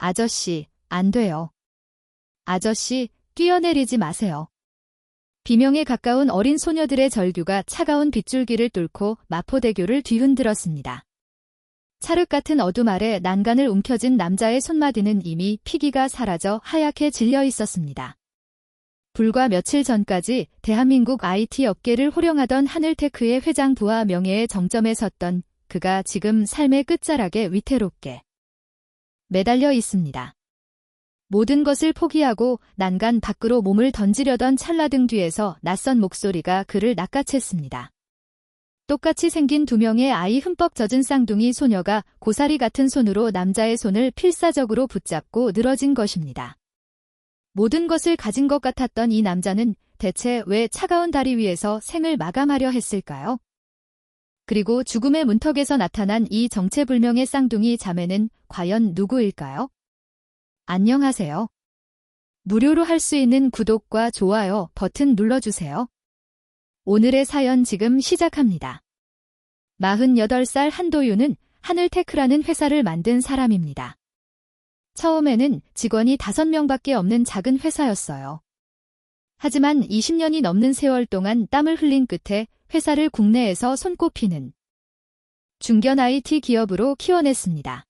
아저씨, 안 돼요. 아저씨, 뛰어내리지 마세요. 비명에 가까운 어린 소녀들의 절규가 차가운 빗줄기를 뚫고 마포대교를 뒤흔들었습니다. 찰흙 같은 어둠 아래 난간을 움켜쥔 남자의 손마디는 이미 피기가 사라져 하얗게 질려 있었습니다. 불과 며칠 전까지 대한민국 IT 업계를 호령하던 하늘테크의 회장 부하 명예의 정점에 섰던 그가 지금 삶의 끝자락에 위태롭게 매달려 있습니다. 모든 것을 포기하고 난간 밖으로 몸을 던지려던 찰나등 뒤에서 낯선 목소리가 그를 낚아챘습니다. 똑같이 생긴 두 명의 아이 흠뻑 젖은 쌍둥이 소녀가 고사리 같은 손으로 남자의 손을 필사적으로 붙잡고 늘어진 것입니다. 모든 것을 가진 것 같았던 이 남자는 대체 왜 차가운 다리 위에서 생을 마감하려 했을까요? 그리고 죽음의 문턱에서 나타난 이 정체불명의 쌍둥이 자매는 과연 누구일까요? 안녕하세요. 무료로 할 수 있는 구독과 좋아요 버튼 눌러주세요. 오늘의 사연 지금 시작합니다. 48살 한도윤은 하늘테크라는 회사를 만든 사람입니다. 처음에는 직원이 5명밖에 없는 작은 회사였어요. 하지만 20년이 넘는 세월 동안 땀을 흘린 끝에 회사를 국내에서 손꼽히는 중견 IT 기업으로 키워냈습니다.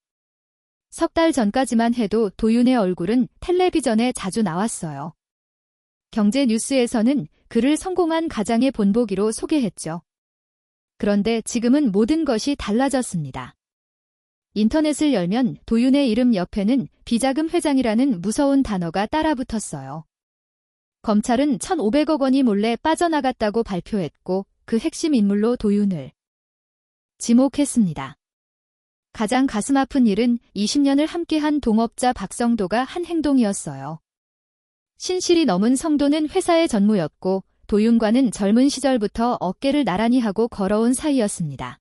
석 달 전까지만 해도 도윤의 얼굴은 텔레비전에 자주 나왔어요. 경제 뉴스에서는 그를 성공한 가장의 본보기로 소개했죠. 그런데 지금은 모든 것이 달라졌습니다. 인터넷을 열면 도윤의 이름 옆에는 비자금 회장이라는 무서운 단어가 따라붙었어요. 검찰은 1,500억 원이 몰래 빠져나갔다고 발표했고 그 핵심 인물로 도윤을 지목했습니다. 가장 가슴 아픈 일은 20년을 함께한 동업자 박성도가 한 행동이었어요. 신실이 넘은 성도는 회사의 전무였고 도윤과는 젊은 시절부터 어깨를 나란히 하고 걸어온 사이였습니다.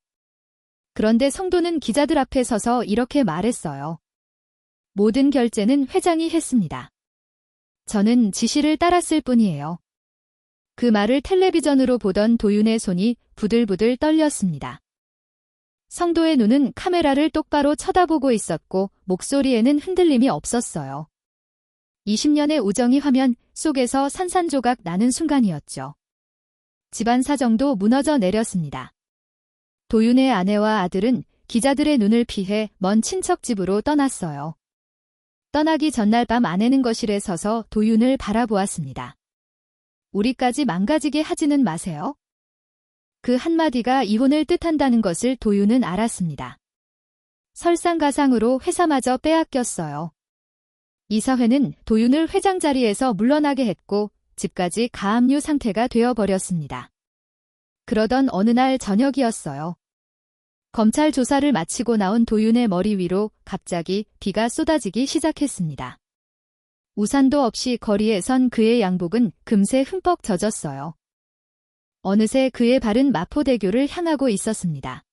그런데 성도는 기자들 앞에 서서 이렇게 말했어요. 모든 결제는 회장이 했습니다. 저는 지시를 따랐을 뿐이에요. 그 말을 텔레비전으로 보던 도윤의 손이 부들부들 떨렸습니다. 성도의 눈은 카메라를 똑바로 쳐다보고 있었고 목소리에는 흔들림이 없었어요. 20년의 우정이 화면 속에서 산산조각 나는 순간이었죠. 집안 사정도 무너져 내렸습니다. 도윤의 아내와 아들은 기자들의 눈을 피해 먼 친척 집으로 떠났어요. 떠나기 전날 밤 아내는 거실에 서서 도윤을 바라보았습니다. 우리까지 망가지게 하지는 마세요. 그 한마디가 이혼을 뜻한다는 것을 도윤은 알았습니다. 설상가상으로 회사마저 빼앗겼어요. 이사회는 도윤을 회장 자리에서 물러나게 했고 집까지 가압류 상태가 되어버렸습니다. 그러던 어느 날 저녁이었어요. 검찰 조사를 마치고 나온 도윤의 머리 위로 갑자기 비가 쏟아지기 시작했습니다. 우산도 없이 거리에 선 그의 양복은 금세 흠뻑 젖었어요. 어느새 그의 발은 마포대교를 향하고 있었습니다.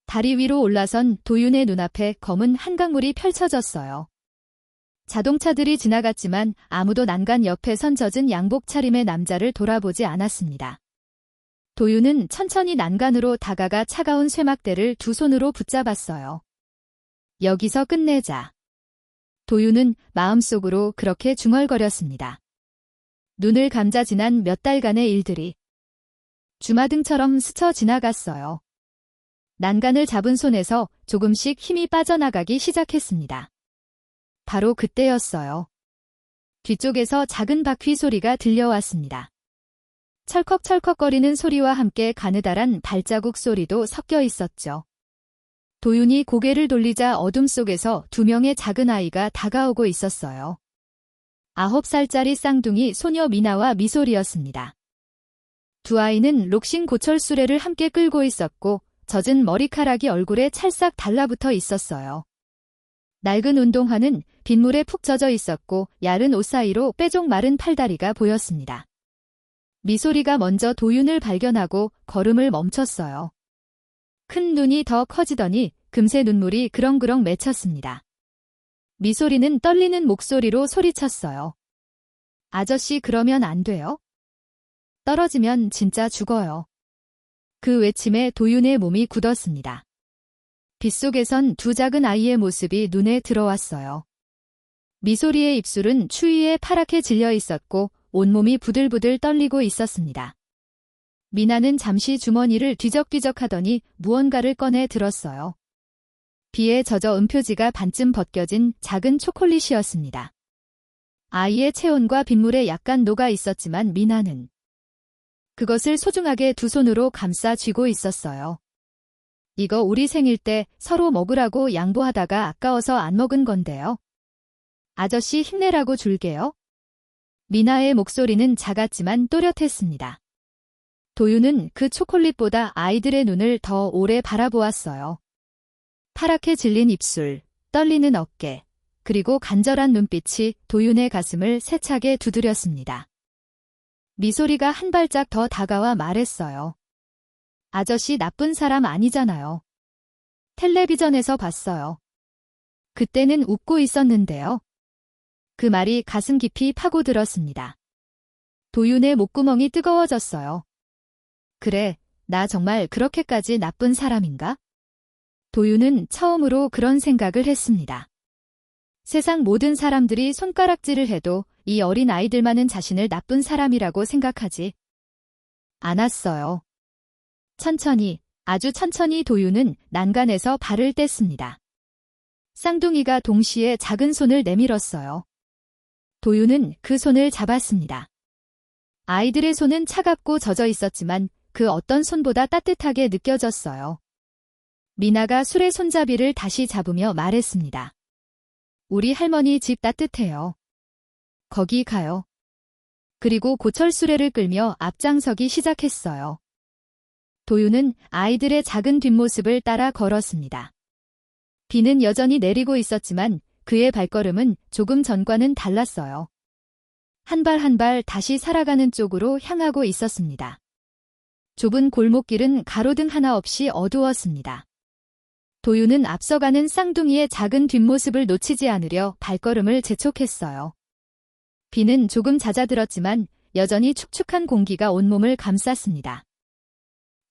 다리 위로 올라선 도윤의 눈앞에 검은 한강물이 펼쳐졌어요. 자동차들이 지나갔지만 아무도 난간 옆에 선 젖은 양복 차림의 남자를 돌아보지 않았습니다. 도윤은 천천히 난간으로 다가가 차가운 쇠막대를 두 손으로 붙잡았어요. 여기서 끝내자. 도윤은 마음속으로 그렇게 중얼거렸습니다. 눈을 감자 지난 몇 달간의 일들이 주마등처럼 스쳐 지나갔어요. 난간을 잡은 손에서 조금씩 힘이 빠져나가기 시작했습니다. 바로 그때였어요. 뒤쪽에서 작은 바퀴 소리가 들려왔습니다. 철컥철컥거리는 소리와 함께 가느다란 발자국 소리도 섞여 있었죠. 도윤이 고개를 돌리자 어둠 속에서 두 명의 작은 아이가 다가오고 있었어요. 9살짜리 쌍둥이 소녀 미나와 미소리였습니다. 두 아이는 록신 고철 수레를 함께 끌고 있었고 젖은 머리카락이 얼굴에 찰싹 달라붙어 있었어요. 낡은 운동화는 빗물에 푹 젖어 있었고 얇은 옷 사이로 빼족 마른 팔다리가 보였습니다. 미소리가 먼저 도윤을 발견하고 걸음을 멈췄어요. 큰 눈이 더 커지더니 금세 눈물이 그렁그렁 맺혔습니다. 미소리는 떨리는 목소리로 소리쳤어요. 아저씨 그러면 안 돼요? 떨어지면 진짜 죽어요. 그 외침에 도윤의 몸이 굳었습니다. 빗속에선 두 작은 아이의 모습이 눈에 들어왔어요. 미소리의 입술은 추위에 파랗게 질려 있었고 온몸이 부들부들 떨리고 있었습니다. 미나는 잠시 주머니를 뒤적뒤적 하더니 무언가를 꺼내 들었어요. 비에 젖어 음표지가 반쯤 벗겨진 작은 초콜릿이었습니다. 아이의 체온과 빗물에 약간 녹아 있었지만 미나는 그것을 소중하게 두 손으로 감싸 쥐고 있었어요. 이거 우리 생일 때 서로 먹으라고 양보하다가 아까워서 안 먹은 건데요. 아저씨 힘내라고 줄게요. 미나의 목소리는 작았지만 또렷했습니다. 도윤은 그 초콜릿보다 아이들의 눈을 더 오래 바라보았어요. 파랗게 질린 입술, 떨리는 어깨, 그리고 간절한 눈빛이 도윤의 가슴을 세차게 두드렸습니다. 미소리가 한 발짝 더 다가와 말했어요. 아저씨 나쁜 사람 아니잖아요. 텔레비전에서 봤어요. 그때는 웃고 있었는데요. 그 말이 가슴 깊이 파고들었습니다. 도윤의 목구멍이 뜨거워졌어요. 그래, 나 정말 그렇게까지 나쁜 사람인가? 도윤은 처음으로 그런 생각을 했습니다. 세상 모든 사람들이 손가락질을 해도 이 어린 아이들만은 자신을 나쁜 사람이라고 생각하지 않았어요. 천천히, 아주 천천히 도윤은 난간에서 발을 뗐습니다. 쌍둥이가 동시에 작은 손을 내밀었어요. 도윤은 그 손을 잡았습니다. 아이들의 손은 차갑고 젖어 있었지만 그 어떤 손보다 따뜻하게 느껴졌어요. 미나가 술의 손잡이를 다시 잡으며 말했습니다. 우리 할머니 집 따뜻해요. 거기 가요. 그리고 고철 수레를 끌며 앞장서기 시작했어요. 도윤은 아이들의 작은 뒷모습을 따라 걸었습니다. 비는 여전히 내리고 있었지만 그의 발걸음은 조금 전과는 달랐어요. 한 발 한 발 다시 살아가는 쪽으로 향하고 있었습니다. 좁은 골목길은 가로등 하나 없이 어두웠습니다. 도윤은 앞서가는 쌍둥이의 작은 뒷모습을 놓치지 않으려 발걸음을 재촉했어요. 비는 조금 잦아들었지만 여전히 축축한 공기가 온몸을 감쌌습니다.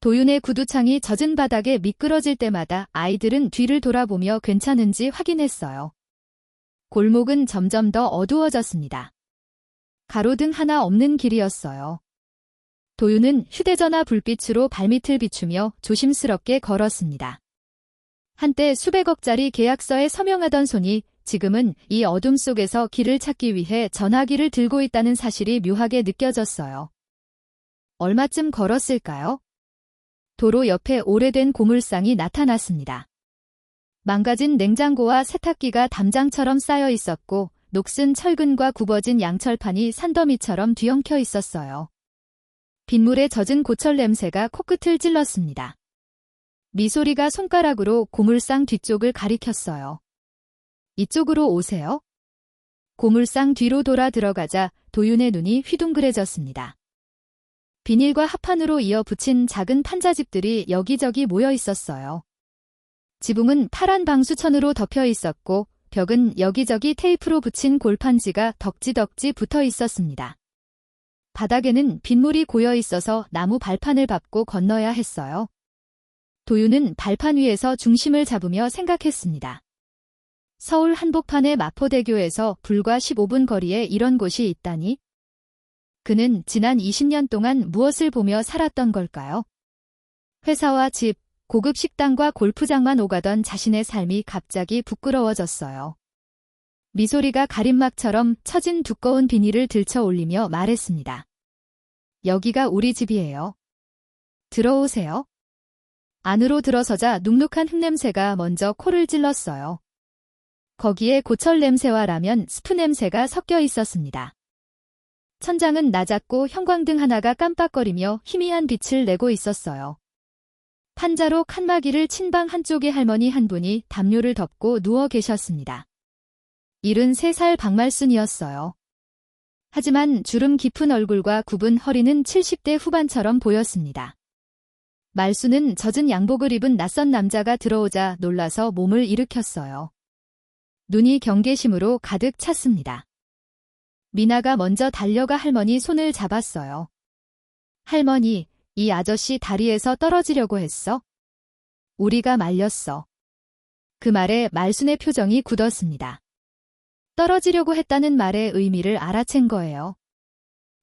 도윤의 구두창이 젖은 바닥에 미끄러질 때마다 아이들은 뒤를 돌아보며 괜찮은지 확인했어요. 골목은 점점 더 어두워졌습니다. 가로등 하나 없는 길이었어요. 도윤은 휴대전화 불빛으로 발밑을 비추며 조심스럽게 걸었습니다. 한때 수백억짜리 계약서에 서명하던 손이 지금은 이 어둠 속에서 길을 찾기 위해 전화기를 들고 있다는 사실이 묘하게 느껴졌어요. 얼마쯤 걸었을까요? 도로 옆에 오래된 고물상이 나타났습니다. 망가진 냉장고와 세탁기가 담장처럼 쌓여 있었고 녹슨 철근과 굽어진 양철판이 산더미처럼 뒤엉켜 있었어요. 빗물에 젖은 고철 냄새가 코끝을 찔렀습니다. 미소리가 손가락으로 고물상 뒤쪽을 가리켰어요. 이쪽으로 오세요. 고물상 뒤로 돌아 들어가자 도윤의 눈이 휘둥그레졌습니다. 비닐과 합판으로 이어 붙인 작은 판자집들이 여기저기 모여 있었어요. 지붕은 파란 방수천으로 덮여 있었고 벽은 여기저기 테이프로 붙인 골판지가 덕지덕지 붙어 있었습니다. 바닥에는 빗물이 고여 있어서 나무 발판을 밟고 건너야 했어요. 도윤은 발판 위에서 중심을 잡으며 생각했습니다. 서울 한복판의 마포대교에서 불과 15분 거리에 이런 곳이 있다니? 그는 지난 20년 동안 무엇을 보며 살았던 걸까요? 회사와 집, 고급 식당과 골프장만 오가던 자신의 삶이 갑자기 부끄러워졌어요. 미소리가 가림막처럼 처진 두꺼운 비닐을 들쳐 올리며 말했습니다. 여기가 우리 집이에요. 들어오세요. 안으로 들어서자 눅눅한 흙냄새가 먼저 코를 찔렀어요. 거기에 고철 냄새와 라면 스프 냄새가 섞여 있었습니다. 천장은 낮았고 형광등 하나가 깜빡거리며 희미한 빛을 내고 있었어요. 판자로 칸막이를 친 방 한쪽에 할머니 한 분이 담요를 덮고 누워 계셨습니다. 73살 박말순이었어요. 하지만 주름 깊은 얼굴과 굽은 허리는 70대 후반처럼 보였습니다. 말순은 젖은 양복을 입은 낯선 남자가 들어오자 놀라서 몸을 일으켰어요. 눈이 경계심으로 가득 찼습니다. 미나가 먼저 달려가 할머니 손을 잡았어요. 할머니, 이 아저씨 다리에서 떨어지려고 했어? 우리가 말렸어. 그 말에 말순의 표정이 굳었습니다. 떨어지려고 했다는 말의 의미를 알아챈 거예요.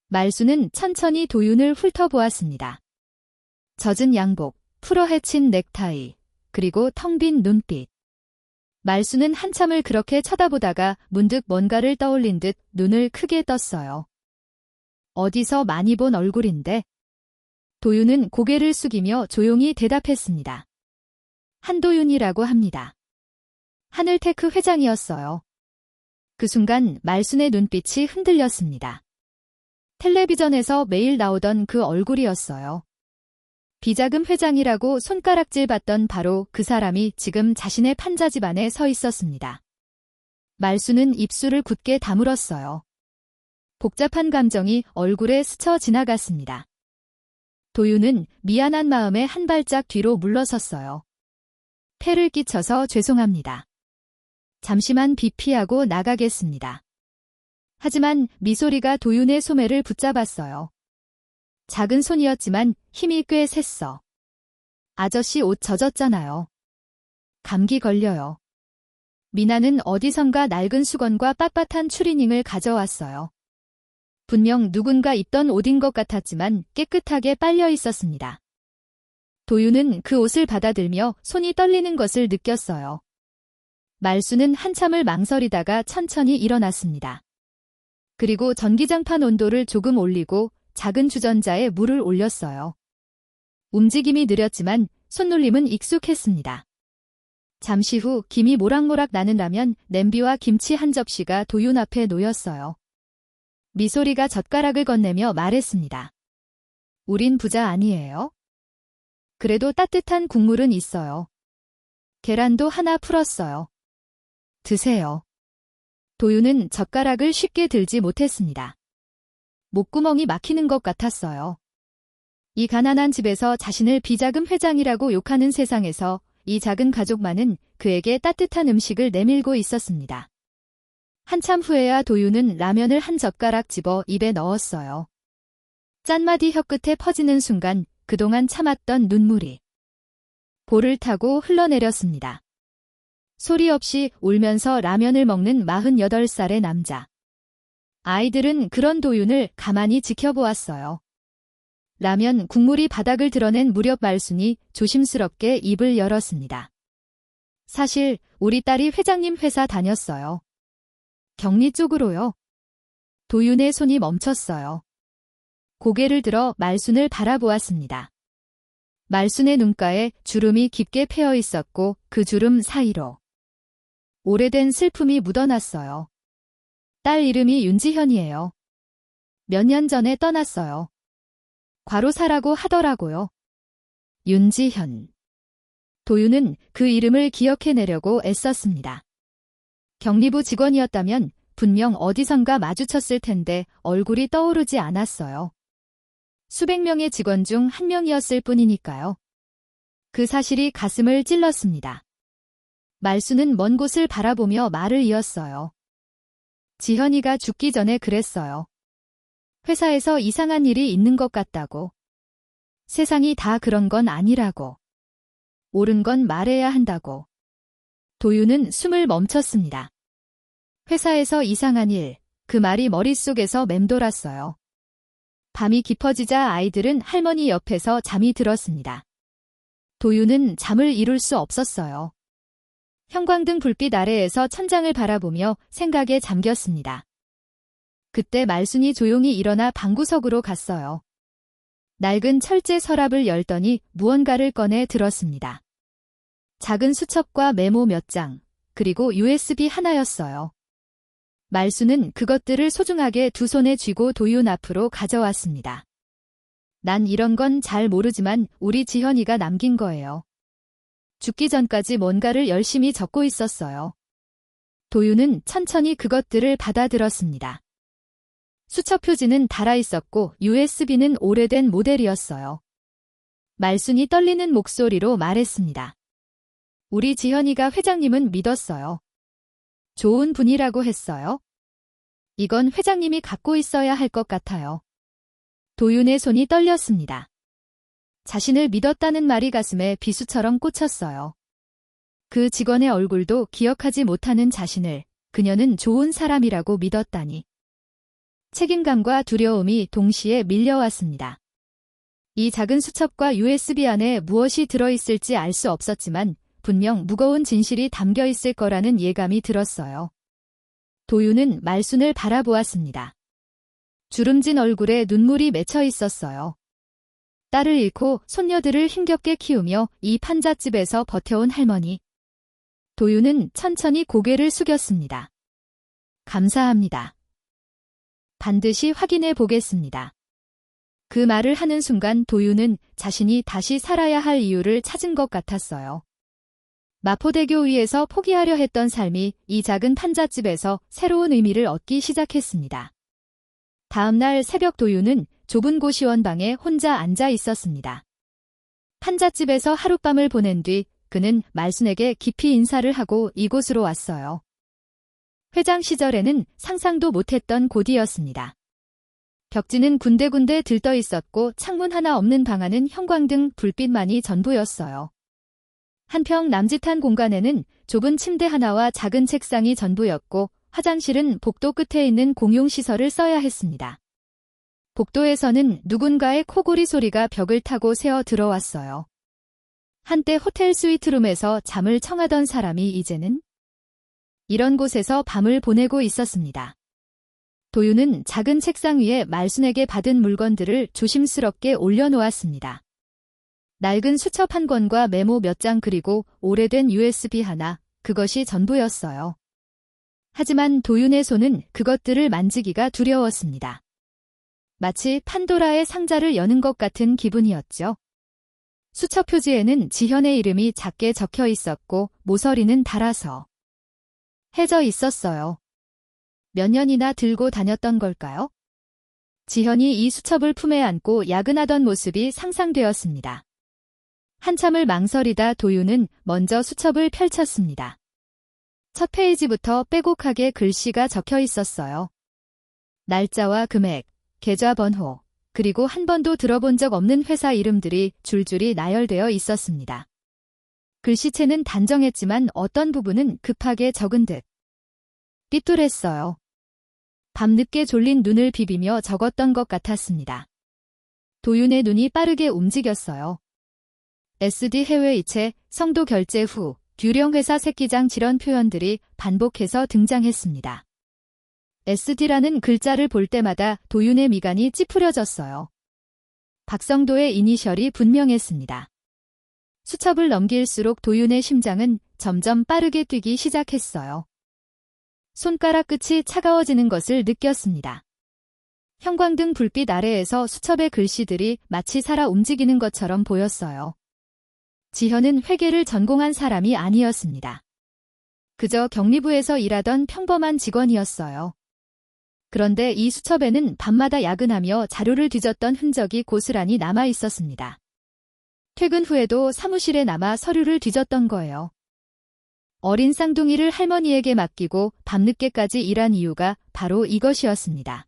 말수는 천천히 도윤을 훑어보았습니다. 젖은 양복, 풀어헤친 넥타이, 그리고 텅 빈 눈빛. 말수는 한참을 그렇게 쳐다보다가 문득 뭔가를 떠올린 듯 눈을 크게 떴어요. 어디서 많이 본 얼굴인데? 도윤은 고개를 숙이며 조용히 대답했습니다. 한도윤이라고 합니다. 하늘테크 회장이었어요. 그 순간 말순의 눈빛이 흔들렸습니다. 텔레비전에서 매일 나오던 그 얼굴이었어요. 비자금 회장이라고 손가락질 받던 바로 그 사람이 지금 자신의 판자 집안에 서 있었습니다. 말수는 입술을 굳게 다물었어요. 복잡한 감정이 얼굴에 스쳐 지나갔습니다. 도윤은 미안한 마음에 한 발짝 뒤로 물러섰어요. 폐를 끼쳐서 죄송합니다. 잠시만 비피하고 나가겠습니다. 하지만 미소리가 도윤의 소매를 붙잡았어요. 작은 손이었지만 힘이 꽤 셌어. 아저씨 옷 젖었잖아요. 감기 걸려요. 미나는 어디선가 낡은 수건과 빳빳한 추리닝을 가져왔어요. 분명 누군가 입던 옷인 것 같았지만 깨끗하게 빨려 있었습니다. 도윤은 그 옷을 받아들며 손이 떨리는 것을 느꼈어요. 말수는 한참을 망설이다가 천천히 일어났습니다. 그리고 전기장판 온도를 조금 올리고 작은 주전자에 물을 올렸어요. 움직임이 느렸지만 손놀림은 익숙했습니다. 잠시 후 김이 모락모락 나는 라면, 냄비와 김치 한 접시가 도윤 앞에 놓였어요. 미소리가 젓가락을 건네며 말했습니다. 우린 부자 아니에요? 그래도 따뜻한 국물은 있어요. 계란도 하나 풀었어요. 드세요. 도윤은 젓가락을 쉽게 들지 못했습니다. 목구멍이 막히는 것 같았어요. 이 가난한 집에서 자신을 비자금 회장이라고 욕하는 세상에서 이 작은 가족만은 그에게 따뜻한 음식을 내밀고 있었습니다. 한참 후에야 도윤은 라면을 한 젓가락 집어 입에 넣었어요. 짠맛이 혀끝에 퍼지는 순간 그동안 참았던 눈물이 볼을 타고 흘러내렸습니다. 소리 없이 울면서 라면을 먹는 48살의 남자. 아이들은 그런 도윤을 가만히 지켜보았어요. 라면 국물이 바닥을 드러낸 무렵 말순이 조심스럽게 입을 열었습니다. 사실 우리 딸이 회장님 회사 다녔어요. 격리 쪽으로요. 도윤의 손이 멈췄어요. 고개를 들어 말순을 바라보았습니다. 말순의 눈가에 주름이 깊게 패여 있었고 그 주름 사이로 오래된 슬픔이 묻어났어요. 딸 이름이 윤지현이에요. 몇 년 전에 떠났어요. 과로사라고 하더라고요. 윤지현. 도윤은 그 이름을 기억해내려고 애썼습니다. 격리부 직원이었다면 분명 어디선가 마주쳤을 텐데 얼굴이 떠오르지 않았어요. 수백 명의 직원 중 한 명이었을 뿐이니까요. 그 사실이 가슴을 찔렀습니다. 말수는 먼 곳을 바라보며 말을 이었어요. 지현이가 죽기 전에 그랬어요. 회사에서 이상한 일이 있는 것 같다고. 세상이 다 그런 건 아니라고. 옳은 건 말해야 한다고. 도윤은 숨을 멈췄습니다. 회사에서 이상한 일, 그 말이 머릿속에서 맴돌았어요. 밤이 깊어지자 아이들은 할머니 옆에서 잠이 들었습니다. 도윤은 잠을 이룰 수 없었어요. 형광등 불빛 아래에서 천장을 바라보며 생각에 잠겼습니다. 그때 말순이 조용히 일어나 방구석으로 갔어요. 낡은 철제 서랍을 열더니 무언가를 꺼내 들었습니다. 작은 수첩과 메모 몇 장, 그리고 USB 하나였어요. 말순은 그것들을 소중하게 두 손에 쥐고 도윤 앞으로 가져왔습니다. 난 이런 건 잘 모르지만 우리 지현이가 남긴 거예요. 죽기 전까지 뭔가를 열심히 적고 있었어요. 도윤은 천천히 그것들을 받아들었습니다. 수첩 표지는 달아있었고 USB는 오래된 모델이었어요. 말순이 떨리는 목소리로 말했습니다. 우리 지현이가 회장님은 믿었어요. 좋은 분이라고 했어요. 이건 회장님이 갖고 있어야 할 것 같아요. 도윤의 손이 떨렸습니다. 자신을 믿었다는 말이 가슴에 비수처럼 꽂혔어요. 그 직원의 얼굴도 기억하지 못하는 자신을, 그녀는 좋은 사람이라고 믿었다니. 책임감과 두려움이 동시에 밀려왔습니다. 이 작은 수첩과 USB 안에 무엇이 들어있을지 알 수 없었지만 분명 무거운 진실이 담겨 있을 거라는 예감이 들었어요. 도윤은 말순을 바라보았습니다. 주름진 얼굴에 눈물이 맺혀 있었어요. 딸을 잃고 손녀들을 힘겹게 키우며 이 판잣집에서 버텨온 할머니. 도윤은 천천히 고개를 숙였습니다. 감사합니다. 반드시 확인해 보겠습니다. 그 말을 하는 순간 도윤은 자신이 다시 살아야 할 이유를 찾은 것 같았어요. 마포대교 위에서 포기하려 했던 삶이 이 작은 판잣집에서 새로운 의미를 얻기 시작했습니다. 다음 날 새벽 도윤은 좁은 고시원방에 혼자 앉아 있었습니다. 판잣집에서 하룻밤을 보낸 뒤 그는 말순에게 깊이 인사를 하고 이곳으로 왔어요. 회장 시절에는 상상도 못했던 곳이었습니다. 벽지는 군데군데 들떠 있었고 창문 하나 없는 방 안은 형광등 불빛만이 전부였어요. 한평 남짓한 공간에는 좁은 침대 하나와 작은 책상이 전부였고 화장실은 복도 끝에 있는 공용시설을 써야 했습니다. 복도에서는 누군가의 코골이 소리가 벽을 타고 새어 들어왔어요. 한때 호텔 스위트룸에서 잠을 청하던 사람이 이제는 이런 곳에서 밤을 보내고 있었습니다. 도윤은 작은 책상 위에 말순에게 받은 물건들을 조심스럽게 올려놓았습니다. 낡은 수첩 한 권과 메모 몇 장 그리고 오래된 USB 하나, 그것이 전부였어요. 하지만 도윤의 손은 그것들을 만지기가 두려웠습니다. 마치 판도라의 상자를 여는 것 같은 기분이었죠. 수첩 표지에는 지현의 이름이 작게 적혀 있었고 모서리는 달아서 해져 있었어요. 몇 년이나 들고 다녔던 걸까요? 지현이 이 수첩을 품에 안고 야근하던 모습이 상상되었습니다. 한참을 망설이다 도윤은 먼저 수첩을 펼쳤습니다. 첫 페이지부터 빼곡하게 글씨가 적혀 있었어요. 날짜와 금액, 계좌번호, 그리고 한 번도 들어본 적 없는 회사 이름들이 줄줄이 나열되어 있었습니다. 글씨체는 단정했지만 어떤 부분은 급하게 적은 듯 삐뚤했어요. 밤늦게 졸린 눈을 비비며 적었던 것 같았습니다. 도윤의 눈이 빠르게 움직였어요. SD 해외 이체, 성도 결제 후, 유령회사 새끼장 지런 표현들이 반복해서 등장했습니다. SD라는 글자를 볼 때마다 도윤의 미간이 찌푸려졌어요. 박성도의 이니셜이 분명했습니다. 수첩을 넘길수록 도윤의 심장은 점점 빠르게 뛰기 시작했어요. 손가락 끝이 차가워지는 것을 느꼈습니다. 형광등 불빛 아래에서 수첩의 글씨들이 마치 살아 움직이는 것처럼 보였어요. 지현은 회계를 전공한 사람이 아니었습니다. 그저 격리부에서 일하던 평범한 직원이었어요. 그런데 이 수첩에는 밤마다 야근하며 자료를 뒤졌던 흔적이 고스란히 남아 있었습니다. 퇴근 후에도 사무실에 남아 서류를 뒤졌던 거예요. 어린 쌍둥이를 할머니에게 맡기고 밤늦게까지 일한 이유가 바로 이것이었습니다.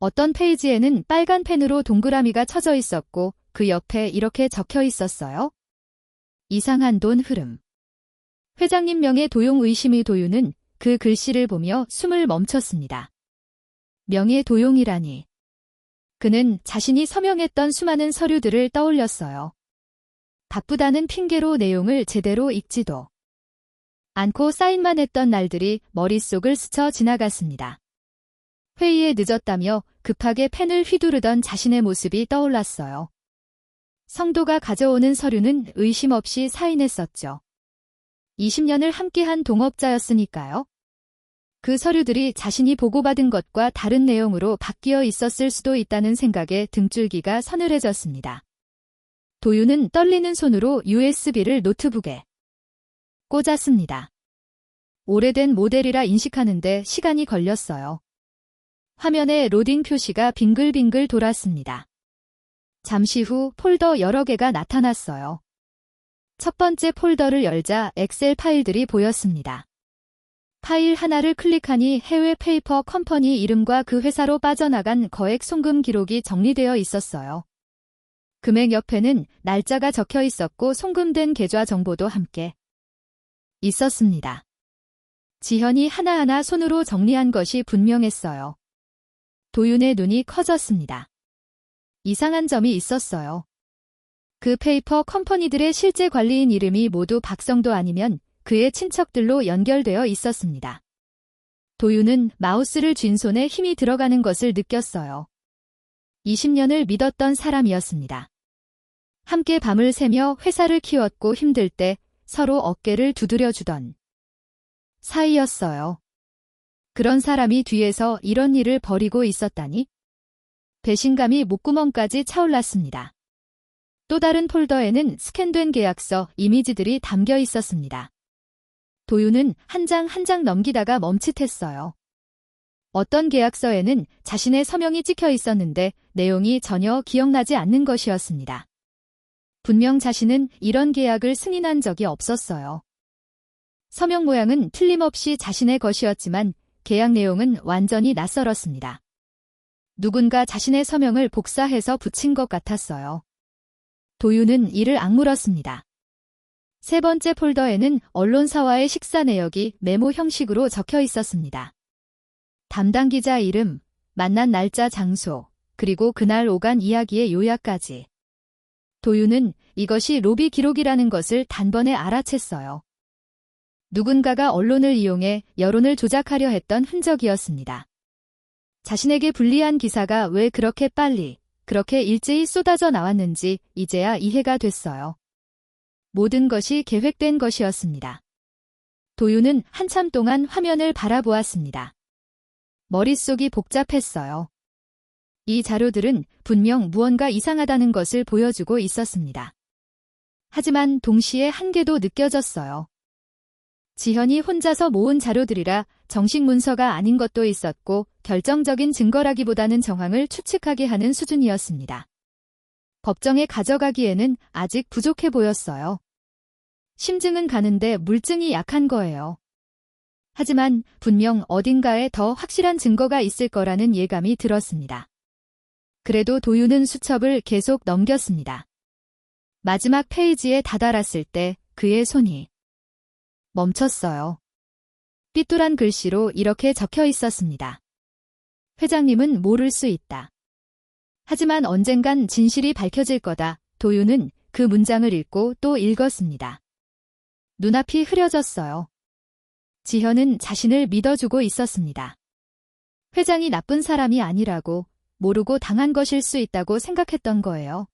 어떤 페이지에는 빨간 펜으로 동그라미가 쳐져 있었고 그 옆에 이렇게 적혀 있었어요. 이상한 돈 흐름. 회장님 명의 도용 의심의 도윤은 그 글씨를 보며 숨을 멈췄습니다. 명의 도용이라니. 그는 자신이 서명했던 수많은 서류들을 떠올렸어요. 바쁘다는 핑계로 내용을 제대로 읽지도 않고 사인만 했던 날들이 머릿속을 스쳐 지나갔습니다. 회의에 늦었다며 급하게 펜을 휘두르던 자신의 모습이 떠올랐어요. 성도가 가져오는 서류는 의심 없이 사인했었죠. 20년을 함께한 동업자였으니까요. 그 서류들이 자신이 보고받은 것과 다른 내용으로 바뀌어 있었을 수도 있다는 생각에 등줄기가 서늘해졌습니다. 도윤은 떨리는 손으로 USB를 노트북에 꽂았습니다. 오래된 모델이라 인식하는데 시간이 걸렸어요. 화면에 로딩 표시가 빙글빙글 돌았습니다. 잠시 후 폴더 여러 개가 나타났어요. 첫 번째 폴더를 열자 엑셀 파일들이 보였습니다. 파일 하나를 클릭하니 해외 페이퍼 컴퍼니 이름과 그 회사로 빠져나간 거액 송금 기록이 정리되어 있었어요. 금액 옆에는 날짜가 적혀 있었고 송금된 계좌 정보도 함께 있었습니다. 지현이 하나하나 손으로 정리한 것이 분명했어요. 도윤의 눈이 커졌습니다. 이상한 점이 있었어요. 그 페이퍼 컴퍼니들의 실제 관리인 이름이 모두 박성도 아니면 그의 친척들로 연결되어 있었습니다. 도윤은 마우스를 쥔 손에 힘이 들어가는 것을 느꼈어요. 20년을 믿었던 사람이었습니다. 함께 밤을 새며 회사를 키웠고 힘들 때 서로 어깨를 두드려주던 사이였어요. 그런 사람이 뒤에서 이런 일을 벌이고 있었다니? 배신감이 목구멍까지 차올랐습니다. 또 다른 폴더에는 스캔된 계약서, 이미지들이 담겨 있었습니다. 도윤은 한 장 한 장 넘기다가 멈칫했어요. 어떤 계약서에는 자신의 서명이 찍혀 있었는데 내용이 전혀 기억나지 않는 것이었습니다. 분명 자신은 이런 계약을 승인한 적이 없었어요. 서명 모양은 틀림없이 자신의 것이었지만 계약 내용은 완전히 낯설었습니다. 누군가 자신의 서명을 복사해서 붙인 것 같았어요. 도윤은 이를 악물었습니다. 세 번째 폴더에는 언론사와의 식사 내역이 메모 형식으로 적혀 있었습니다. 담당 기자 이름, 만난 날짜 장소, 그리고 그날 오간 이야기의 요약까지. 도윤은 이것이 로비 기록이라는 것을 단번에 알아챘어요. 누군가가 언론을 이용해 여론을 조작하려 했던 흔적이었습니다. 자신에게 불리한 기사가 왜 그렇게 빨리, 그렇게 일제히 쏟아져 나왔는지 이제야 이해가 됐어요. 모든 것이 계획된 것이었습니다. 도윤은 한참 동안 화면을 바라보았습니다. 머릿속이 복잡했어요. 이 자료들은 분명 무언가 이상하다는 것을 보여주고 있었습니다. 하지만 동시에 한계도 느껴졌어요. 지현이 혼자서 모은 자료들이라 정식 문서가 아닌 것도 있었고 결정적인 증거라기보다는 정황을 추측하게 하는 수준이었습니다. 법정에 가져가기에는 아직 부족해 보였어요. 심증은 가는데 물증이 약한 거예요. 하지만 분명 어딘가에 더 확실한 증거가 있을 거라는 예감이 들었습니다. 그래도 도윤은 수첩을 계속 넘겼습니다. 마지막 페이지에 다다랐을 때 그의 손이 멈췄어요. 삐뚤한 글씨로 이렇게 적혀 있었습니다. 회장님은 모를 수 있다. 하지만 언젠간 진실이 밝혀질 거다. 도윤은 그 문장을 읽고 또 읽었습니다. 눈앞이 흐려졌어요. 지현은 자신을 믿어주고 있었습니다. 회장이 나쁜 사람이 아니라고, 모르고 당한 것일 수 있다고 생각했던 거예요.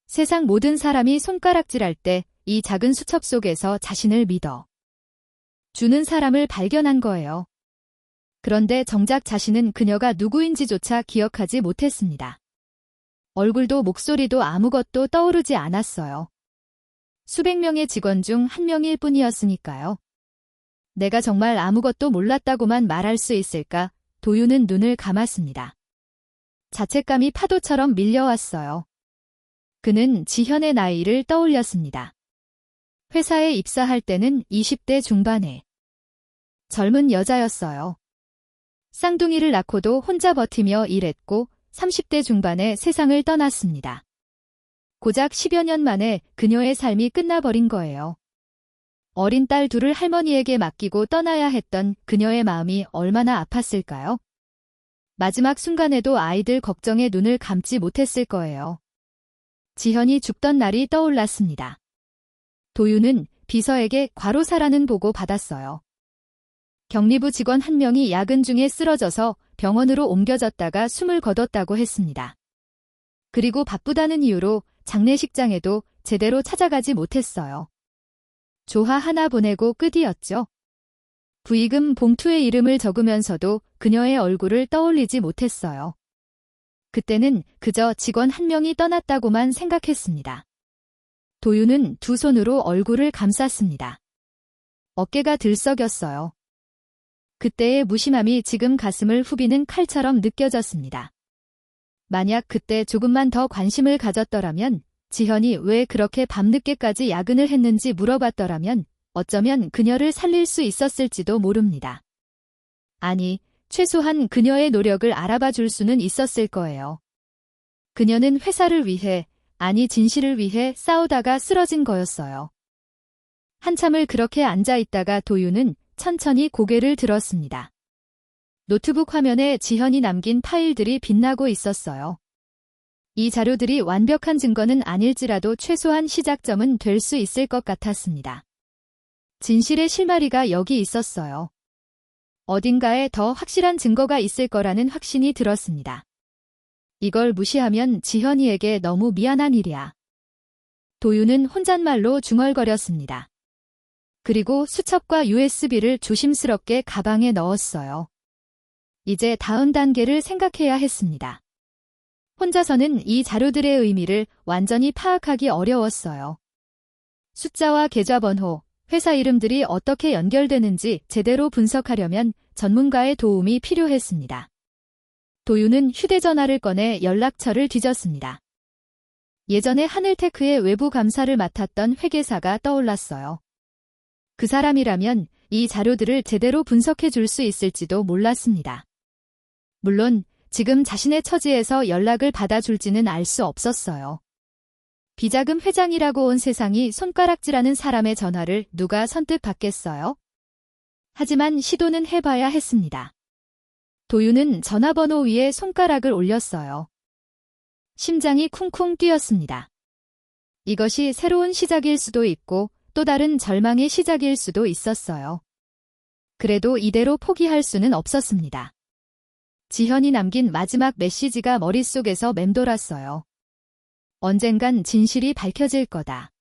세상 모든 사람이 손가락질할 때 이 작은 수첩 속에서 자신을 믿어 주는 사람을 발견한 거예요. 그런데 정작 자신은 그녀가 누구인지조차 기억하지 못했습니다. 얼굴도 목소리도 아무것도 떠오르지 않았어요. 수백 명의 직원 중 한 명일 뿐이었으니까요. 내가 정말 아무것도 몰랐다고만 말할 수 있을까? 도윤은 눈을 감았습니다. 자책감이 파도처럼 밀려왔어요. 그는 지현의 나이를 떠올렸습니다. 회사에 입사할 때는 20대 중반에 젊은 여자였어요. 쌍둥이를 낳고도 혼자 버티며 일했고 30대 중반에 세상을 떠났습니다. 고작 10여 년 만에 그녀의 삶이 끝나버린 거예요. 어린 딸 둘을 할머니에게 맡기고 떠나야 했던 그녀의 마음이 얼마나 아팠을까요? 마지막 순간에도 아이들 걱정에 눈을 감지 못했을 거예요. 지현이 죽던 날이 떠올랐습니다. 도윤은 비서에게 과로사라는 보고 받았어요. 격리부 직원 한 명이 야근 중에 쓰러져서 병원으로 옮겨졌다가 숨을 거뒀다고 했습니다. 그리고 바쁘다는 이유로 장례식장에도 제대로 찾아가지 못했어요. 조화 하나 보내고 끝이었죠. 부의금 봉투에 이름을 적으면서도 그녀의 얼굴을 떠올리지 못했어요. 그때는 그저 직원 한 명이 떠났다고만 생각했습니다. 도윤은 두 손으로 얼굴을 감쌌습니다. 어깨가 들썩였어요. 그때의 무심함이 지금 가슴을 후비는 칼처럼 느껴졌습니다. 만약 그때 조금만 더 관심을 가졌더라면, 지현이 왜 그렇게 밤늦게까지 야근을 했는지 물어봤더라면 어쩌면 그녀를 살릴 수 있었을지도 모릅니다. 아니, 최소한 그녀의 노력을 알아봐 줄 수는 있었을 거예요. 그녀는 회사를 위해, 아니 진실을 위해 싸우다가 쓰러진 거였어요. 한참을 그렇게 앉아 있다가 도윤은 천천히 고개를 들었습니다. 노트북 화면에 지현이 남긴 파일들이 빛나고 있었어요. 이 자료들이 완벽한 증거는 아닐지라도 최소한 시작점은 될 수 있을 것 같았습니다. 진실의 실마리가 여기 있었어요. 어딘가에 더 확실한 증거가 있을 거라는 확신이 들었습니다. 이걸 무시하면 지현이에게 너무 미안한 일이야. 도윤은 혼잣말로 중얼거렸습니다. 그리고 수첩과 USB를 조심스럽게 가방에 넣었어요. 이제 다음 단계를 생각해야 했습니다. 혼자서는 이 자료들의 의미를 완전히 파악하기 어려웠어요. 숫자와 계좌번호, 회사 이름들이 어떻게 연결되는지 제대로 분석하려면 전문가의 도움이 필요했습니다. 도윤은 휴대전화를 꺼내 연락처를 뒤졌습니다. 예전에 하늘테크의 외부 감사를 맡았던 회계사가 떠올랐어요. 그 사람이라면 이 자료들을 제대로 분석해 줄 수 있을지도 몰랐습니다. 물론 지금 자신의 처지에서 연락을 받아줄지는 알 수 없었어요. 비자금 회장이라고 온 세상이 손가락질하는 사람의 전화를 누가 선뜻 받겠어요? 하지만 시도는 해봐야 했습니다. 도윤은 전화번호 위에 손가락을 올렸어요. 심장이 쿵쿵 뛰었습니다. 이것이 새로운 시작일 수도 있고 또 다른 절망의 시작일 수도 있었어요. 그래도 이대로 포기할 수는 없었습니다. 지현이 남긴 마지막 메시지가 머릿속에서 맴돌았어요. 언젠간 진실이 밝혀질 거다.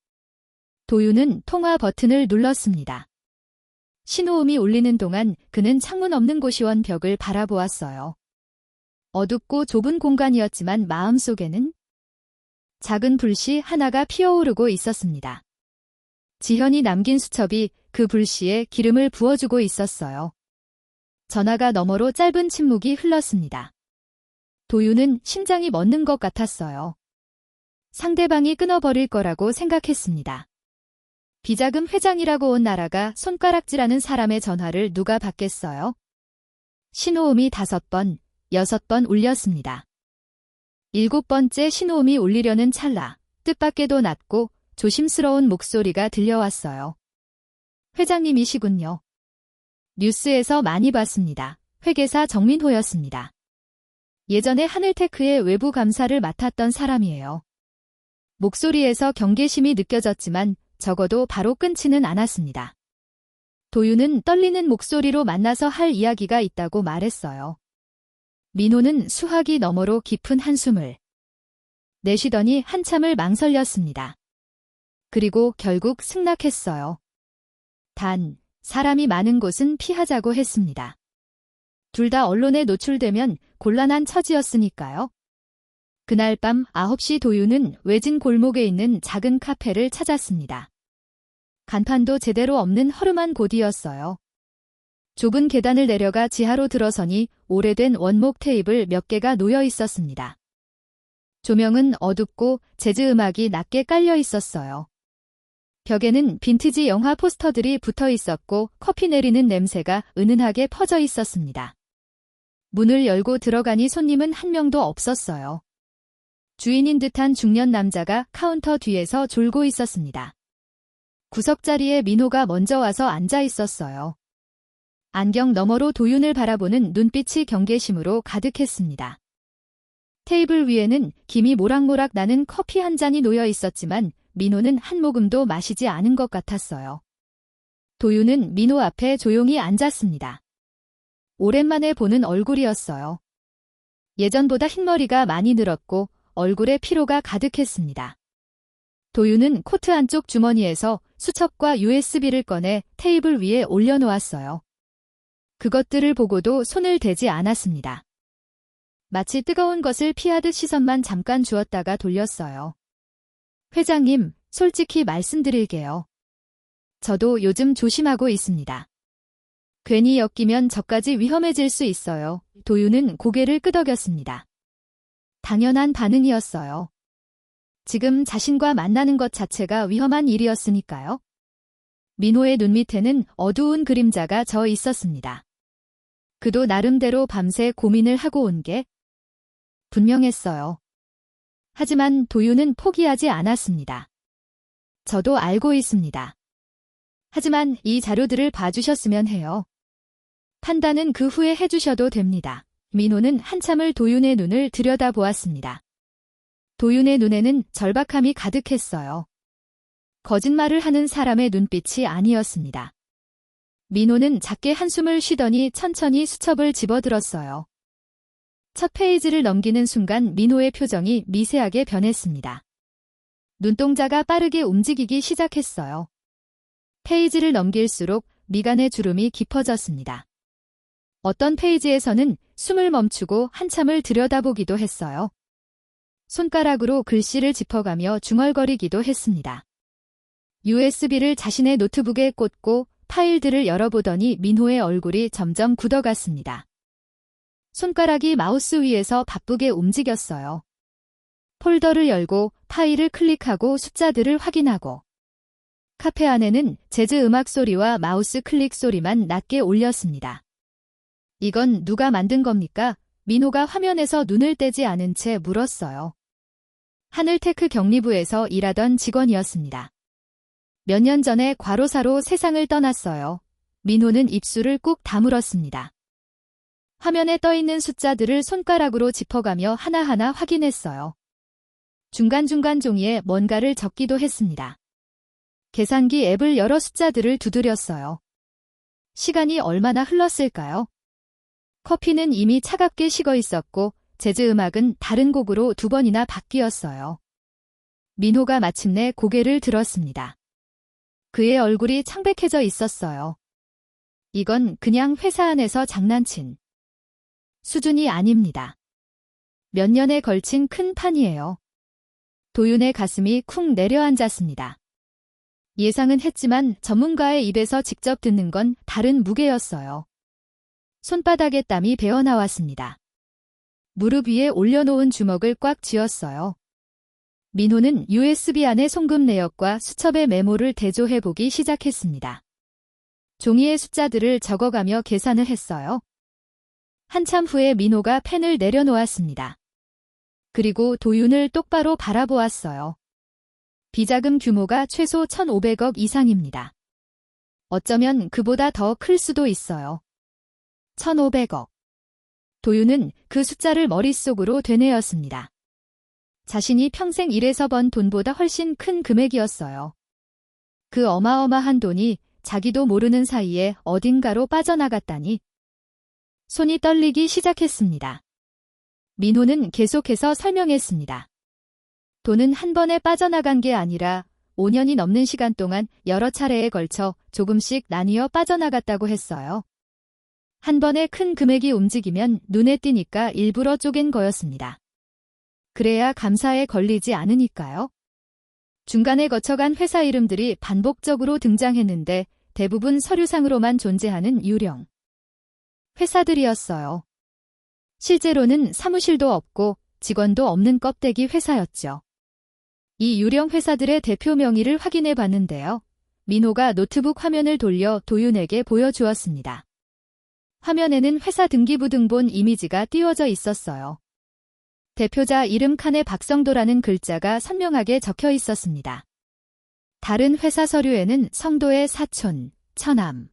도윤은 통화 버튼을 눌렀습니다. 신호음이 울리는 동안 그는 창문 없는 고시원 벽을 바라보았어요. 어둡고 좁은 공간이었지만 마음속에는 작은 불씨 하나가 피어오르고 있었습니다. 지현이 남긴 수첩이 그 불씨에 기름을 부어주고 있었어요. 전화가 너머로 짧은 침묵이 흘렀습니다. 도윤은 심장이 멎는 것 같았어요. 상대방이 끊어버릴 거라고 생각했습니다. 비자금 회장이라고 온 나라가 손가락질하는 사람의 전화를 누가 받겠어요? 신호음이 5번, 6번 울렸습니다. 7번째 신호음이 울리려는 찰나, 뜻밖에도 낮고 조심스러운 목소리가 들려왔어요. 회장님이시군요. 뉴스에서 많이 봤습니다. 회계사 정민호였습니다. 예전에 하늘테크의 외부 감사를 맡았던 사람이에요. 목소리에서 경계심이 느껴졌지만 적어도 바로 끊지는 않았습니다. 도윤은 떨리는 목소리로 만나서 할 이야기가 있다고 말했어요. 민호는 수화기 너머로 깊은 한숨을 내쉬더니 한참을 망설였습니다. 그리고 결국 승낙했어요. 단, 사람이 많은 곳은 피하자고 했습니다. 둘 다 언론에 노출되면 곤란한 처지였으니까요. 그날 밤 9시 도윤은 외진 골목에 있는 작은 카페를 찾았습니다. 간판도 제대로 없는 허름한 곳이었어요. 좁은 계단을 내려가 지하로 들어서니 오래된 원목 테이블 몇 개가 놓여 있었습니다. 조명은 어둡고 재즈 음악이 낮게 깔려 있었어요. 벽에는 빈티지 영화 포스터들이 붙어 있었고 커피 내리는 냄새가 은은하게 퍼져 있었습니다. 문을 열고 들어가니 손님은 한 명도 없었어요. 주인인 듯한 중년 남자가 카운터 뒤에서 졸고 있었습니다. 구석자리에 민호가 먼저 와서 앉아 있었어요. 안경 너머로 도윤을 바라보는 눈빛이 경계심으로 가득했습니다. 테이블 위에는 김이 모락모락 나는 커피 한 잔이 놓여 있었지만 민호는 한 모금도 마시지 않은 것 같았어요. 도윤은 민호 앞에 조용히 앉았습니다. 오랜만에 보는 얼굴이었어요. 예전보다 흰머리가 많이 늘었고 얼굴에 피로가 가득했습니다. 도윤은 코트 안쪽 주머니에서 수첩과 USB를 꺼내 테이블 위에 올려놓았어요. 그것들을 보고도 손을 대지 않았습니다. 마치 뜨거운 것을 피하듯 시선만 잠깐 주었다가 돌렸어요. 회장님, 솔직히 말씀드릴게요. 저도 요즘 조심하고 있습니다. 괜히 엮이면 저까지 위험해질 수 있어요. 도윤은 고개를 끄덕였습니다. 당연한 반응이었어요. 지금 자신과 만나는 것 자체가 위험한 일이었으니까요. 민호의 눈 밑에는 어두운 그림자가 져 있었습니다. 그도 나름대로 밤새 고민을 하고 온 게 분명했어요. 하지만 도윤은 포기하지 않았습니다. 저도 알고 있습니다. 하지만 이 자료들을 봐주셨으면 해요. 판단은 그 후에 해주셔도 됩니다. 민호는 한참을 도윤의 눈을 들여다보았습니다. 도윤의 눈에는 절박함이 가득했어요. 거짓말을 하는 사람의 눈빛이 아니었습니다. 민호는 작게 한숨을 쉬더니 천천히 수첩을 집어들었어요. 첫 페이지를 넘기는 순간 민호의 표정이 미세하게 변했습니다. 눈동자가 빠르게 움직이기 시작했어요. 페이지를 넘길수록 미간의 주름이 깊어졌습니다. 어떤 페이지에서는 숨을 멈추고 한참을 들여다보기도 했어요. 손가락으로 글씨를 짚어가며 중얼거리기도 했습니다. USB를 자신의 노트북에 꽂고 파일들을 열어보더니 민호의 얼굴이 점점 굳어갔습니다. 손가락이 마우스 위에서 바쁘게 움직였어요. 폴더를 열고 파일을 클릭하고 숫자들을 확인하고 카페 안에는 재즈 음악 소리와 마우스 클릭 소리만 낮게 울렸습니다. 이건 누가 만든 겁니까? 민호가 화면에서 눈을 떼지 않은 채 물었어요. 하늘테크 경리부에서 일하던 직원이었습니다. 몇 년 전에 과로사로 세상을 떠났어요. 민호는 입술을 꾹 다물었습니다. 화면에 떠있는 숫자들을 손가락으로 짚어가며 하나하나 확인했어요. 중간중간 종이에 뭔가를 적기도 했습니다. 계산기 앱을 열어 숫자들을 두드렸어요. 시간이 얼마나 흘렀을까요? 커피는 이미 차갑게 식어 있었고 재즈 음악은 다른 곡으로 2번이나 바뀌었어요. 민호가 마침내 고개를 들었습니다. 그의 얼굴이 창백해져 있었어요. 이건 그냥 회사 안에서 장난친 수준이 아닙니다. 몇 년에 걸친 큰 판이에요. 도윤의 가슴이 쿵 내려앉았습니다. 예상은 했지만 전문가의 입에서 직접 듣는 건 다른 무게였어요. 손바닥에 땀이 배어나왔습니다. 무릎 위에 올려놓은 주먹을 꽉 쥐었어요. 민호는 USB 안의 송금 내역과 수첩의 메모를 대조해보기 시작했습니다. 종이의 숫자들을 적어가며 계산을 했어요. 한참 후에 민호가 펜을 내려놓았습니다. 그리고 도윤을 똑바로 바라보았어요. 비자금 규모가 최소 1,500억 이상입니다. 어쩌면 그보다 더 클 수도 있어요. 1,500억. 도윤은 그 숫자를 머릿속으로 되뇌었습니다. 자신이 평생 일해서 번 돈보다 훨씬 큰 금액이었어요. 그 어마어마한 돈이 자기도 모르는 사이에 어딘가로 빠져나갔다니. 손이 떨리기 시작했습니다. 민호는 계속해서 설명했습니다. 돈은 한 번에 빠져나간 게 아니라 5년이 넘는 시간 동안 여러 차례에 걸쳐 조금씩 나뉘어 빠져나갔다고 했어요. 한 번에 큰 금액이 움직이면 눈에 띄니까 일부러 쪼갠 거였습니다. 그래야 감사에 걸리지 않으니까요. 중간에 거쳐간 회사 이름들이 반복적으로 등장했는데 대부분 서류상으로만 존재하는 유령 회사들이었어요. 실제로는 사무실도 없고 직원도 없는 껍데기 회사였죠. 이 유령 회사들의 대표 명의를 확인해 봤는데요. 민호가 노트북 화면을 돌려 도윤에게 보여주었습니다. 화면에는 회사 등기부 등본 이미지가 띄워져 있었어요. 대표자 이름 칸에 박성도라는 글자가 선명하게 적혀 있었습니다. 다른 회사 서류에는 성도의 사촌, 처남,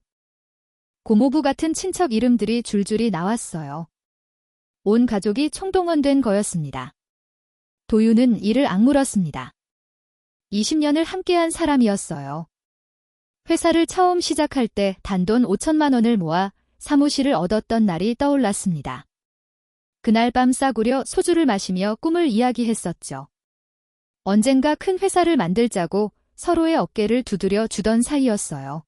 고모부 같은 친척 이름들이 줄줄이 나왔어요. 온 가족이 총동원된 거였습니다. 도윤은 이를 악물었습니다. 20년을 함께한 사람이었어요. 회사를 처음 시작할 때 단돈 5천만 원을 모아 사무실을 얻었던 날이 떠올랐습니다. 그날 밤 싸구려 소주를 마시며 꿈을 이야기했었죠. 언젠가 큰 회사를 만들자고 서로의 어깨를 두드려 주던 사이였어요.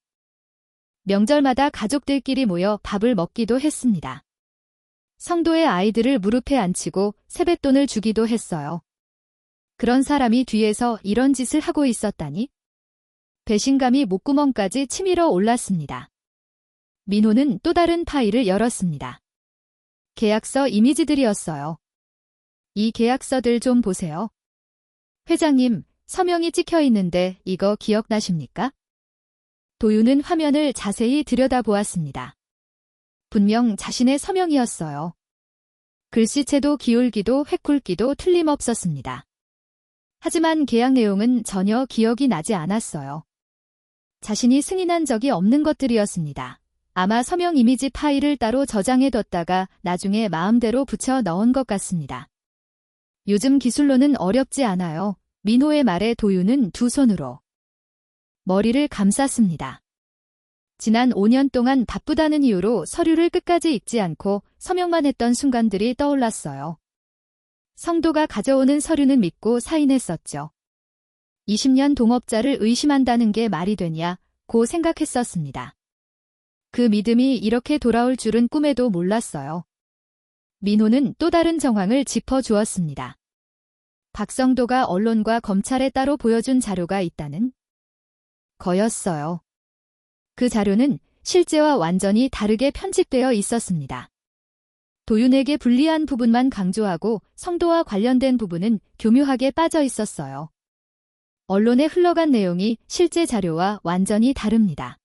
명절마다 가족들끼리 모여 밥을 먹기도 했습니다. 성도의 아이들을 무릎에 앉히고 세뱃돈을 주기도 했어요. 그런 사람이 뒤에서 이런 짓을 하고 있었다니? 배신감이 목구멍까지 치밀어 올랐습니다. 민호는 또 다른 파일을 열었습니다. 계약서 이미지들이었어요. 이 계약서들 좀 보세요. 회장님, 서명이 찍혀 있는데 이거 기억나십니까? 도윤은 화면을 자세히 들여다보았습니다. 분명 자신의 서명이었어요. 글씨체도 기울기도 획굵기도 틀림없었습니다. 하지만 계약 내용은 전혀 기억이 나지 않았어요. 자신이 승인한 적이 없는 것들이었습니다. 아마 서명 이미지 파일을 따로 저장해뒀다가 나중에 마음대로 붙여 넣은 것 같습니다. 요즘 기술로는 어렵지 않아요. 민호의 말에 도윤은 두 손으로 머리를 감쌌습니다. 지난 5년 동안 바쁘다는 이유로 서류를 끝까지 읽지 않고 서명만 했던 순간들이 떠올랐어요. 성도가 가져오는 서류는 믿고 사인했었죠. 20년 동업자를 의심한다는 게 말이 되냐고 생각했었습니다. 그 믿음이 이렇게 돌아올 줄은 꿈에도 몰랐어요. 민호는 또 다른 정황을 짚어주었습니다. 박성도가 언론과 검찰에 따로 보여준 자료가 있다는 거였어요. 그 자료는 실제와 완전히 다르게 편집되어 있었습니다. 도윤에게 불리한 부분만 강조하고 성도와 관련된 부분은 교묘하게 빠져 있었어요. 언론에 흘러간 내용이 실제 자료와 완전히 다릅니다.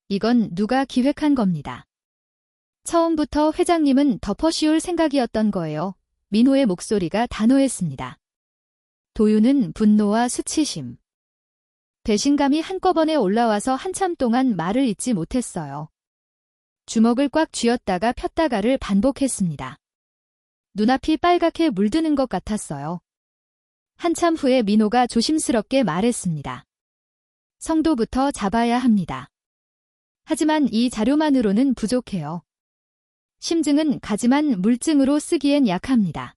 이건 누가 기획한 겁니다. 처음부터 회장님은 덮어씌울 생각이었던 거예요. 민호의 목소리가 단호했습니다. 도윤은 분노와 수치심, 배신감이 한꺼번에 올라와서 한참 동안 말을 잇지 못했어요. 주먹을 꽉 쥐었다가 폈다가를 반복했습니다. 눈앞이 빨갛게 물드는 것 같았어요. 한참 후에 민호가 조심스럽게 말했습니다. 성도부터 잡아야 합니다. 하지만 이 자료만으로는 부족해요. 심증은 가지만 물증으로 쓰기엔 약합니다.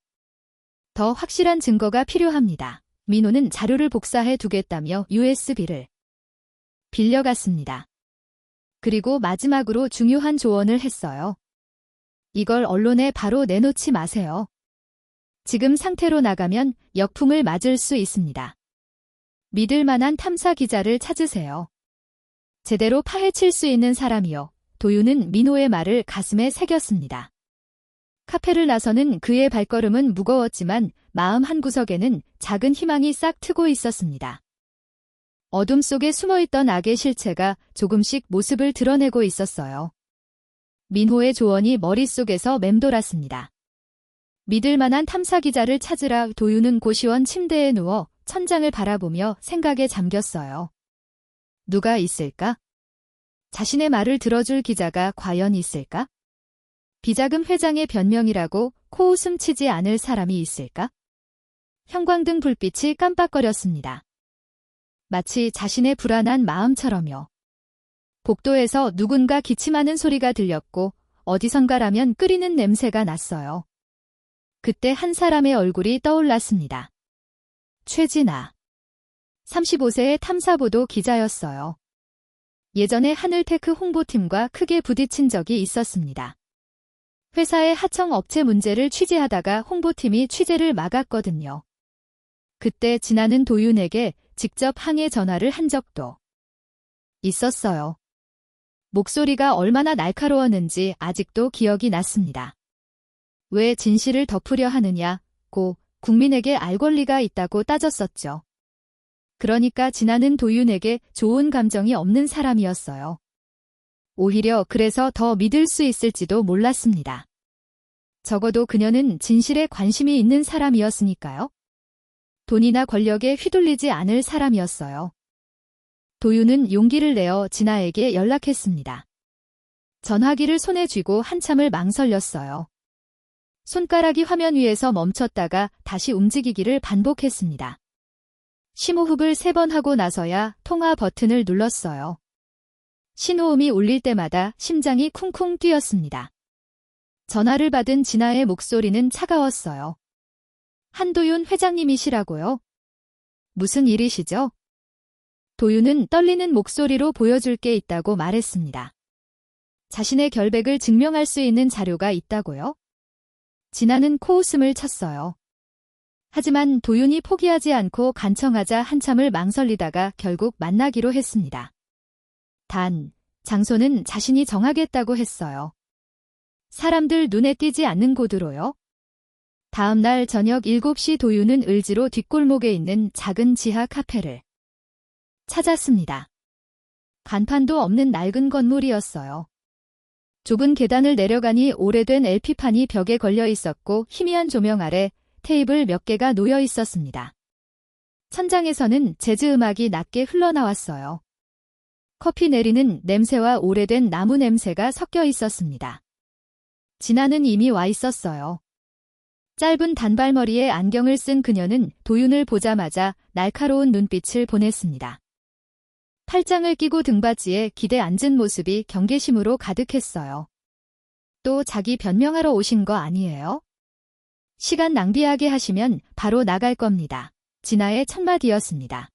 더 확실한 증거가 필요합니다. 민호는 자료를 복사해 두겠다며 USB를 빌려갔습니다. 그리고 마지막으로 중요한 조언을 했어요. 이걸 언론에 바로 내놓지 마세요. 지금 상태로 나가면 역풍을 맞을 수 있습니다. 믿을 만한 탐사 기자를 찾으세요. 제대로 파헤칠 수 있는 사람이요. 도윤은 민호의 말을 가슴에 새겼습니다. 카페를 나서는 그의 발걸음은 무거웠지만 마음 한구석에는 작은 희망이 싹 트고 있었습니다. 어둠 속에 숨어있던 악의 실체가 조금씩 모습을 드러내고 있었어요. 민호의 조언이 머릿속에서 맴돌았습니다. 믿을 만한 탐사 기자를 찾으라. 도윤은 고시원 침대에 누워 천장을 바라보며 생각에 잠겼어요. 누가 있을까? 자신의 말을 들어줄 기자가 과연 있을까? 비자금 회장의 변명이라고 코웃음 치지 않을 사람이 있을까? 형광등 불빛이 깜빡거렸습니다. 마치 자신의 불안한 마음처럼요. 복도에서 누군가 기침하는 소리가 들렸고 어디선가라면 끓이는 냄새가 났어요. 그때 한 사람의 얼굴이 떠올랐습니다. 최진아. 35세의 탐사보도 기자였어요. 예전에 하늘테크 홍보팀과 크게 부딪힌 적이 있었습니다. 회사의 하청 업체 문제를 취재하다가 홍보팀이 취재를 막았거든요. 그때 진아는 도윤에게 직접 항해 전화를 한 적도 있었어요. 목소리가 얼마나 날카로웠는지 아직도 기억이 났습니다. 왜 진실을 덮으려 하느냐고 국민에게 알 권리가 있다고 따졌었죠. 그러니까 진아는 도윤에게 좋은 감정이 없는 사람이었어요. 오히려 그래서 더 믿을 수 있을지도 몰랐습니다. 적어도 그녀는 진실에 관심이 있는 사람이었으니까요. 돈이나 권력에 휘둘리지 않을 사람이었어요. 도윤은 용기를 내어 진아에게 연락했습니다. 전화기를 손에 쥐고 한참을 망설였어요. 손가락이 화면 위에서 멈췄다가 다시 움직이기를 반복했습니다. 심호흡을 3번 하고 나서야 통화 버튼을 눌렀어요. 신호음이 울릴 때마다 심장이 쿵쿵 뛰었습니다. 전화를 받은 진아의 목소리는 차가웠어요. 한도윤 회장님이시라고요? 무슨 일이시죠? 도윤은 떨리는 목소리로 보여줄 게 있다고 말했습니다. 자신의 결백을 증명할 수 있는 자료가 있다고요? 진아는 코웃음을 쳤어요. 하지만 도윤이 포기하지 않고 간청하자 한참을 망설이다가 결국 만나기로 했습니다. 단, 장소는 자신이 정하겠다고 했어요. 사람들 눈에 띄지 않는 곳으로요. 다음 날 저녁 7시 도윤은 을지로 뒷골목에 있는 작은 지하 카페를 찾았습니다. 간판도 없는 낡은 건물이었어요. 좁은 계단을 내려가니 오래된 LP판이 벽에 걸려 있었고 희미한 조명 아래 테이블 몇 개가 놓여 있었습니다. 천장에서는 재즈 음악이 낮게 흘러나왔어요. 커피 내리는 냄새와 오래된 나무 냄새가 섞여 있었습니다. 진아는 이미 와 있었어요. 짧은 단발머리에 안경을 쓴 그녀는 도윤을 보자마자 날카로운 눈빛을 보냈습니다. 팔짱을 끼고 등받이에 기대 앉은 모습이 경계심으로 가득했어요. 또 자기 변명하러 오신 거 아니에요? 시간 낭비하게 하시면 바로 나갈 겁니다. 진아의 첫마디였습니다.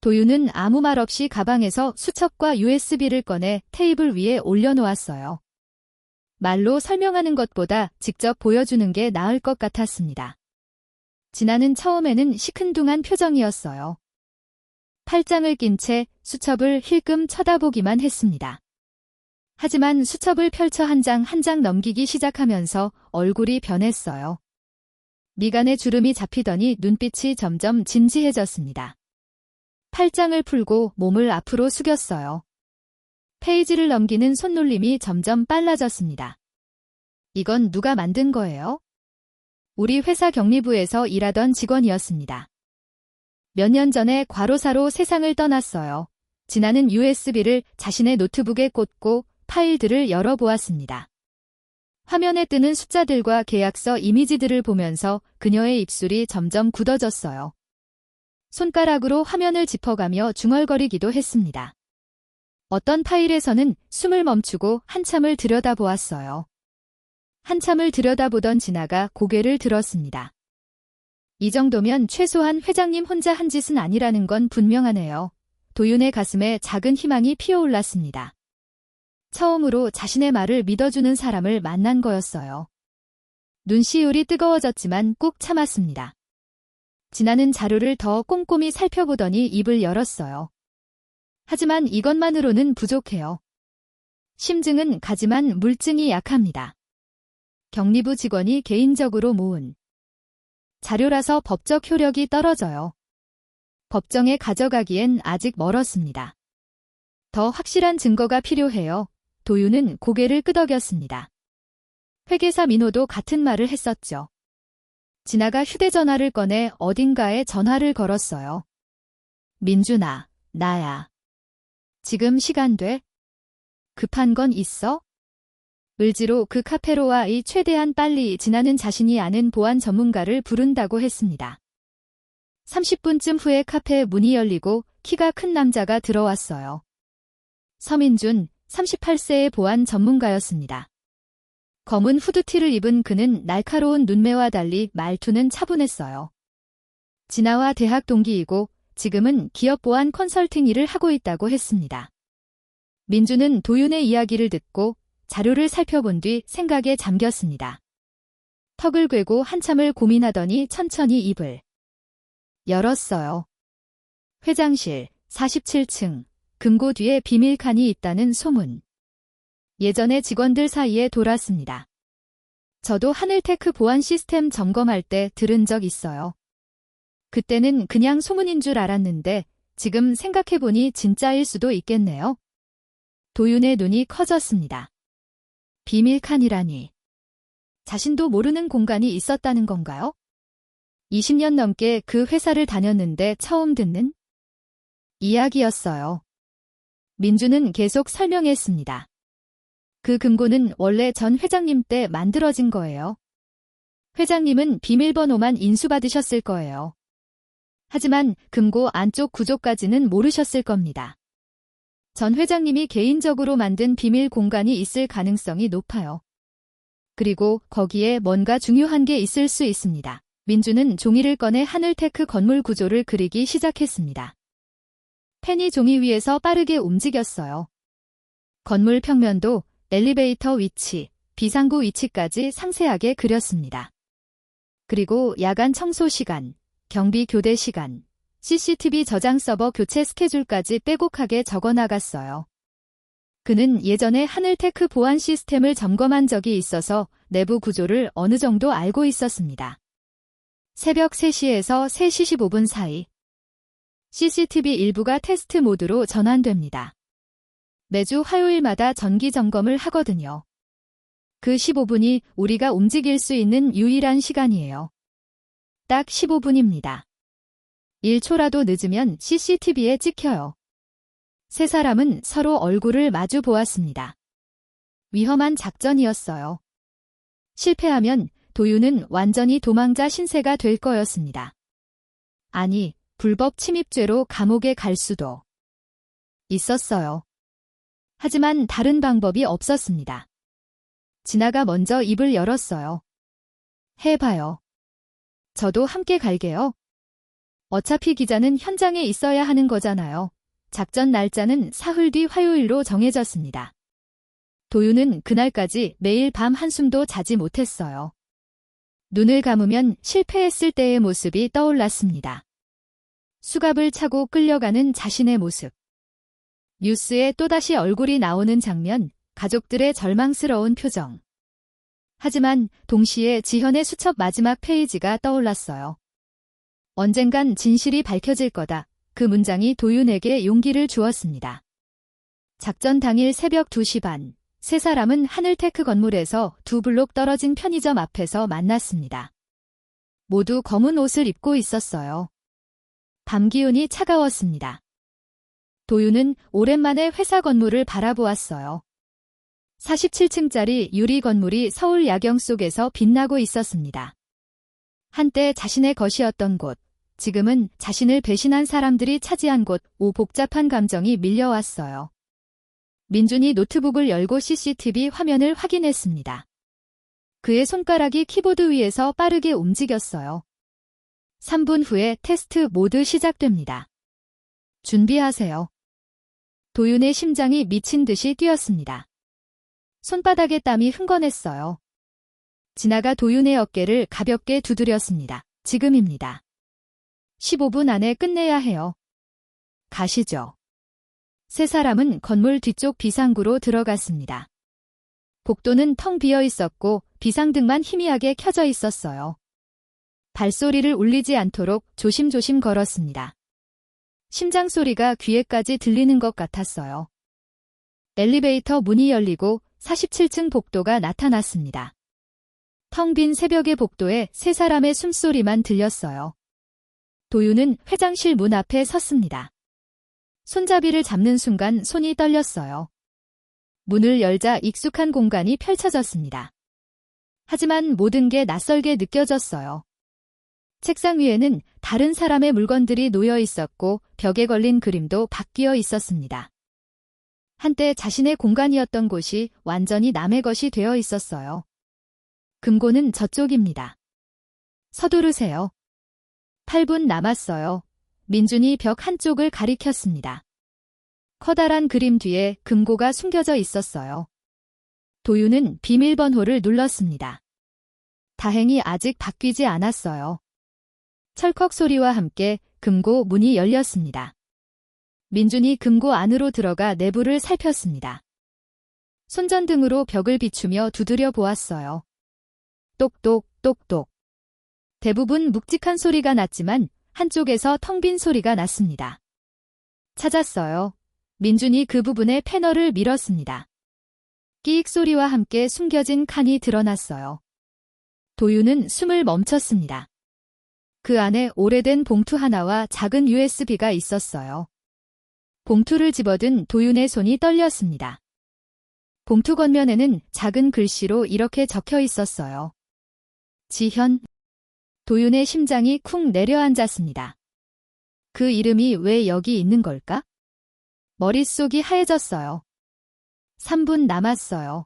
도윤은 아무 말 없이 가방에서 수첩과 USB를 꺼내 테이블 위에 올려놓았어요. 말로 설명하는 것보다 직접 보여주는 게 나을 것 같았습니다. 진아는 처음에는 시큰둥한 표정이었어요. 팔짱을 낀 채 수첩을 힐끔 쳐다보기만 했습니다. 하지만 수첩을 펼쳐 한 장 한 장 넘기기 시작하면서 얼굴이 변했어요. 미간에 주름이 잡히더니 눈빛이 점점 진지해졌습니다. 팔짱을 풀고 몸을 앞으로 숙였어요. 페이지를 넘기는 손놀림이 점점 빨라졌습니다. 이건 누가 만든 거예요? 우리 회사 경리부에서 일하던 직원이었습니다. 몇 년 전에 과로사로 세상을 떠났어요. 진아는 USB를 자신의 노트북에 꽂고 파일들을 열어보았습니다. 화면에 뜨는 숫자들과 계약서 이미지들을 보면서 그녀의 입술이 점점 굳어졌어요. 손가락으로 화면을 짚어가며 중얼거리기도 했습니다. 어떤 파일에서는 숨을 멈추고 한참을 들여다보았어요. 한참을 들여다보던 진아가 고개를 들었습니다. 이 정도면 최소한 회장님 혼자 한 짓은 아니라는 건 분명하네요. 도윤의 가슴에 작은 희망이 피어올랐습니다. 처음으로 자신의 말을 믿어주는 사람을 만난 거였어요. 눈시울이 뜨거워졌지만 꾹 참았습니다. 진아는 자료를 더 꼼꼼히 살펴보더니 입을 열었어요. 하지만 이것만으로는 부족해요. 심증은 가지만 물증이 약합니다. 경리부 직원이 개인적으로 모은 자료라서 법적 효력이 떨어져요. 법정에 가져가기엔 아직 멀었습니다. 더 확실한 증거가 필요해요. 도윤은 고개를 끄덕였습니다. 회계사 민호도 같은 말을 했었죠. 진아가 휴대전화를 꺼내 어딘가에 전화를 걸었어요. 민준아, 나야. 지금 시간 돼? 급한 건 있어? 을지로 그 카페로 와. 최대한 빨리. 진아는 자신이 아는 보안 전문가를 부른다고 했습니다. 30분쯤 후에 카페 문이 열리고 키가 큰 남자가 들어왔어요. 서민준, 38세의 보안 전문가였습니다. 검은 후드티를 입은 그는 날카로운 눈매와 달리 말투는 차분했어요. 진아와 대학 동기이고 지금은 기업 보안 컨설팅 일을 하고 있다고 했습니다. 민주는 도윤의 이야기를 듣고 자료를 살펴본 뒤 생각에 잠겼습니다. 턱을 꿰고 한참을 고민하더니 천천히 입을 열었어요. 회장실 47층 금고 뒤에 비밀칸이 있다는 소문. 예전에 직원들 사이에 돌았습니다. 저도 하늘테크 보안 시스템 점검할 때 들은 적 있어요. 그때는 그냥 소문인 줄 알았는데 지금 생각해보니 진짜일 수도 있겠네요. 도윤의 눈이 커졌습니다. 비밀칸이라니. 자신도 모르는 공간이 있었다는 건가요? 20년 넘게 그 회사를 다녔는데 처음 듣는 이야기였어요. 민주는 계속 설명했습니다. 그 금고는 원래 전 회장님 때 만들어진 거예요. 회장님은 비밀번호만 인수받으셨을 거예요. 하지만 금고 안쪽 구조까지는 모르셨을 겁니다. 전 회장님이 개인적으로 만든 비밀 공간이 있을 가능성이 높아요. 그리고 거기에 뭔가 중요한 게 있을 수 있습니다. 민주는 종이를 꺼내 하늘테크 건물 구조를 그리기 시작했습니다. 펜이 종이 위에서 빠르게 움직였어요. 건물 평면도, 엘리베이터 위치, 비상구 위치까지 상세하게 그렸습니다. 그리고 야간 청소 시간, 경비 교대 시간, CCTV 저장 서버 교체 스케줄까지 빼곡하게 적어나갔어요. 그는 예전에 하늘테크 보안 시스템을 점검한 적이 있어서 내부 구조를 어느 정도 알고 있었습니다. 새벽 3시에서 3시 15분 사이 CCTV 일부가 테스트 모드로 전환됩니다. 매주 화요일마다 정기 점검을 하거든요. 그 15분이 우리가 움직일 수 있는 유일한 시간이에요. 딱 15분입니다. 1초라도 늦으면 CCTV에 찍혀요. 세 사람은 서로 얼굴을 마주 보았습니다. 위험한 작전이었어요. 실패하면 도윤은 완전히 도망자 신세가 될 거였습니다. 아니, 불법 침입죄로 감옥에 갈 수도 있었어요. 하지만 다른 방법이 없었습니다. 진아가 먼저 입을 열었어요. 해봐요. 저도 함께 갈게요. 어차피 기자는 현장에 있어야 하는 거잖아요. 작전 날짜는 사흘 뒤 화요일로 정해졌습니다. 도윤은 그날까지 매일 밤 한숨도 자지 못했어요. 눈을 감으면 실패했을 때의 모습이 떠올랐습니다. 수갑을 차고 끌려가는 자신의 모습. 뉴스에 또다시 얼굴이 나오는 장면, 가족들의 절망스러운 표정. 하지만 동시에 지현의 수첩 마지막 페이지가 떠올랐어요. 언젠간 진실이 밝혀질 거다. 그 문장이 도윤에게 용기를 주었습니다. 작전 당일 새벽 2시 반, 세 사람은 하늘테크 건물에서 2블록 떨어진 편의점 앞에서 만났습니다. 모두 검은 옷을 입고 있었어요. 밤 기운이 차가웠습니다. 도윤은 오랜만에 회사 건물을 바라보았어요. 47층짜리 유리 건물이 서울 야경 속에서 빛나고 있었습니다. 한때 자신의 것이었던 곳, 지금은 자신을 배신한 사람들이 차지한 곳, 복잡한 감정이 밀려왔어요. 민준이 노트북을 열고 CCTV 화면을 확인했습니다. 그의 손가락이 키보드 위에서 빠르게 움직였어요. 3분 후에 테스트 모드 시작됩니다. 준비하세요. 도윤의 심장이 미친 듯이 뛰었습니다. 손바닥에 땀이 흥건했어요. 진아가 도윤의 어깨를 가볍게 두드렸습니다. 지금입니다. 15분 안에 끝내야 해요. 가시죠. 세 사람은 건물 뒤쪽 비상구로 들어갔습니다. 복도는 텅 비어 있었고 비상등만 희미하게 켜져 있었어요. 발소리를 울리지 않도록 조심조심 걸었습니다. 심장 소리가 귀에까지 들리는 것 같았어요. 엘리베이터 문이 열리고 47층 복도가 나타났습니다. 텅 빈 새벽의 복도에 세 사람의 숨소리만 들렸어요. 도윤은 회장실 문 앞에 섰습니다. 손잡이를 잡는 순간 손이 떨렸어요. 문을 열자 익숙한 공간이 펼쳐졌습니다. 하지만 모든 게 낯설게 느껴졌어요. 책상 위에는 다른 사람의 물건들이 놓여 있었고 벽에 걸린 그림도 바뀌어 있었습니다. 한때 자신의 공간이었던 곳이 완전히 남의 것이 되어 있었어요. 금고는 저쪽입니다. 서두르세요. 8분 남았어요. 민준이 벽 한쪽을 가리켰습니다. 커다란 그림 뒤에 금고가 숨겨져 있었어요. 도윤은 비밀번호를 눌렀습니다. 다행히 아직 바뀌지 않았어요. 철컥 소리와 함께 금고 문이 열렸습니다. 민준이 금고 안으로 들어가 내부를 살폈습니다. 손전등으로 벽을 비추며 두드려 보았어요. 똑똑, 똑똑. 대부분 묵직한 소리가 났지만 한쪽에서 텅 빈 소리가 났습니다. 찾았어요. 민준이 그 부분에 패널을 밀었습니다. 끼익 소리와 함께 숨겨진 칸이 드러났어요. 도윤은 숨을 멈췄습니다. 그 안에 오래된 봉투 하나와 작은 USB가 있었어요. 봉투를 집어든 도윤의 손이 떨렸습니다. 봉투 겉면에는 작은 글씨로 이렇게 적혀 있었어요. 지현. 도윤의 심장이 쿵 내려앉았습니다. 그 이름이 왜 여기 있는 걸까? 머릿속이 하얘졌어요. 3분 남았어요.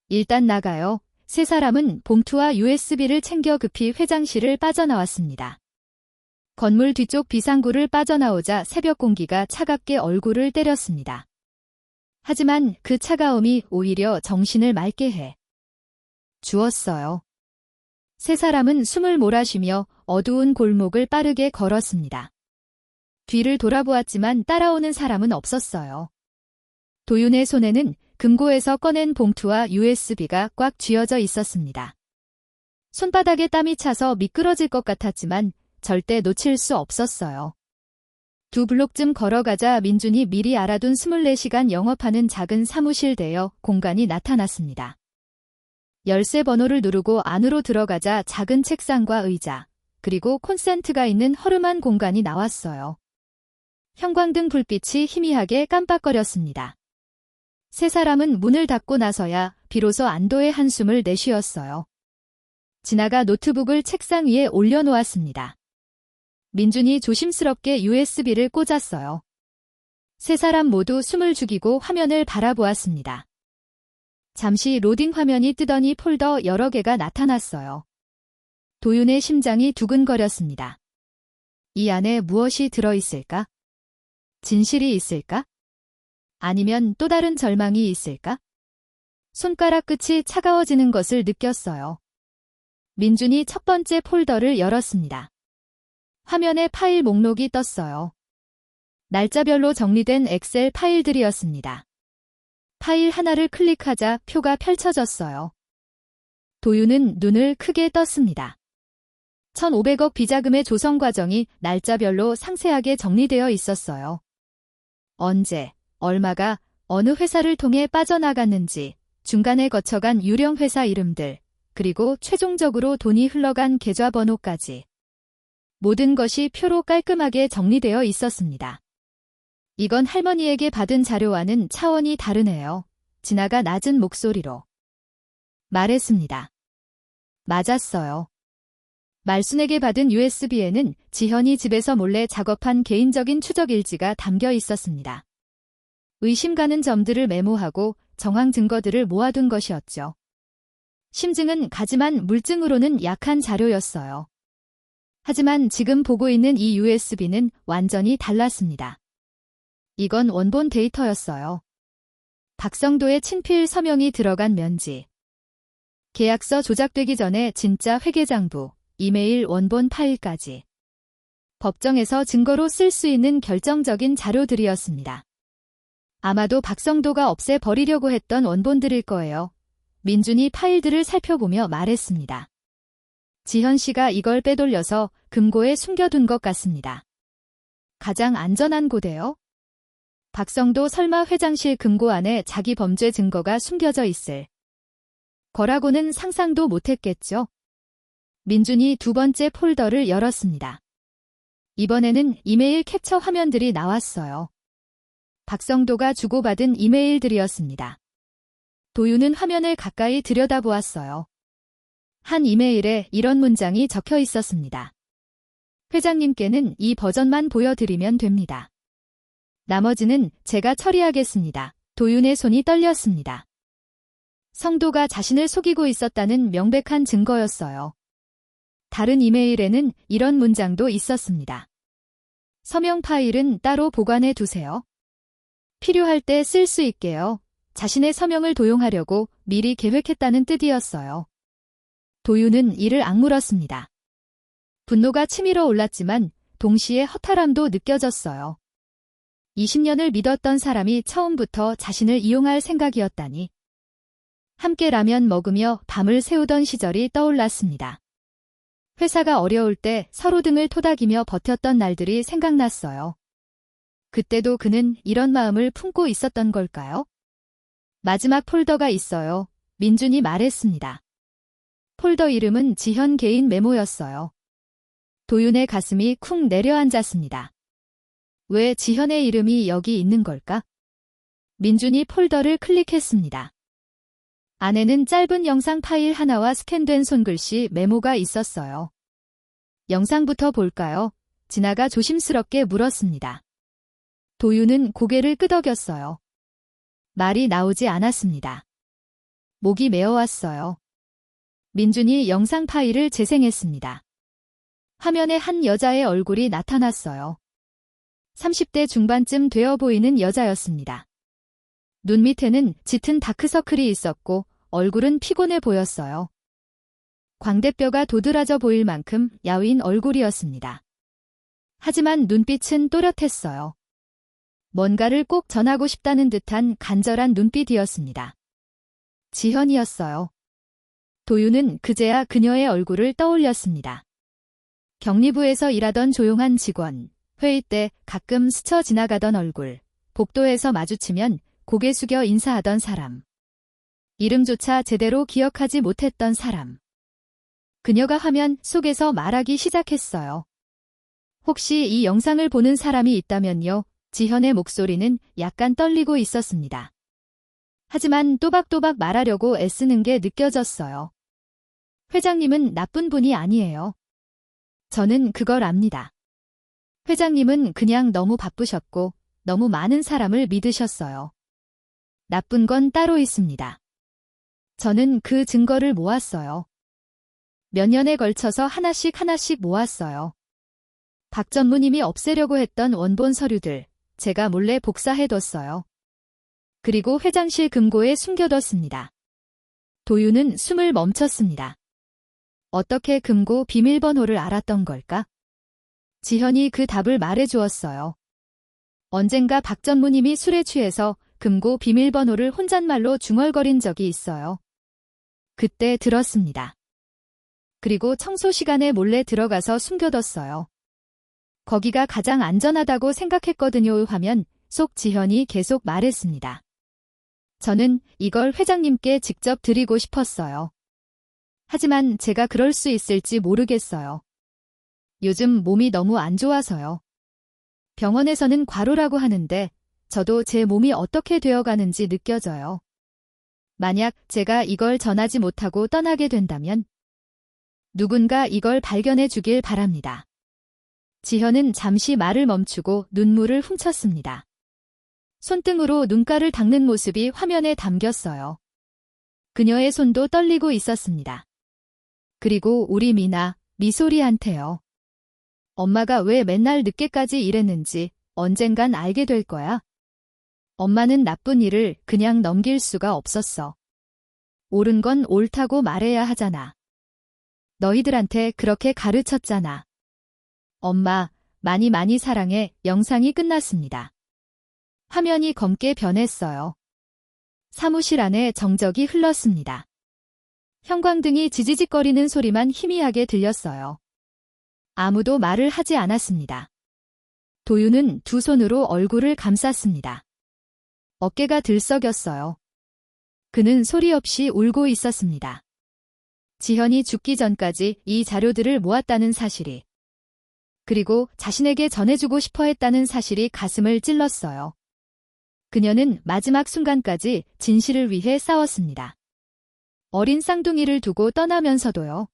일단 나가요. 세 사람은 봉투와 USB를 챙겨 급히 회장실을 빠져나왔습니다. 건물 뒤쪽 비상구를 빠져나오자 새벽 공기가 차갑게 얼굴을 때렸습니다. 하지만 그 차가움이 오히려 정신을 맑게 해 주었어요. 세 사람은 숨을 몰아쉬며 어두운 골목을 빠르게 걸었습니다. 뒤를 돌아보았지만 따라오는 사람은 없었어요. 도윤의 손에는 금고에서 꺼낸 봉투와 USB가 꽉 쥐어져 있었습니다. 손바닥에 땀이 차서 미끄러질 것 같았지만 절대 놓칠 수 없었어요. 2블록쯤 걸어가자 민준이 미리 알아둔 24시간 영업하는 작은 사무실 대여 공간이 나타났습니다. 열쇠 번호를 누르고 안으로 들어가자 작은 책상과 의자, 그리고 콘센트가 있는 허름한 공간이 나왔어요. 형광등 불빛이 희미하게 깜빡거렸습니다. 세 사람은 문을 닫고 나서야 비로소 안도의 한숨을 내쉬었어요. 진아가 노트북을 책상 위에 올려놓았습니다. 민준이 조심스럽게 USB를 꽂았어요. 세 사람 모두 숨을 죽이고 화면을 바라보았습니다. 잠시 로딩 화면이 뜨더니 폴더 여러 개가 나타났어요. 도윤의 심장이 두근거렸습니다. 이 안에 무엇이 들어있을까? 진실이 있을까? 아니면 또 다른 절망이 있을까? 손가락 끝이 차가워지는 것을 느꼈어요. 민준이 첫 번째 폴더를 열었습니다. 화면에 파일 목록이 떴어요. 날짜별로 정리된 엑셀 파일들이었습니다. 파일 하나를 클릭하자 표가 펼쳐졌어요. 도윤은 눈을 크게 떴습니다. 1,500억 비자금의 조성 과정이 날짜별로 상세하게 정리되어 있었어요. 언제, 얼마가, 어느 회사를 통해 빠져나갔는지, 중간에 거쳐간 유령 회사 이름들, 그리고 최종적으로 돈이 흘러간 계좌번호까지. 모든 것이 표로 깔끔하게 정리되어 있었습니다. 이건 할머니에게 받은 자료와는 차원이 다르네요. 진아가 낮은 목소리로 말했습니다. 맞았어요. 말순에게 받은 USB에는 지현이 집에서 몰래 작업한 개인적인 추적 일지가 담겨 있었습니다. 의심 가는 점들을 메모하고 정황 증거들을 모아둔 것이었죠. 심증은 가지만 물증으로는 약한 자료였어요. 하지만 지금 보고 있는 이 USB는 완전히 달랐습니다. 이건 원본 데이터였어요. 박성도의 친필 서명이 들어간 면지. 계약서 조작되기 전에 진짜 회계장부, 이메일 원본 파일까지. 법정에서 증거로 쓸 수 있는 결정적인 자료들이었습니다. 아마도 박성도가 없애버리려고 했던 원본들일 거예요. 민준이 파일들을 살펴보며 말했습니다. 지현 씨가 이걸 빼돌려서 금고에 숨겨둔 것 같습니다. 가장 안전한 곳에요? 박성도 설마 회장실 금고 안에 자기 범죄 증거가 숨겨져 있을 거라고는 상상도 못했겠죠. 민준이 두 번째 폴더를 열었습니다. 이번에는 이메일 캡처 화면들이 나왔어요. 박성도가 주고받은 이메일들이었습니다. 도윤은 화면을 가까이 들여다보았어요. 한 이메일에 이런 문장이 적혀 있었습니다. 회장님께는 이 버전만 보여드리면 됩니다. 나머지는 제가 처리하겠습니다. 도윤의 손이 떨렸습니다. 성도가 자신을 속이고 있었다는 명백한 증거였어요. 다른 이메일에는 이런 문장도 있었습니다. 서명 파일은 따로 보관해 두세요. 필요할 때 쓸 수 있게요. 자신의 서명을 도용하려고 미리 계획했다는 뜻이었어요. 도윤은 이를 악물었습니다. 분노가 치밀어 올랐지만 동시에 허탈함도 느껴졌어요. 20년을 믿었던 사람이 처음부터 자신을 이용할 생각이었다니. 함께 라면 먹으며 밤을 새우던 시절이 떠올랐습니다. 회사가 어려울 때 서로 등을 토닥이며 버텼던 날들이 생각났어요. 그때도 그는 이런 마음을 품고 있었던 걸까요? 마지막 폴더가 있어요. 민준이 말했습니다. 폴더 이름은 지현 개인 메모였어요. 도윤의 가슴이 쿵 내려앉았습니다. 왜 지현의 이름이 여기 있는 걸까? 민준이 폴더를 클릭했습니다. 안에는 짧은 영상 파일 하나와 스캔된 손글씨 메모가 있었어요. 영상부터 볼까요? 진아가 조심스럽게 물었습니다. 도윤은 고개를 끄덕였어요. 말이 나오지 않았습니다. 목이 메어왔어요. 민준이 영상 파일을 재생했습니다. 화면에 한 여자의 얼굴이 나타났어요. 30대 중반쯤 되어 보이는 여자였습니다. 눈 밑에는 짙은 다크서클이 있었고 얼굴은 피곤해 보였어요. 광대뼈가 도드라져 보일 만큼 야윈 얼굴이었습니다. 하지만 눈빛은 또렷했어요. 뭔가를 꼭 전하고 싶다는 듯한 간절한 눈빛이었습니다. 지현이었어요. 도윤은 그제야 그녀의 얼굴을 떠올렸습니다. 격리부에서 일하던 조용한 직원, 회의 때 가끔 스쳐 지나가던 얼굴, 복도에서 마주치면 고개 숙여 인사하던 사람. 이름조차 제대로 기억하지 못했던 사람. 그녀가 화면 속에서 말하기 시작했어요. 혹시 이 영상을 보는 사람이 있다면요, 지현의 목소리는 약간 떨리고 있었습니다. 하지만 또박또박 말하려고 애쓰는 게 느껴졌어요. 회장님은 나쁜 분이 아니에요. 저는 그걸 압니다. 회장님은 그냥 너무 바쁘셨고 너무 많은 사람을 믿으셨어요. 나쁜 건 따로 있습니다. 저는 그 증거를 모았어요. 몇 년에 걸쳐서 하나씩 모았어요. 박 전무님이 없애려고 했던 원본 서류들, 제가 몰래 복사해뒀어요. 그리고 회장실 금고에 숨겨뒀습니다. 도윤은 숨을 멈췄습니다. 어떻게 금고 비밀번호를 알았던 걸까? 지현이 그 답을 말해주었어요. 언젠가 박 전무님이 술에 취해서 금고 비밀번호를 혼잣말로 중얼거린 적이 있어요. 그때 들었습니다. 그리고 청소 시간에 몰래 들어가서 숨겨뒀어요. 거기가 가장 안전하다고 생각했거든요. 하면 속 지현이 계속 말했습니다. 저는 이걸 회장님께 직접 드리고 싶었어요. 하지만 제가 그럴 수 있을지 모르겠어요. 요즘 몸이 너무 안 좋아서요. 병원에서는 과로라고 하는데 저도 제 몸이 어떻게 되어가는지 느껴져요. 만약 제가 이걸 전하지 못하고 떠나게 된다면 누군가 이걸 발견해 주길 바랍니다. 지현은 잠시 말을 멈추고 눈물을 훔쳤습니다. 손등으로 눈가를 닦는 모습이 화면에 담겼어요. 그녀의 손도 떨리고 있었습니다. 그리고 우리 미소리한테요. 엄마가 왜 맨날 늦게까지 일했는지 언젠간 알게 될 거야. 엄마는 나쁜 일을 그냥 넘길 수가 없었어. 옳은 건 옳다고 말해야 하잖아. 너희들한테 그렇게 가르쳤잖아. 엄마, 많이 사랑해. 영상이 끝났습니다. 화면이 검게 변했어요. 사무실 안에 정적이 흘렀습니다. 형광등이 지지직거리는 소리만 희미하게 들렸어요. 아무도 말을 하지 않았습니다. 도윤은 두 손으로 얼굴을 감쌌습니다. 어깨가 들썩였어요. 그는 소리 없이 울고 있었습니다. 지현이 죽기 전까지 이 자료들을 모았다는 사실이, 그리고 자신에게 전해주고 싶어 했다는 사실이 가슴을 찔렀어요. 그녀는 마지막 순간까지 진실을 위해 싸웠습니다. 어린 쌍둥이를 두고 떠나면서도요.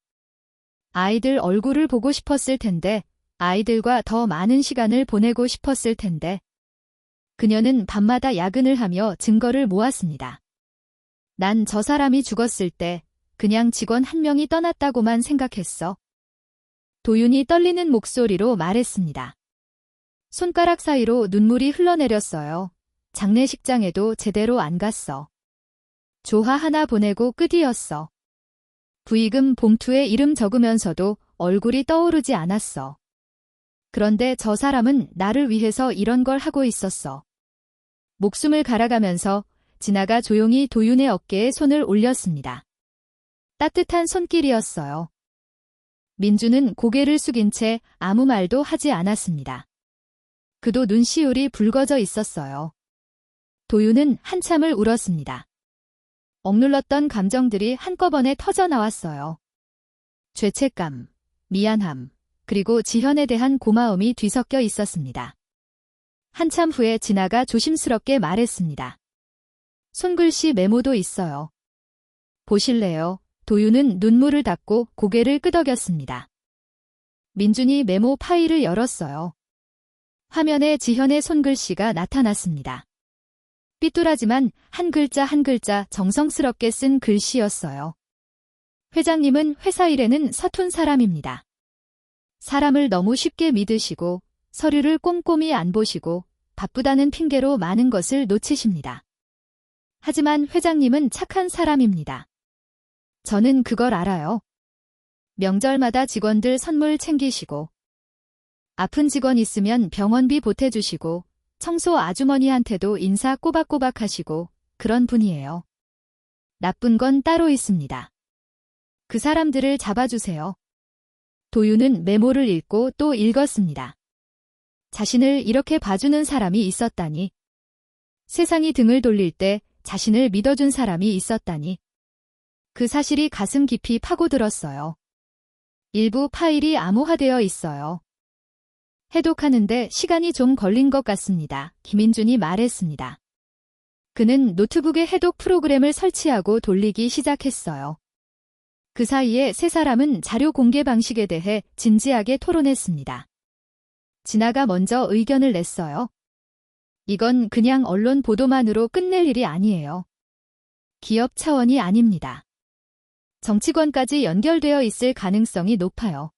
아이들 얼굴을 보고 싶었을 텐데, 아이들과 더 많은 시간을 보내고 싶었을 텐데. 그녀는 밤마다 야근을 하며 증거를 모았습니다. 난 저 사람이 죽었을 때 그냥 직원 한 명이 떠났다고만 생각했어. 도윤이 떨리는 목소리로 말했습니다. 손가락 사이로 눈물이 흘러내렸어요. 장례식장에도 제대로 안 갔어. 조화 하나 보내고 끝이었어. 부의금 봉투에 이름 적으면서도 얼굴이 떠오르지 않았어. 그런데 저 사람은 나를 위해서 이런 걸 하고 있었어. 목숨을 갈아가면서 진아가 조용히 도윤의 어깨에 손을 올렸습니다. 따뜻한 손길이었어요. 민주는 고개를 숙인 채 아무 말도 하지 않았습니다. 그도 눈시울이 붉어져 있었어요. 도윤은 한참을 울었습니다. 억눌렀던 감정들이 한꺼번에 터져 나왔어요. 죄책감, 미안함, 그리고 지현에 대한 고마움이 뒤섞여 있었습니다. 한참 후에 진아가 조심스럽게 말했습니다. 손글씨 메모도 있어요. 보실래요? 도윤은 눈물을 닦고 고개를 끄덕였습니다. 민준이 메모 파일을 열었어요. 화면에 지현의 손글씨가 나타났습니다. 삐뚤하지만 한 글자 한 글자 정성스럽게 쓴 글씨였어요. 회장님은 회사 일에는 서툰 사람입니다. 사람을 너무 쉽게 믿으시고 서류를 꼼꼼히 안 보시고 바쁘다는 핑계로 많은 것을 놓치십니다. 하지만 회장님은 착한 사람입니다. 저는 그걸 알아요. 명절마다 직원들 선물 챙기시고 아픈 직원 있으면 병원비 보태주시고 청소 아주머니한테도 인사 꼬박꼬박 하시고 그런 분이에요. 나쁜 건 따로 있습니다. 그 사람들을 잡아주세요. 도윤은 메모를 읽고 또 읽었습니다. 자신을 이렇게 봐주는 사람이 있었다니. 세상이 등을 돌릴 때 자신을 믿어준 사람이 있었다니. 그 사실이 가슴 깊이 파고들었어요. 일부 파일이 암호화되어 있어요. 해독하는데 시간이 좀 걸린 것 같습니다. 김인준이 말했습니다. 그는 노트북에 해독 프로그램을 설치하고 돌리기 시작했어요. 그 사이에 세 사람은 자료 공개 방식에 대해 진지하게 토론했습니다. 진아가 먼저 의견을 냈어요. 이건 그냥 언론 보도만으로 끝낼 일이 아니에요. 기업 차원이 아닙니다. 정치권까지 연결되어 있을 가능성이 높아요.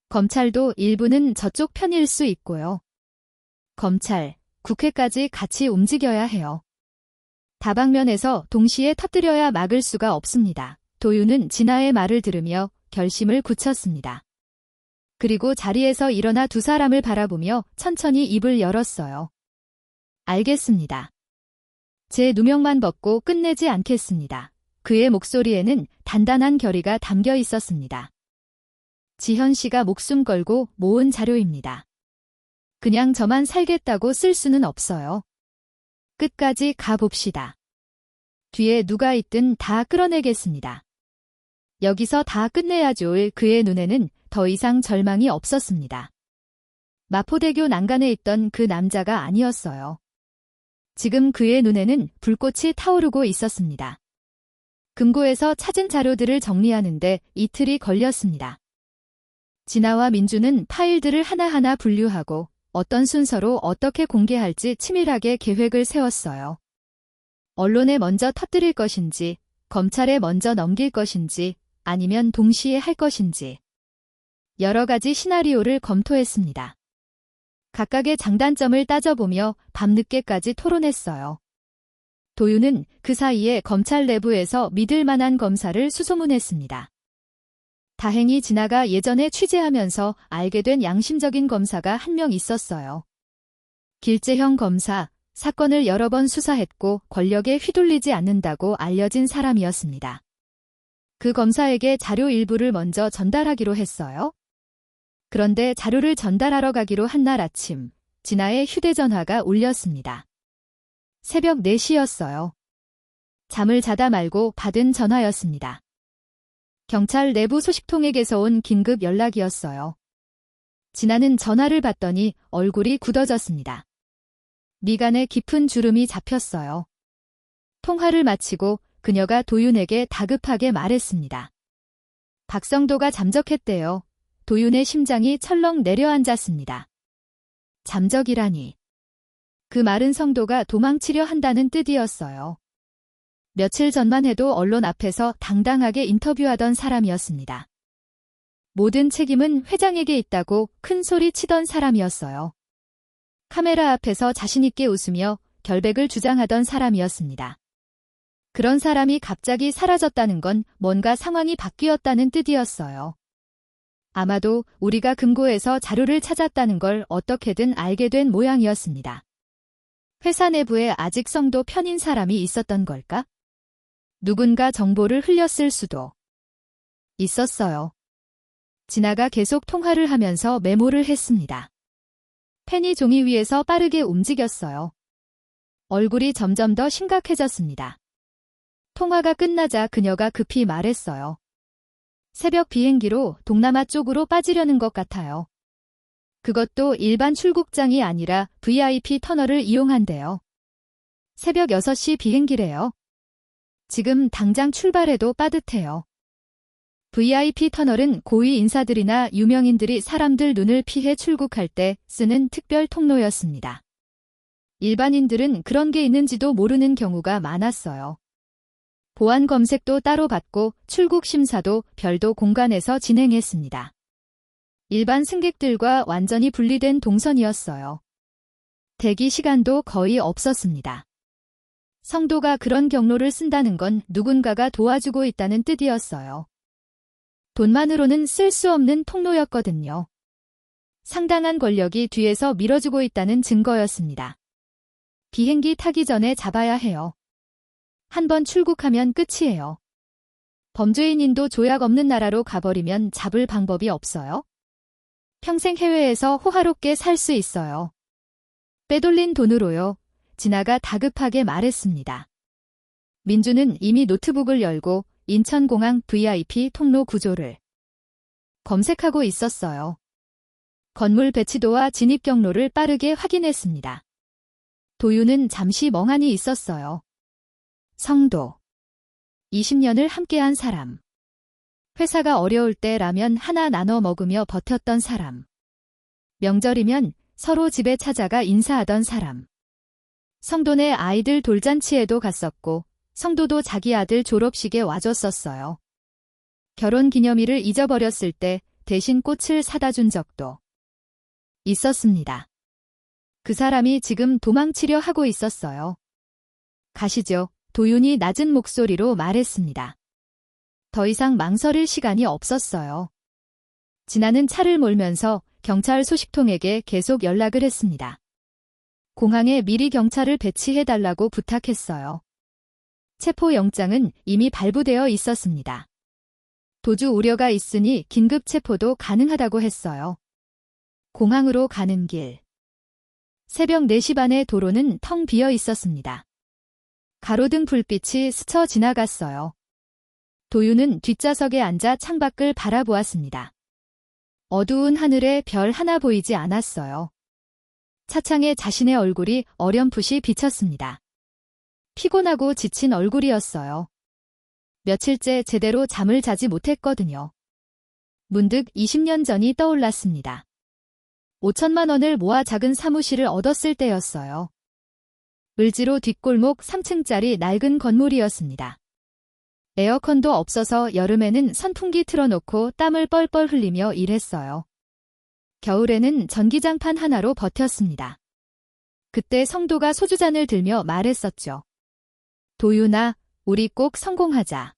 검찰도 일부는 저쪽 편일 수 있고요. 검찰, 국회까지 같이 움직여야 해요. 다방면에서 동시에 터뜨려야 막을 수가 없습니다. 도윤은 진아의 말을 들으며 결심을 굳혔습니다. 그리고 자리에서 일어나 두 사람을 바라보며 천천히 입을 열었어요. 알겠습니다. 제 누명만 벗고 끝내지 않겠습니다. 그의 목소리에는 단단한 결의가 담겨 있었습니다. 지현 씨가 목숨 걸고 모은 자료입니다. 그냥 저만 살겠다고 쓸 수는 없어요. 끝까지 가봅시다. 뒤에 누가 있든 다 끌어내겠습니다. 여기서 다 끝내야죠. 그의 눈에는 더 이상 절망이 없었습니다. 마포대교 난간에 있던 그 남자가 아니었어요. 지금 그의 눈에는 불꽃이 타오르고 있었습니다. 금고에서 찾은 자료들을 정리하는데 이틀이 걸렸습니다. 진아와 민주는 파일들을 하나하나 분류하고 어떤 순서로 어떻게 공개할지 치밀하게 계획을 세웠어요. 언론에 먼저 터뜨릴 것인지, 검찰에 먼저 넘길 것인지, 아니면 동시에 할 것인지. 여러 가지 시나리오를 검토했습니다. 각각의 장단점을 따져보며 밤늦게까지 토론했어요. 도윤은 그 사이에 검찰 내부에서 믿을 만한 검사를 수소문했습니다. 다행히 진아가 예전에 취재하면서 알게 된 양심적인 검사가 한 명 있었어요. 길재형 검사, 사건을 여러 번 수사했고 권력에 휘둘리지 않는다고 알려진 사람이었습니다. 그 검사에게 자료 일부를 먼저 전달하기로 했어요. 그런데 자료를 전달하러 가기로 한 날 아침, 진아의 휴대전화가 울렸습니다. 새벽 4시였어요. 잠을 자다 말고 받은 전화였습니다. 경찰 내부 소식통에게서 온 긴급 연락이었어요. 진아는 전화를 받더니 얼굴이 굳어졌습니다. 미간에 깊은 주름이 잡혔어요. 통화를 마치고 그녀가 도윤에게 다급하게 말했습니다. 박성도가 잠적했대요. 도윤의 심장이 철렁 내려앉았습니다. 잠적이라니. 그 말은 성도가 도망치려 한다는 뜻이었어요. 며칠 전만 해도 언론 앞에서 당당하게 인터뷰하던 사람이었습니다. 모든 책임은 회장에게 있다고 큰 소리 치던 사람이었어요. 카메라 앞에서 자신있게 웃으며 결백을 주장하던 사람이었습니다. 그런 사람이 갑자기 사라졌다는 건 뭔가 상황이 바뀌었다는 뜻이었어요. 아마도 우리가 금고에서 자료를 찾았다는 걸 어떻게든 알게 된 모양이었습니다. 회사 내부에 아직 성도 편인 사람이 있었던 걸까? 누군가 정보를 흘렸을 수도 있었어요. 진아가 계속 통화를 하면서 메모를 했습니다. 펜이 종이 위에서 빠르게 움직였어요. 얼굴이 점점 더 심각해졌습니다. 통화가 끝나자 그녀가 급히 말했어요. 새벽 비행기로 동남아 쪽으로 빠지려는 것 같아요. 그것도 일반 출국장이 아니라 VIP 터널을 이용한대요. 새벽 6시 비행기래요. 지금 당장 출발해도 빠듯해요. VIP 터널은 고위 인사들이나 유명인들이 사람들 눈을 피해 출국할 때 쓰는 특별 통로였습니다. 일반인들은 그런 게 있는지도 모르는 경우가 많았어요. 보안 검색도 따로 받고 출국 심사도 별도 공간에서 진행했습니다. 일반 승객들과 완전히 분리된 동선이었어요. 대기 시간도 거의 없었습니다. 성도가 그런 경로를 쓴다는 건 누군가가 도와주고 있다는 뜻이었어요. 돈만으로는 쓸 수 없는 통로였거든요. 상당한 권력이 뒤에서 밀어주고 있다는 증거였습니다. 비행기 타기 전에 잡아야 해요. 한번 출국하면 끝이에요. 범죄인인도 조약 없는 나라로 가버리면 잡을 방법이 없어요. 평생 해외에서 호화롭게 살 수 있어요. 빼돌린 돈으로요. 진아가 다급하게 말했습니다. 민주는 이미 노트북을 열고 인천공항 VIP 통로 구조를 검색하고 있었어요. 건물 배치도와 진입 경로를 빠르게 확인했습니다. 도윤은 잠시 멍하니 있었어요. 성도. 20년을 함께한 사람. 회사가 어려울 때 라면 하나 나눠 먹으며 버텼던 사람. 명절이면 서로 집에 찾아가 인사하던 사람. 성도네 아이들 돌잔치에도 갔었고 성도도 자기 아들 졸업식에 와줬었어요. 결혼 기념일을 잊어버렸을 때 대신 꽃을 사다 준 적도 있었습니다. 그 사람이 지금 도망치려 하고 있었어요. 가시죠. 도윤이 낮은 목소리로 말했습니다. 더 이상 망설일 시간이 없었어요. 진아는 차를 몰면서 경찰 소식통에게 계속 연락을 했습니다. 공항에 미리 경찰을 배치해달라고 부탁했어요. 체포영장은 이미 발부되어 있었습니다. 도주 우려가 있으니 긴급 체포도 가능하다고 했어요. 공항으로 가는 길. 새벽 4시 반에 도로는 텅 비어 있었습니다. 가로등 불빛이 스쳐 지나갔어요. 도윤은 뒷좌석에 앉아 창밖을 바라보았습니다. 어두운 하늘에 별 하나 보이지 않았어요. 차창에 자신의 얼굴이 어렴풋이 비쳤습니다. 피곤하고 지친 얼굴이었어요. 며칠째 제대로 잠을 자지 못했거든요. 문득 20년 전이 떠올랐습니다. 5천만 원을 모아 작은 사무실을 얻었을 때였어요. 을지로 뒷골목 3층짜리 낡은 건물이었습니다. 에어컨도 없어서 여름에는 선풍기 틀어놓고 땀을 뻘뻘 흘리며 일했어요. 겨울에는 전기장판 하나로 버텼습니다. 그때 성도가 소주잔을 들며 말했었죠. 도윤아, 우리 꼭 성공하자.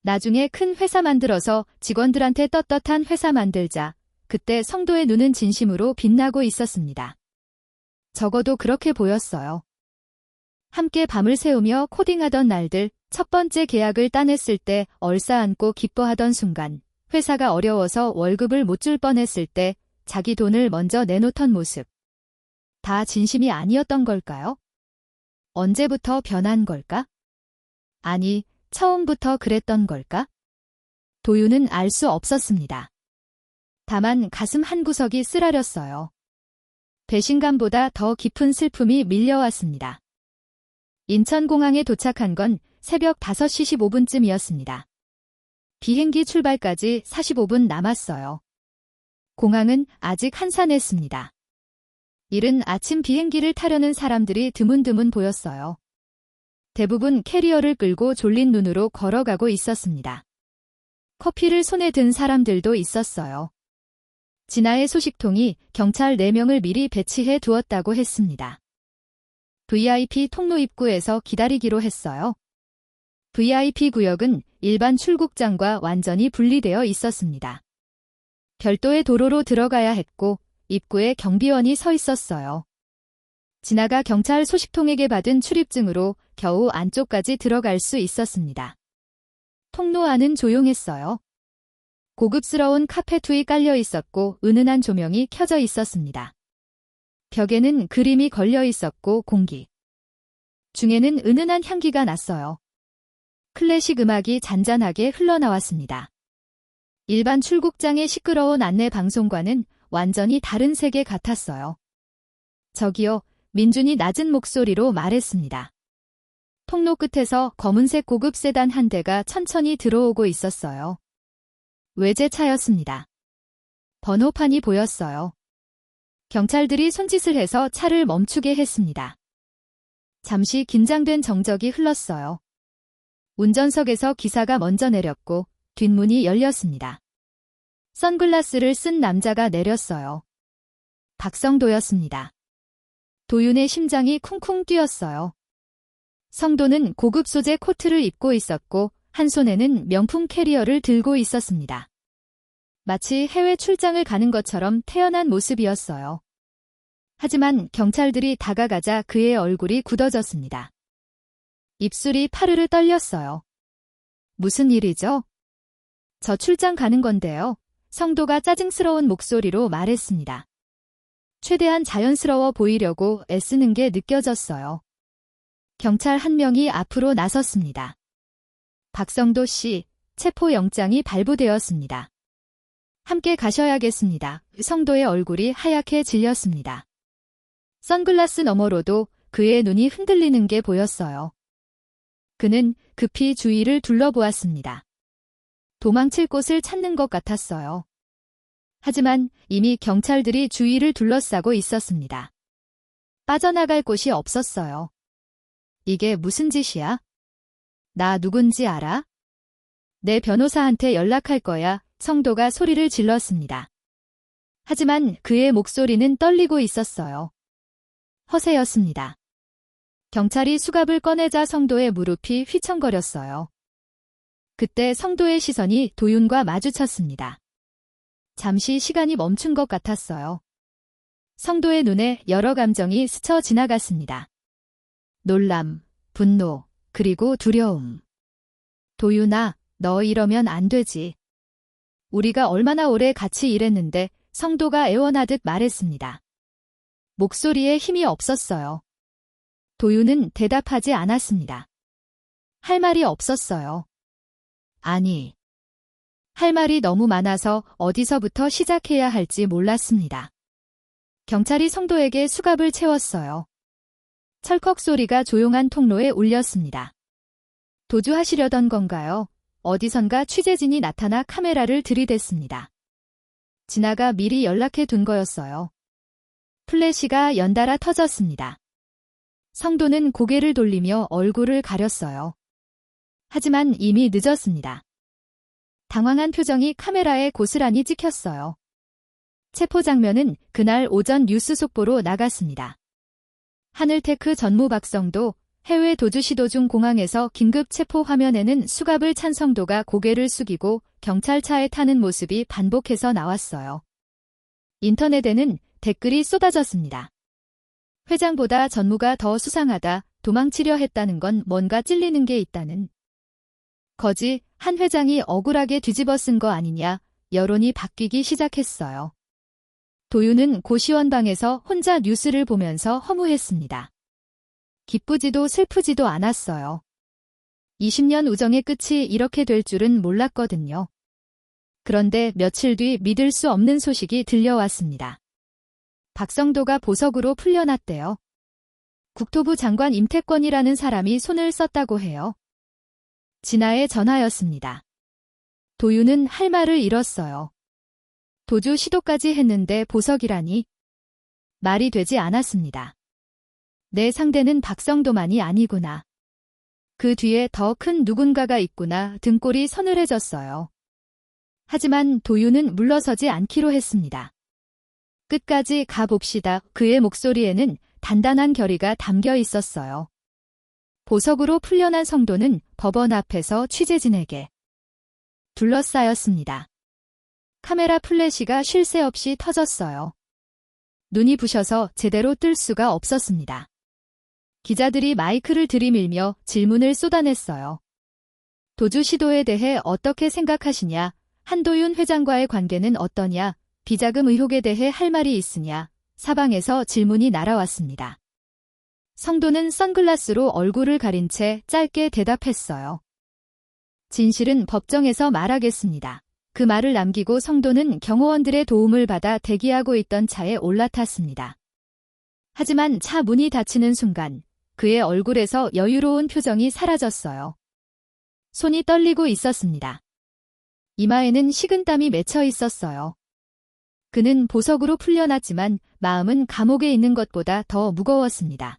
나중에 큰 회사 만들어서 직원들한테 떳떳한 회사 만들자. 그때 성도의 눈은 진심으로 빛나고 있었습니다. 적어도 그렇게 보였어요. 함께 밤을 새우며 코딩하던 날들, 첫 번째 계약을 따냈을 때 얼싸안고 기뻐하던 순간, 회사가 어려워서 월급을 못 줄 뻔했을 때 자기 돈을 먼저 내놓던 모습. 다 진심이 아니었던 걸까요? 언제부터 변한 걸까? 아니, 처음부터 그랬던 걸까? 도윤은 알 수 없었습니다. 다만 가슴 한구석이 쓰라렸어요. 배신감보다 더 깊은 슬픔이 밀려왔습니다. 인천공항에 도착한 건 새벽 5시 15분쯤이었습니다. 비행기 출발까지 45분 남았어요. 공항은 아직 한산했습니다. 이른 아침 비행기를 타려는 사람들이 드문드문 보였어요. 대부분 캐리어를 끌고 졸린 눈으로 걸어가고 있었습니다. 커피를 손에 든 사람들도 있었어요. 진아의 소식통이 경찰 4명을 미리 배치해 두었다고 했습니다. VIP 통로 입구에서 기다리기로 했어요. VIP 구역은 일반 출국장과 완전히 분리되어 있었습니다. 별도의 도로로 들어가야 했고 입구에 경비원이 서 있었어요. 진아가 경찰 소식통에게 받은 출입증으로 겨우 안쪽까지 들어갈 수 있었습니다. 통로 안은 조용했어요. 고급스러운 카펫 위 깔려 있었고 은은한 조명이 켜져 있었습니다. 벽에는 그림이 걸려 있었고 공기 중에는 은은한 향기가 났어요. 클래식 음악이 잔잔하게 흘러나왔습니다. 일반 출국장의 시끄러운 안내 방송과는 완전히 다른 세계 같았어요. 저기요, 민준이 낮은 목소리로 말했습니다. 통로 끝에서 검은색 고급 세단 한 대가 천천히 들어오고 있었어요. 외제차였습니다. 번호판이 보였어요. 경찰들이 손짓을 해서 차를 멈추게 했습니다. 잠시 긴장된 정적이 흘렀어요. 운전석에서 기사가 먼저 내렸고 뒷문이 열렸습니다. 선글라스를 쓴 남자가 내렸어요. 박성도였습니다. 도윤의 심장이 쿵쿵 뛰었어요. 성도는 고급 소재 코트를 입고 있었고 한 손에는 명품 캐리어를 들고 있었습니다. 마치 해외 출장을 가는 것처럼 태연한 모습이었어요. 하지만 경찰들이 다가가자 그의 얼굴이 굳어졌습니다. 입술이 파르르 떨렸어요. 무슨 일이죠? 저 출장 가는 건데요. 성도가 짜증스러운 목소리로 말했습니다. 최대한 자연스러워 보이려고 애쓰는 게 느껴졌어요. 경찰 한 명이 앞으로 나섰습니다. 박성도 씨, 체포영장이 발부되었습니다. 함께 가셔야겠습니다. 성도의 얼굴이 하얗게 질렸습니다. 선글라스 너머로도 그의 눈이 흔들리는 게 보였어요. 그는 급히 주위를 둘러보았습니다. 도망칠 곳을 찾는 것 같았어요. 하지만 이미 경찰들이 주위를 둘러싸고 있었습니다. 빠져나갈 곳이 없었어요. 이게 무슨 짓이야? 나 누군지 알아? 내 변호사한테 연락할 거야. 성도가 소리를 질렀습니다. 하지만 그의 목소리는 떨리고 있었어요. 허세였습니다. 경찰이 수갑을 꺼내자 성도의 무릎이 휘청거렸어요. 그때 성도의 시선이 도윤과 마주쳤습니다. 잠시 시간이 멈춘 것 같았어요. 성도의 눈에 여러 감정이 스쳐 지나갔습니다. 놀람, 분노, 그리고 두려움. 도윤아, 너 이러면 안 되지. 우리가 얼마나 오래 같이 일했는데, 성도가 애원하듯 말했습니다. 목소리에 힘이 없었어요. 도윤은 대답하지 않았습니다. 할 말이 없었어요. 아니, 할 말이 너무 많아서 어디서부터 시작해야 할지 몰랐습니다. 경찰이 성도에게 수갑을 채웠어요. 철컥 소리가 조용한 통로에 울렸습니다. 도주하시려던 건가요? 어디선가 취재진이 나타나 카메라를 들이댔습니다. 진아가 미리 연락해 둔 거였어요. 플래시가 연달아 터졌습니다. 성도는 고개를 돌리며 얼굴을 가렸어요. 하지만 이미 늦었습니다. 당황한 표정이 카메라에 고스란히 찍혔어요. 체포 장면은 그날 오전 뉴스 속보로 나갔습니다. 하늘테크 전무 박성도 해외 도주 시도 중 공항에서 긴급 체포 화면에는 수갑을 찬 성도가 고개를 숙이고 경찰차에 타는 모습이 반복해서 나왔어요. 인터넷에는 댓글이 쏟아졌습니다. 회장보다 전무가 더 수상하다, 도망치려 했다는 건 뭔가 찔리는 게 있다는. 거지, 한 회장이 억울하게 뒤집어 쓴 거 아니냐, 여론이 바뀌기 시작했어요. 도윤은 고시원 방에서 혼자 뉴스를 보면서 허무했습니다. 기쁘지도 슬프지도 않았어요. 20년 우정의 끝이 이렇게 될 줄은 몰랐거든요. 그런데 며칠 뒤 믿을 수 없는 소식이 들려왔습니다. 박성도가 보석으로 풀려났대요. 국토부 장관 임태권이라는 사람이 손을 썼다고 해요. 진아의 전화였습니다. 도윤은 할 말을 잃었어요. 도주 시도까지 했는데 보석이라니. 말이 되지 않았습니다. 내 상대는 박성도만이 아니구나. 그 뒤에 더 큰 누군가가 있구나. 등골이 서늘해졌어요. 하지만 도윤은 물러서지 않기로 했습니다. 끝까지 가봅시다. 그의 목소리에는 단단한 결의가 담겨 있었어요. 보석으로 풀려난 성도는 법원 앞에서 취재진에게 둘러싸였습니다. 카메라 플래시가 쉴 새 없이 터졌어요. 눈이 부셔서 제대로 뜰 수가 없었습니다. 기자들이 마이크를 들이밀며 질문을 쏟아냈어요. 도주 시도에 대해 어떻게 생각하시냐? 한도윤 회장과의 관계는 어떠냐? 비자금 의혹에 대해 할 말이 있으냐? 사방에서 질문이 날아왔습니다. 성도는 선글라스로 얼굴을 가린 채 짧게 대답했어요. 진실은 법정에서 말하겠습니다. 그 말을 남기고 성도는 경호원들의 도움을 받아 대기하고 있던 차에 올라탔습니다. 하지만 차 문이 닫히는 순간 그의 얼굴에서 여유로운 표정이 사라졌어요. 손이 떨리고 있었습니다. 이마에는 식은땀이 맺혀 있었어요. 그는 보석으로 풀려났지만 마음은 감옥에 있는 것보다 더 무거웠습니다.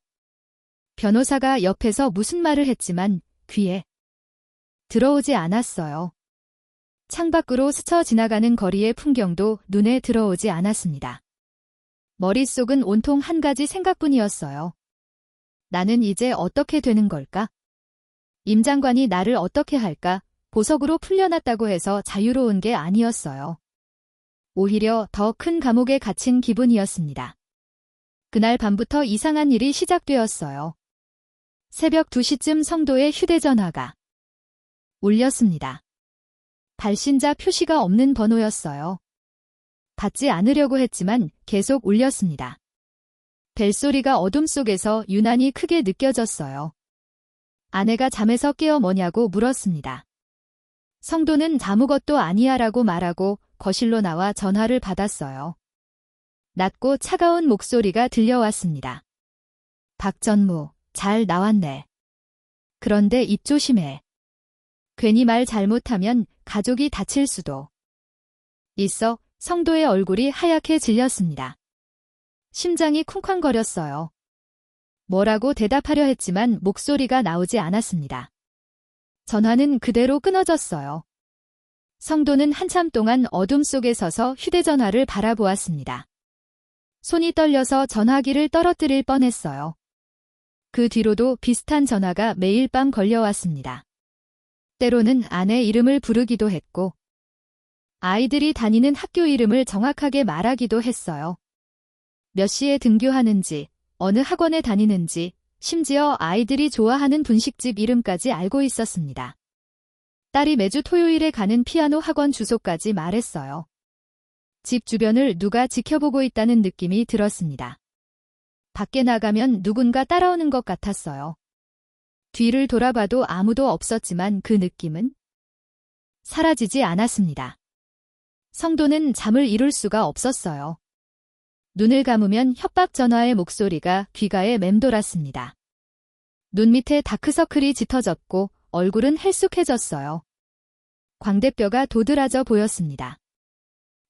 변호사가 옆에서 무슨 말을 했지만 귀에 들어오지 않았어요. 창밖으로 스쳐 지나가는 거리의 풍경도 눈에 들어오지 않았습니다. 머릿속은 온통 한 가지 생각뿐이었어요. 나는 이제 어떻게 되는 걸까? 임 장관이 나를 어떻게 할까? 보석으로 풀려났다고 해서 자유로운 게 아니었어요. 오히려 더 큰 감옥에 갇힌 기분이었습니다. 그날 밤부터 이상한 일이 시작되었어요. 새벽 2시쯤 성도의 휴대전화가 울렸습니다. 발신자 표시가 없는 번호였어요. 받지 않으려고 했지만 계속 울렸습니다. 벨소리가 어둠 속에서 유난히 크게 느껴졌어요. 아내가 잠에서 깨어 뭐냐고 물었습니다. 성도는 아무것도 아니야라고 말하고 거실로 나와 전화를 받았어요. 낮고 차가운 목소리가 들려왔습니다. 박전무, 잘 나왔네. 그런데 입 조심해. 괜히 말 잘못하면 가족이 다칠 수도 있어. 성도의 얼굴이 하얗게 질렸습니다. 심장이 쿵쾅거렸어요. 뭐라고 대답하려 했지만 목소리가 나오지 않았습니다. 전화는 그대로 끊어졌어요. 성도는 한참 동안 어둠 속에 서서 휴대전화를 바라보았습니다. 손이 떨려서 전화기를 떨어뜨릴 뻔했어요. 그 뒤로도 비슷한 전화가 매일 밤 걸려왔습니다. 때로는 아내 이름을 부르기도 했고, 아이들이 다니는 학교 이름을 정확하게 말하기도 했어요. 몇 시에 등교하는지, 어느 학원에 다니는지, 심지어 아이들이 좋아하는 분식집 이름까지 알고 있었습니다. 딸이 매주 토요일에 가는 피아노 학원 주소까지 말했어요. 집 주변을 누가 지켜보고 있다는 느낌이 들었습니다. 밖에 나가면 누군가 따라오는 것 같았어요. 뒤를 돌아봐도 아무도 없었지만 그 느낌은 사라지지 않았습니다. 성도는 잠을 이룰 수가 없었어요. 눈을 감으면 협박 전화의 목소리가 귓가에 맴돌았습니다. 눈 밑에 다크서클이 짙어졌고 얼굴은 헬쑥해졌어요. 광대뼈가 도드라져 보였습니다.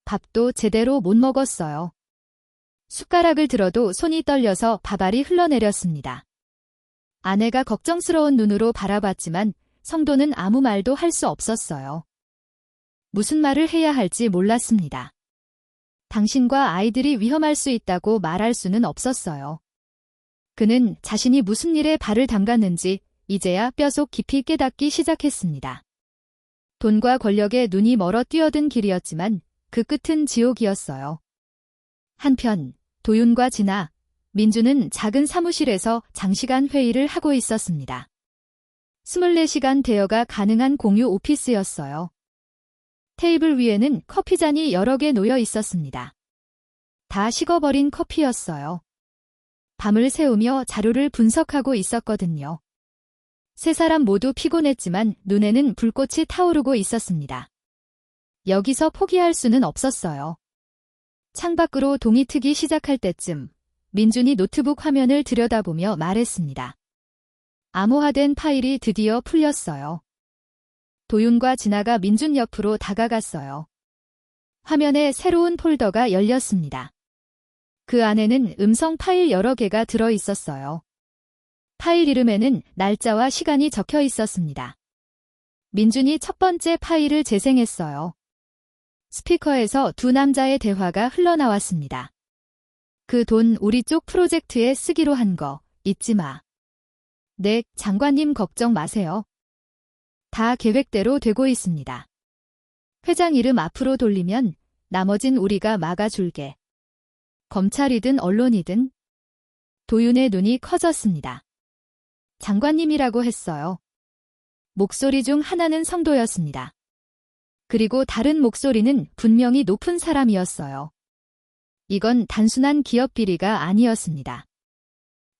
밥도 제대로 못 먹었어요. 숟가락을 들어도 손이 떨려서 밥알이 흘러내렸습니다. 아내가 걱정스러운 눈으로 바라봤지만 성도는 아무 말도 할 수 없었어요. 무슨 말을 해야 할지 몰랐습니다. 당신과 아이들이 위험할 수 있다고 말할 수는 없었어요. 그는 자신이 무슨 일에 발을 담갔는지 이제야 뼛속 깊이 깨닫기 시작했습니다. 돈과 권력에 눈이 멀어 뛰어든 길이었지만 그 끝은 지옥이었어요. 한편 도윤과 진아, 민주는 작은 사무실에서 장시간 회의를 하고 있었습니다. 24시간 대여가 가능한 공유 오피스였어요. 테이블 위에는 커피잔이 여러 개 놓여 있었습니다. 다 식어버린 커피였어요. 밤을 새우며 자료를 분석하고 있었거든요. 세 사람 모두 피곤했지만 눈에는 불꽃이 타오르고 있었습니다. 여기서 포기할 수는 없었어요. 창밖으로 동이 트기 시작할 때쯤 민준이 노트북 화면을 들여다보며 말했습니다. 암호화된 파일이 드디어 풀렸어요. 도윤과 진아가 민준 옆으로 다가갔어요. 화면에 새로운 폴더가 열렸습니다. 그 안에는 음성 파일 여러 개가 들어 있었어요. 파일 이름에는 날짜와 시간이 적혀 있었습니다. 민준이 첫 번째 파일을 재생했어요. 스피커에서 두 남자의 대화가 흘러나왔습니다. 그 돈 우리 쪽 프로젝트에 쓰기로 한 거 잊지 마. 네, 장관님 걱정 마세요. 다 계획대로 되고 있습니다. 회장 이름 앞으로 돌리면 나머진 우리가 막아줄게. 검찰이든 언론이든. 도윤의 눈이 커졌습니다. 장관님이라고 했어요. 목소리 중 하나는 성도였습니다. 그리고 다른 목소리는 분명히 높은 사람이었어요. 이건 단순한 기업 비리가 아니었습니다.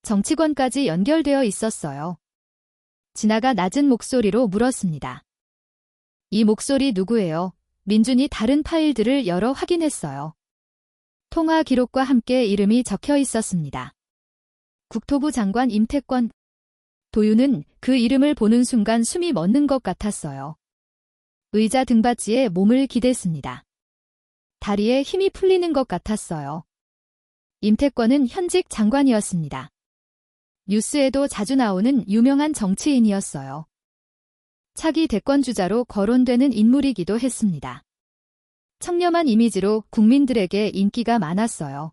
정치권까지 연결되어 있었어요. 진아가 낮은 목소리로 물었습니다. 이 목소리 누구예요? 민준이 다른 파일들을 열어 확인했어요. 통화 기록과 함께 이름이 적혀 있었습니다. 국토부 장관 임태권. 도윤은 그 이름을 보는 순간 숨이 멎는 것 같았어요. 의자 등받이에 몸을 기댔습니다. 다리에 힘이 풀리는 것 같았어요. 임태권은 현직 장관이었습니다. 뉴스에도 자주 나오는 유명한 정치인이었어요. 차기 대권주자로 거론되는 인물이기도 했습니다. 청렴한 이미지로 국민들에게 인기가 많았어요.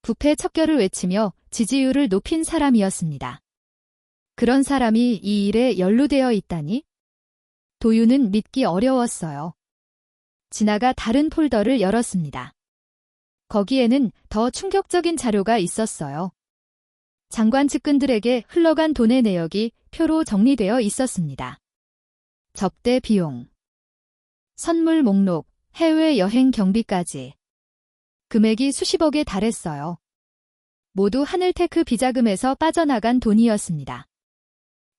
부패 척결을 외치며 지지율을 높인 사람이었습니다. 그런 사람이 이 일에 연루되어 있다니? 도윤은 믿기 어려웠어요. 진아가 다른 폴더를 열었습니다. 거기에는 더 충격적인 자료가 있었어요. 장관 측근들에게 흘러간 돈의 내역이 표로 정리되어 있었습니다. 접대 비용, 선물 목록, 해외여행 경비까지. 금액이 수십억에 달했어요. 모두 하늘테크 비자금에서 빠져나간 돈이었습니다.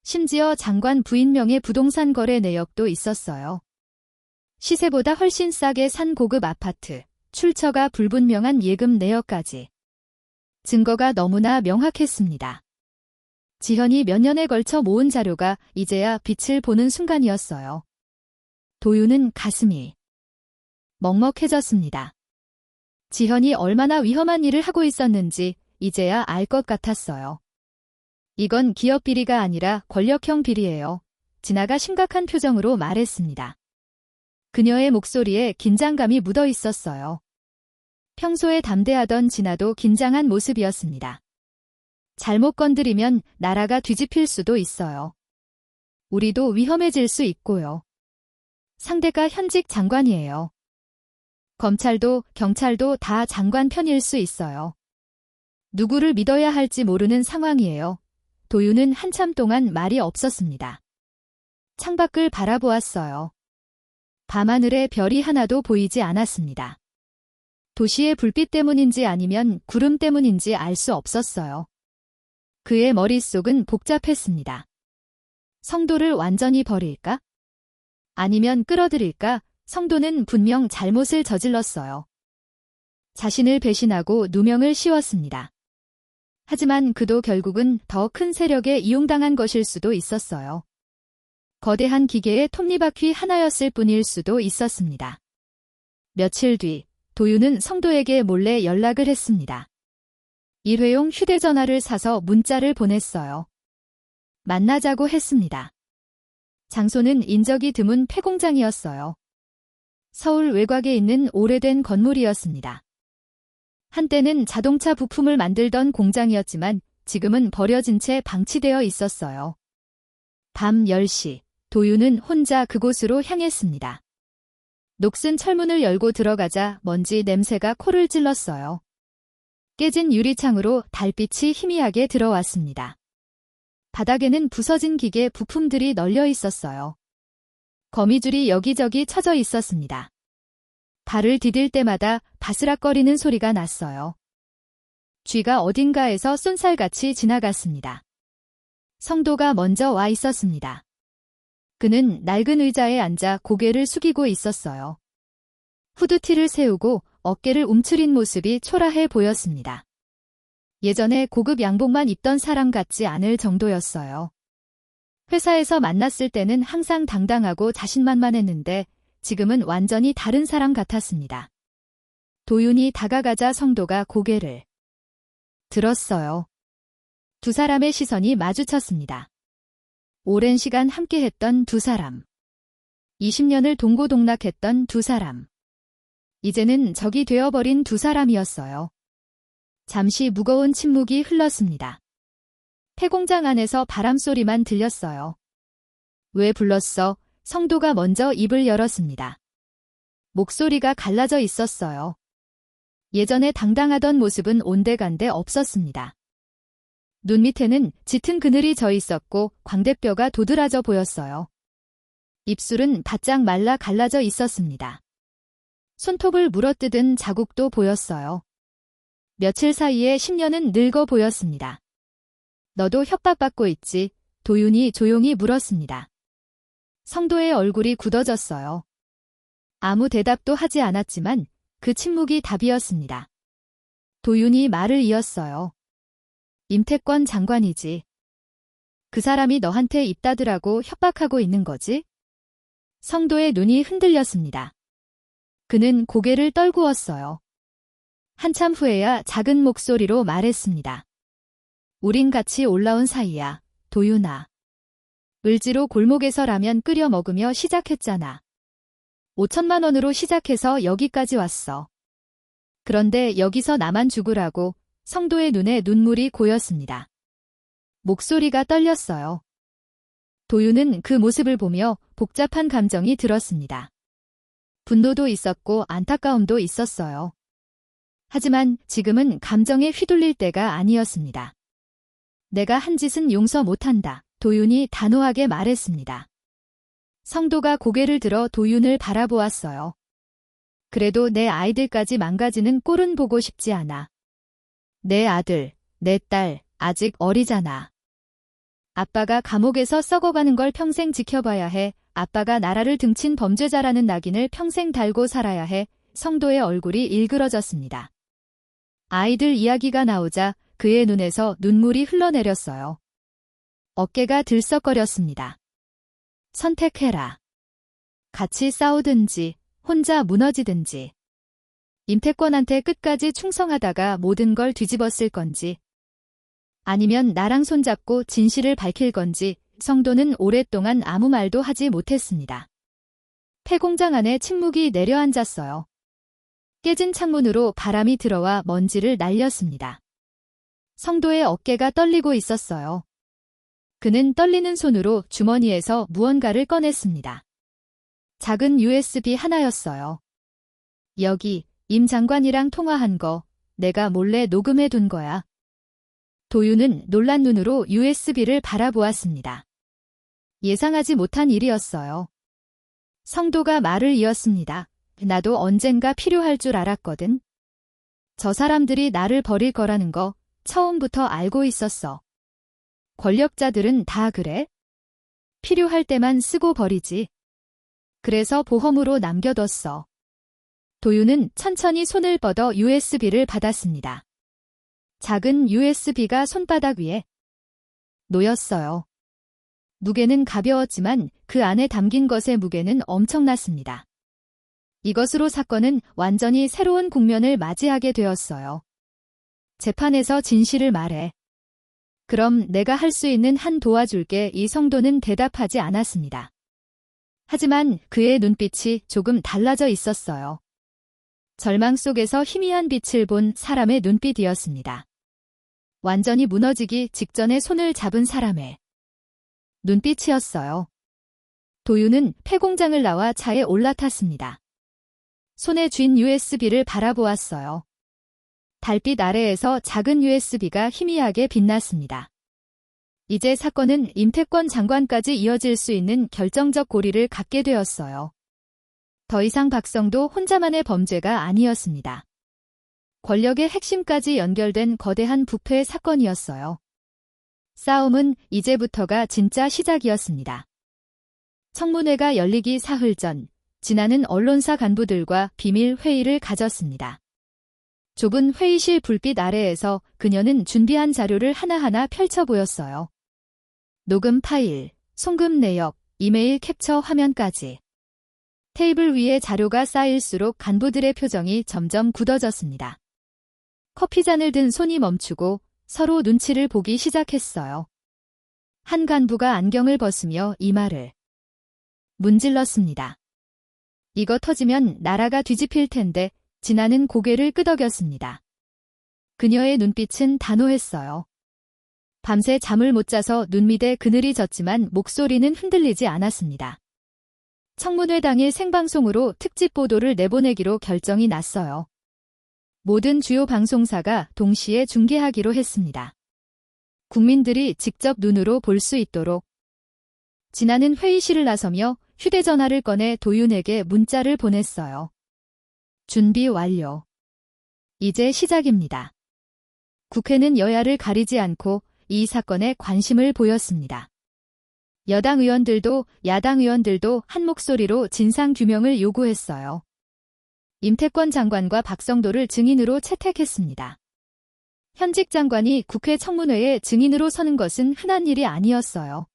심지어 장관 부인 명의 부동산 거래 내역도 있었어요. 시세보다 훨씬 싸게 산 고급 아파트, 출처가 불분명한 예금 내역까지. 증거가 너무나 명확했습니다. 지현이 몇 년에 걸쳐 모은 자료가 이제야 빛을 보는 순간이었어요. 도윤은 가슴이 먹먹해졌습니다. 지현이 얼마나 위험한 일을 하고 있었는지 이제야 알 것 같았어요. 이건 기업 비리가 아니라 권력형 비리예요. 진아가 심각한 표정으로 말했습니다. 그녀의 목소리에 긴장감이 묻어 있었어요. 평소에 담대하던 진아도 긴장한 모습이었습니다. 잘못 건드리면 나라가 뒤집힐 수도 있어요. 우리도 위험해질 수 있고요. 상대가 현직 장관이에요. 검찰도 경찰도 다 장관 편일 수 있어요. 누구를 믿어야 할지 모르는 상황이에요. 도윤은 한참 동안 말이 없었습니다. 창밖을 바라보았어요. 밤하늘에 별이 하나도 보이지 않았습니다. 도시의 불빛 때문인지 아니면 구름 때문인지 알 수 없었어요. 그의 머릿속은 복잡했습니다. 성도를 완전히 버릴까? 아니면 끌어들일까? 성도는 분명 잘못을 저질렀어요. 자신을 배신하고 누명을 씌웠습니다. 하지만 그도 결국은 더 큰 세력에 이용당한 것일 수도 있었어요. 거대한 기계의 톱니바퀴 하나였을 뿐일 수도 있었습니다. 며칠 뒤 도윤은 성도에게 몰래 연락을 했습니다. 일회용 휴대전화를 사서 문자를 보냈어요. 만나자고 했습니다. 장소는 인적이 드문 폐공장이었어요. 서울 외곽에 있는 오래된 건물이었습니다. 한때는 자동차 부품을 만들던 공장이었지만 지금은 버려진 채 방치되어 있었어요. 밤 10시, 도윤은 혼자 그곳으로 향했습니다. 녹슨 철문을 열고 들어가자 먼지 냄새가 코를 찔렀어요. 깨진 유리창으로 달빛이 희미하게 들어왔습니다. 바닥에는 부서진 기계 부품들이 널려 있었어요. 거미줄이 여기저기 쳐져 있었습니다. 발을 디딜 때마다 바스락거리는 소리가 났어요. 쥐가 어딘가에서 쏜살같이 지나갔습니다. 성도가 먼저 와 있었습니다. 그는 낡은 의자에 앉아 고개를 숙이고 있었어요. 후드티를 세우고 어깨를 움츠린 모습이 초라해 보였습니다. 예전에 고급 양복만 입던 사람 같지 않을 정도였어요. 회사에서 만났을 때는 항상 당당하고 자신만만했는데 지금은 완전히 다른 사람 같았습니다. 도윤이 다가가자 성도가 고개를 들었어요. 두 사람의 시선이 마주쳤습니다. 오랜 시간 함께했던 두 사람. 20년을 동고동락했던 두 사람. 이제는 적이 되어버린 두 사람이었어요. 잠시 무거운 침묵이 흘렀습니다. 폐공장 안에서 바람소리만 들렸어요. 왜 불렀어? 성도가 먼저 입을 열었습니다. 목소리가 갈라져 있었어요. 예전에 당당하던 모습은 온데간데 없었습니다. 눈 밑에는 짙은 그늘이 져 있었고 광대뼈가 도드라져 보였어요. 입술은 바짝 말라 갈라져 있었습니다. 손톱을 물어뜯은 자국도 보였어요. 며칠 사이에 10년은 늙어 보였습니다. 너도 협박받고 있지? 도윤이 조용히 물었습니다. 성도의 얼굴이 굳어졌어요. 아무 대답도 하지 않았지만 그 침묵이 답이었습니다. 도윤이 말을 이었어요. 임태권 장관이지. 그 사람이 너한테 입다들하고 협박하고 있는 거지? 성도의 눈이 흔들렸습니다. 그는 고개를 떨구었어요. 한참 후에야 작은 목소리로 말했습니다. 우린 같이 올라온 사이야, 도윤아. 을지로 골목에서 라면 끓여 먹으며 시작했잖아. 5천만 원으로 시작해서 여기까지 왔어. 그런데 여기서 나만 죽으라고. 성도의 눈에 눈물이 고였습니다. 목소리가 떨렸어요. 도윤은 그 모습을 보며 복잡한 감정이 들었습니다. 분노도 있었고 안타까움도 있었어요. 하지만 지금은 감정에 휘둘릴 때가 아니었습니다. 내가 한 짓은 용서 못한다. 도윤이 단호하게 말했습니다. 성도가 고개를 들어 도윤을 바라보았어요. 그래도 내 아이들까지 망가지는 꼴은 보고 싶지 않아. 내 아들, 내 딸, 아직 어리잖아. 아빠가 감옥에서 썩어가는 걸 평생 지켜봐야 해. 아빠가 나라를 등친 범죄자라는 낙인을 평생 달고 살아야 해. 성도의 얼굴이 일그러졌습니다. 아이들 이야기가 나오자 그의 눈에서 눈물이 흘러내렸어요. 어깨가 들썩거렸습니다. 선택해라. 같이 싸우든지 혼자 무너지든지. 임태권한테 끝까지 충성하다가 모든 걸 뒤집었을 건지 아니면 나랑 손잡고 진실을 밝힐 건지 성도는 오랫동안 아무 말도 하지 못했습니다. 폐공장 안에 침묵이 내려앉았어요. 깨진 창문으로 바람이 들어와 먼지를 날렸습니다. 성도의 어깨가 떨리고 있었어요. 그는 떨리는 손으로 주머니에서 무언가를 꺼냈습니다. 작은 USB 하나였어요. 여기 임 장관이랑 통화한 거 내가 몰래 녹음해 둔 거야. 도윤은 놀란 눈으로 USB를 바라보았습니다. 예상하지 못한 일이었어요. 성도가 말을 이었습니다. 나도 언젠가 필요할 줄 알았거든. 저 사람들이 나를 버릴 거라는 거 처음부터 알고 있었어. 권력자들은 다 그래? 필요할 때만 쓰고 버리지. 그래서 보험으로 남겨뒀어. 도윤은 천천히 손을 뻗어 USB를 받았습니다. 작은 USB가 손바닥 위에 놓였어요. 무게는 가벼웠지만 그 안에 담긴 것의 무게는 엄청났습니다. 이것으로 사건은 완전히 새로운 국면을 맞이하게 되었어요. 재판에서 진실을 말해. 그럼 내가 할 수 있는 한 도와줄게. 이 성도는 대답하지 않았습니다. 하지만 그의 눈빛이 조금 달라져 있었어요. 절망 속에서 희미한 빛을 본 사람의 눈빛이었습니다. 완전히 무너지기 직전에 손을 잡은 사람의 눈빛이었어요. 도윤은 폐공장을 나와 차에 올라탔습니다. 손에 쥔 USB를 바라보았어요. 달빛 아래에서 작은 USB가 희미하게 빛났습니다. 이제 사건은 임태권 장관까지 이어질 수 있는 결정적 고리를 갖게 되었어요. 더 이상 박성도 혼자만의 범죄가 아니었습니다. 권력의 핵심까지 연결된 거대한 부패 사건이었어요. 싸움은 이제부터가 진짜 시작이었습니다. 청문회가 열리기 사흘 전, 진아는 언론사 간부들과 비밀 회의를 가졌습니다. 좁은 회의실 불빛 아래에서 그녀는 준비한 자료를 하나하나 펼쳐 보였어요. 녹음 파일, 송금 내역, 이메일 캡처 화면까지. 테이블 위에 자료가 쌓일수록 간부들의 표정이 점점 굳어졌습니다. 커피잔을 든 손이 멈추고 서로 눈치를 보기 시작했어요. 한 간부가 안경을 벗으며 이마를 문질렀습니다. 이거 터지면 나라가 뒤집힐 텐데. 진아는 고개를 끄덕였습니다. 그녀의 눈빛은 단호했어요. 밤새 잠을 못 자서 눈 밑에 그늘이 졌지만 목소리는 흔들리지 않았습니다. 청문회 당일 생방송으로 특집 보도를 내보내기로 결정이 났어요. 모든 주요 방송사가 동시에 중계하기로 했습니다. 국민들이 직접 눈으로 볼 수 있도록. 진아는 회의실을 나서며 휴대전화를 꺼내 도윤에게 문자를 보냈어요. 준비 완료. 이제 시작입니다. 국회는 여야를 가리지 않고 이 사건에 관심을 보였습니다. 여당 의원들도 야당 의원들도 한 목소리로 진상규명을 요구했어요. 임태권 장관과 박성도를 증인으로 채택했습니다. 현직 장관이 국회 청문회에 증인으로 서는 것은 흔한 일이 아니었어요.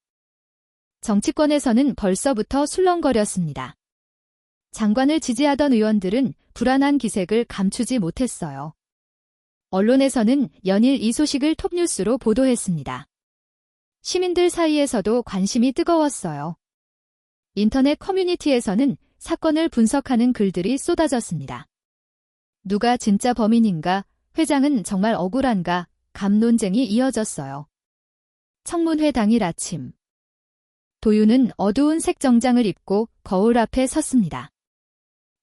정치권에서는 벌써부터 술렁거렸습니다. 장관을 지지하던 의원들은 불안한 기색을 감추지 못했어요. 언론에서는 연일 이 소식을 톱뉴스로 보도했습니다. 시민들 사이에서도 관심이 뜨거웠어요. 인터넷 커뮤니티에서는 사건을 분석하는 글들이 쏟아졌습니다. 누가 진짜 범인인가? 회장은 정말 억울한가? 감 논쟁이 이어졌어요. 청문회 당일 아침. 도윤은 어두운 색 정장을 입고 거울 앞에 섰습니다.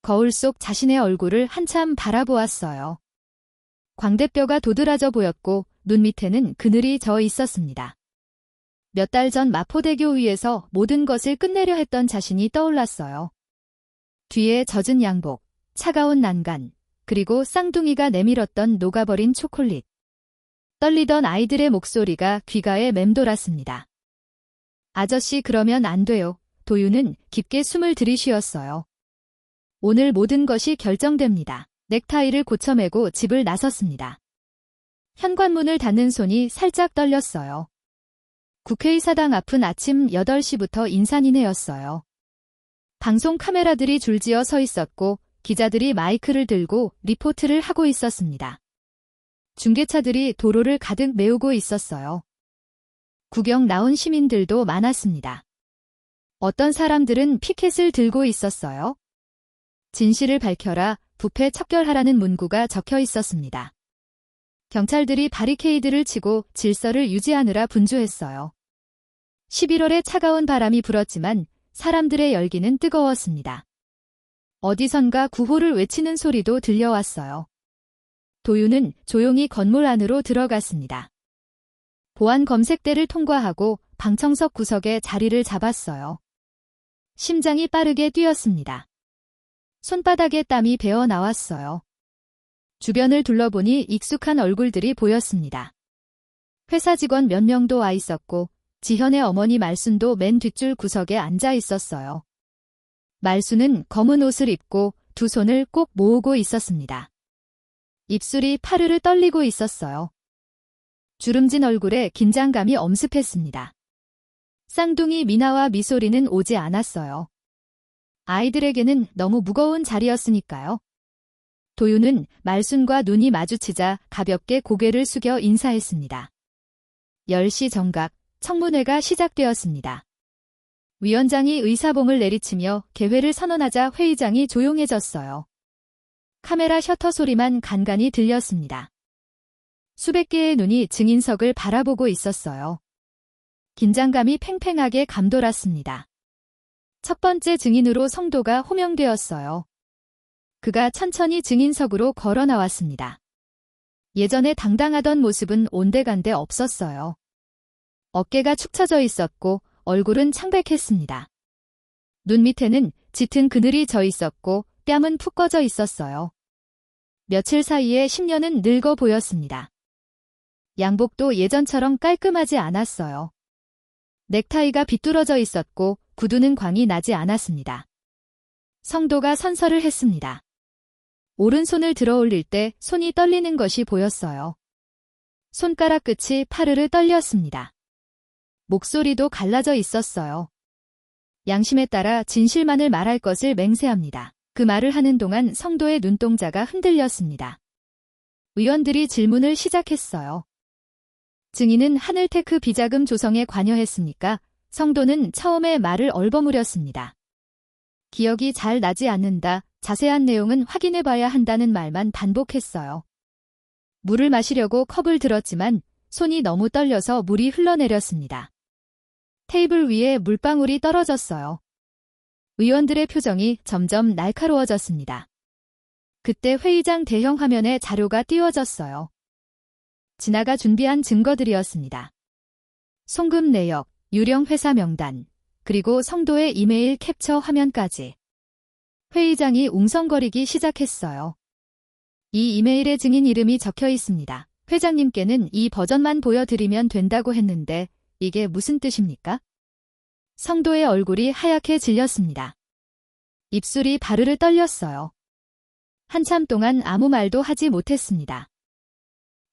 거울 속 자신의 얼굴을 한참 바라보았어요. 광대뼈가 도드라져 보였고 눈 밑에는 그늘이 져 있었습니다. 몇 달 전 마포대교 위에서 모든 것을 끝내려 했던 자신이 떠올랐어요. 뒤에 젖은 양복, 차가운 난간, 그리고 쌍둥이가 내밀었던 녹아버린 초콜릿. 떨리던 아이들의 목소리가 귀가에 맴돌았습니다. 아저씨 그러면 안 돼요. 도윤은 깊게 숨을 들이쉬었어요. 오늘 모든 것이 결정됩니다. 넥타이를 고쳐매고 집을 나섰습니다. 현관문을 닫는 손이 살짝 떨렸어요. 국회의사당 앞은 아침 8시부터 인산인해였어요. 방송 카메라들이 줄지어 서 있었고 기자들이 마이크를 들고 리포트를 하고 있었습니다. 중계차들이 도로를 가득 메우고 있었어요. 구경 나온 시민들도 많았습니다. 어떤 사람들은 피켓을 들고 있었어요. 진실을 밝혀라, 부패 척결하라는 문구가 적혀 있었습니다. 경찰들이 바리케이드를 치고 질서를 유지하느라 분주했어요. 11월에 차가운 바람이 불었지만 사람들의 열기는 뜨거웠습니다. 어디선가 구호를 외치는 소리도 들려왔어요. 도윤은 조용히 건물 안으로 들어갔습니다. 보안 검색대를 통과하고 방청석 구석에 자리를 잡았어요. 심장이 빠르게 뛰었습니다. 손바닥에 땀이 배어 나왔어요. 주변을 둘러보니 익숙한 얼굴들이 보였습니다. 회사 직원 몇 명도 와 있었고 지현의 어머니 말순도 맨 뒷줄 구석에 앉아 있었어요. 말순은 검은 옷을 입고 두 손을 꼭 모으고 있었습니다. 입술이 파르르 떨리고 있었어요. 주름진 얼굴에 긴장감이 엄습했습니다. 쌍둥이 미나와 미소리는 오지 않았어요. 아이들에게는 너무 무거운 자리였으니까요. 도윤은 말순과 눈이 마주치자 가볍게 고개를 숙여 인사했습니다. 10시 정각, 청문회가 시작되었습니다. 위원장이 의사봉을 내리치며 개회를 선언하자 회의장이 조용해졌어요. 카메라 셔터 소리만 간간히 들렸습니다. 수백 개의 눈이 증인석을 바라보고 있었어요. 긴장감이 팽팽하게 감돌았습니다. 첫 번째 증인으로 성도가 호명되었어요. 그가 천천히 증인석으로 걸어 나왔습니다. 예전에 당당하던 모습은 온데간데 없었어요. 어깨가 축 처져 있었고 얼굴은 창백했습니다. 눈 밑에는 짙은 그늘이 져 있었고 뺨은 푹 꺼져 있었어요. 며칠 사이에 10년은 늙어 보였습니다. 양복도 예전처럼 깔끔하지 않았어요. 넥타이가 비뚤어져 있었고 구두는 광이 나지 않았습니다. 성도가 선서를 했습니다. 오른손을 들어 올릴 때 손이 떨리는 것이 보였어요. 손가락 끝이 파르르 떨렸습니다. 목소리도 갈라져 있었어요. 양심에 따라 진실만을 말할 것을 맹세합니다. 그 말을 하는 동안 성도의 눈동자가 흔들렸습니다. 의원들이 질문을 시작했어요. 증인은 하늘테크 비자금 조성에 관여했습니까? 성도는 처음에 말을 얼버무렸습니다. 기억이 잘 나지 않는다. 자세한 내용은 확인해봐야 한다는 말만 반복했어요. 물을 마시려고 컵을 들었지만 손이 너무 떨려서 물이 흘러내렸습니다. 테이블 위에 물방울이 떨어졌어요. 의원들의 표정이 점점 날카로워졌습니다. 그때 회의장 대형 화면에 자료가 띄워졌어요. 진아가 준비한 증거들이었습니다. 송금 내역, 유령 회사 명단, 그리고 성도의 이메일 캡처 화면까지. 회의장이 웅성거리기 시작했어요. 이 이메일에 증인 이름이 적혀 있습니다. 회장님께는 이 버전만 보여드리면 된다고 했는데 이게 무슨 뜻입니까? 성도의 얼굴이 하얗게 질렸습니다. 입술이 바르르 떨렸어요. 한참 동안 아무 말도 하지 못했습니다.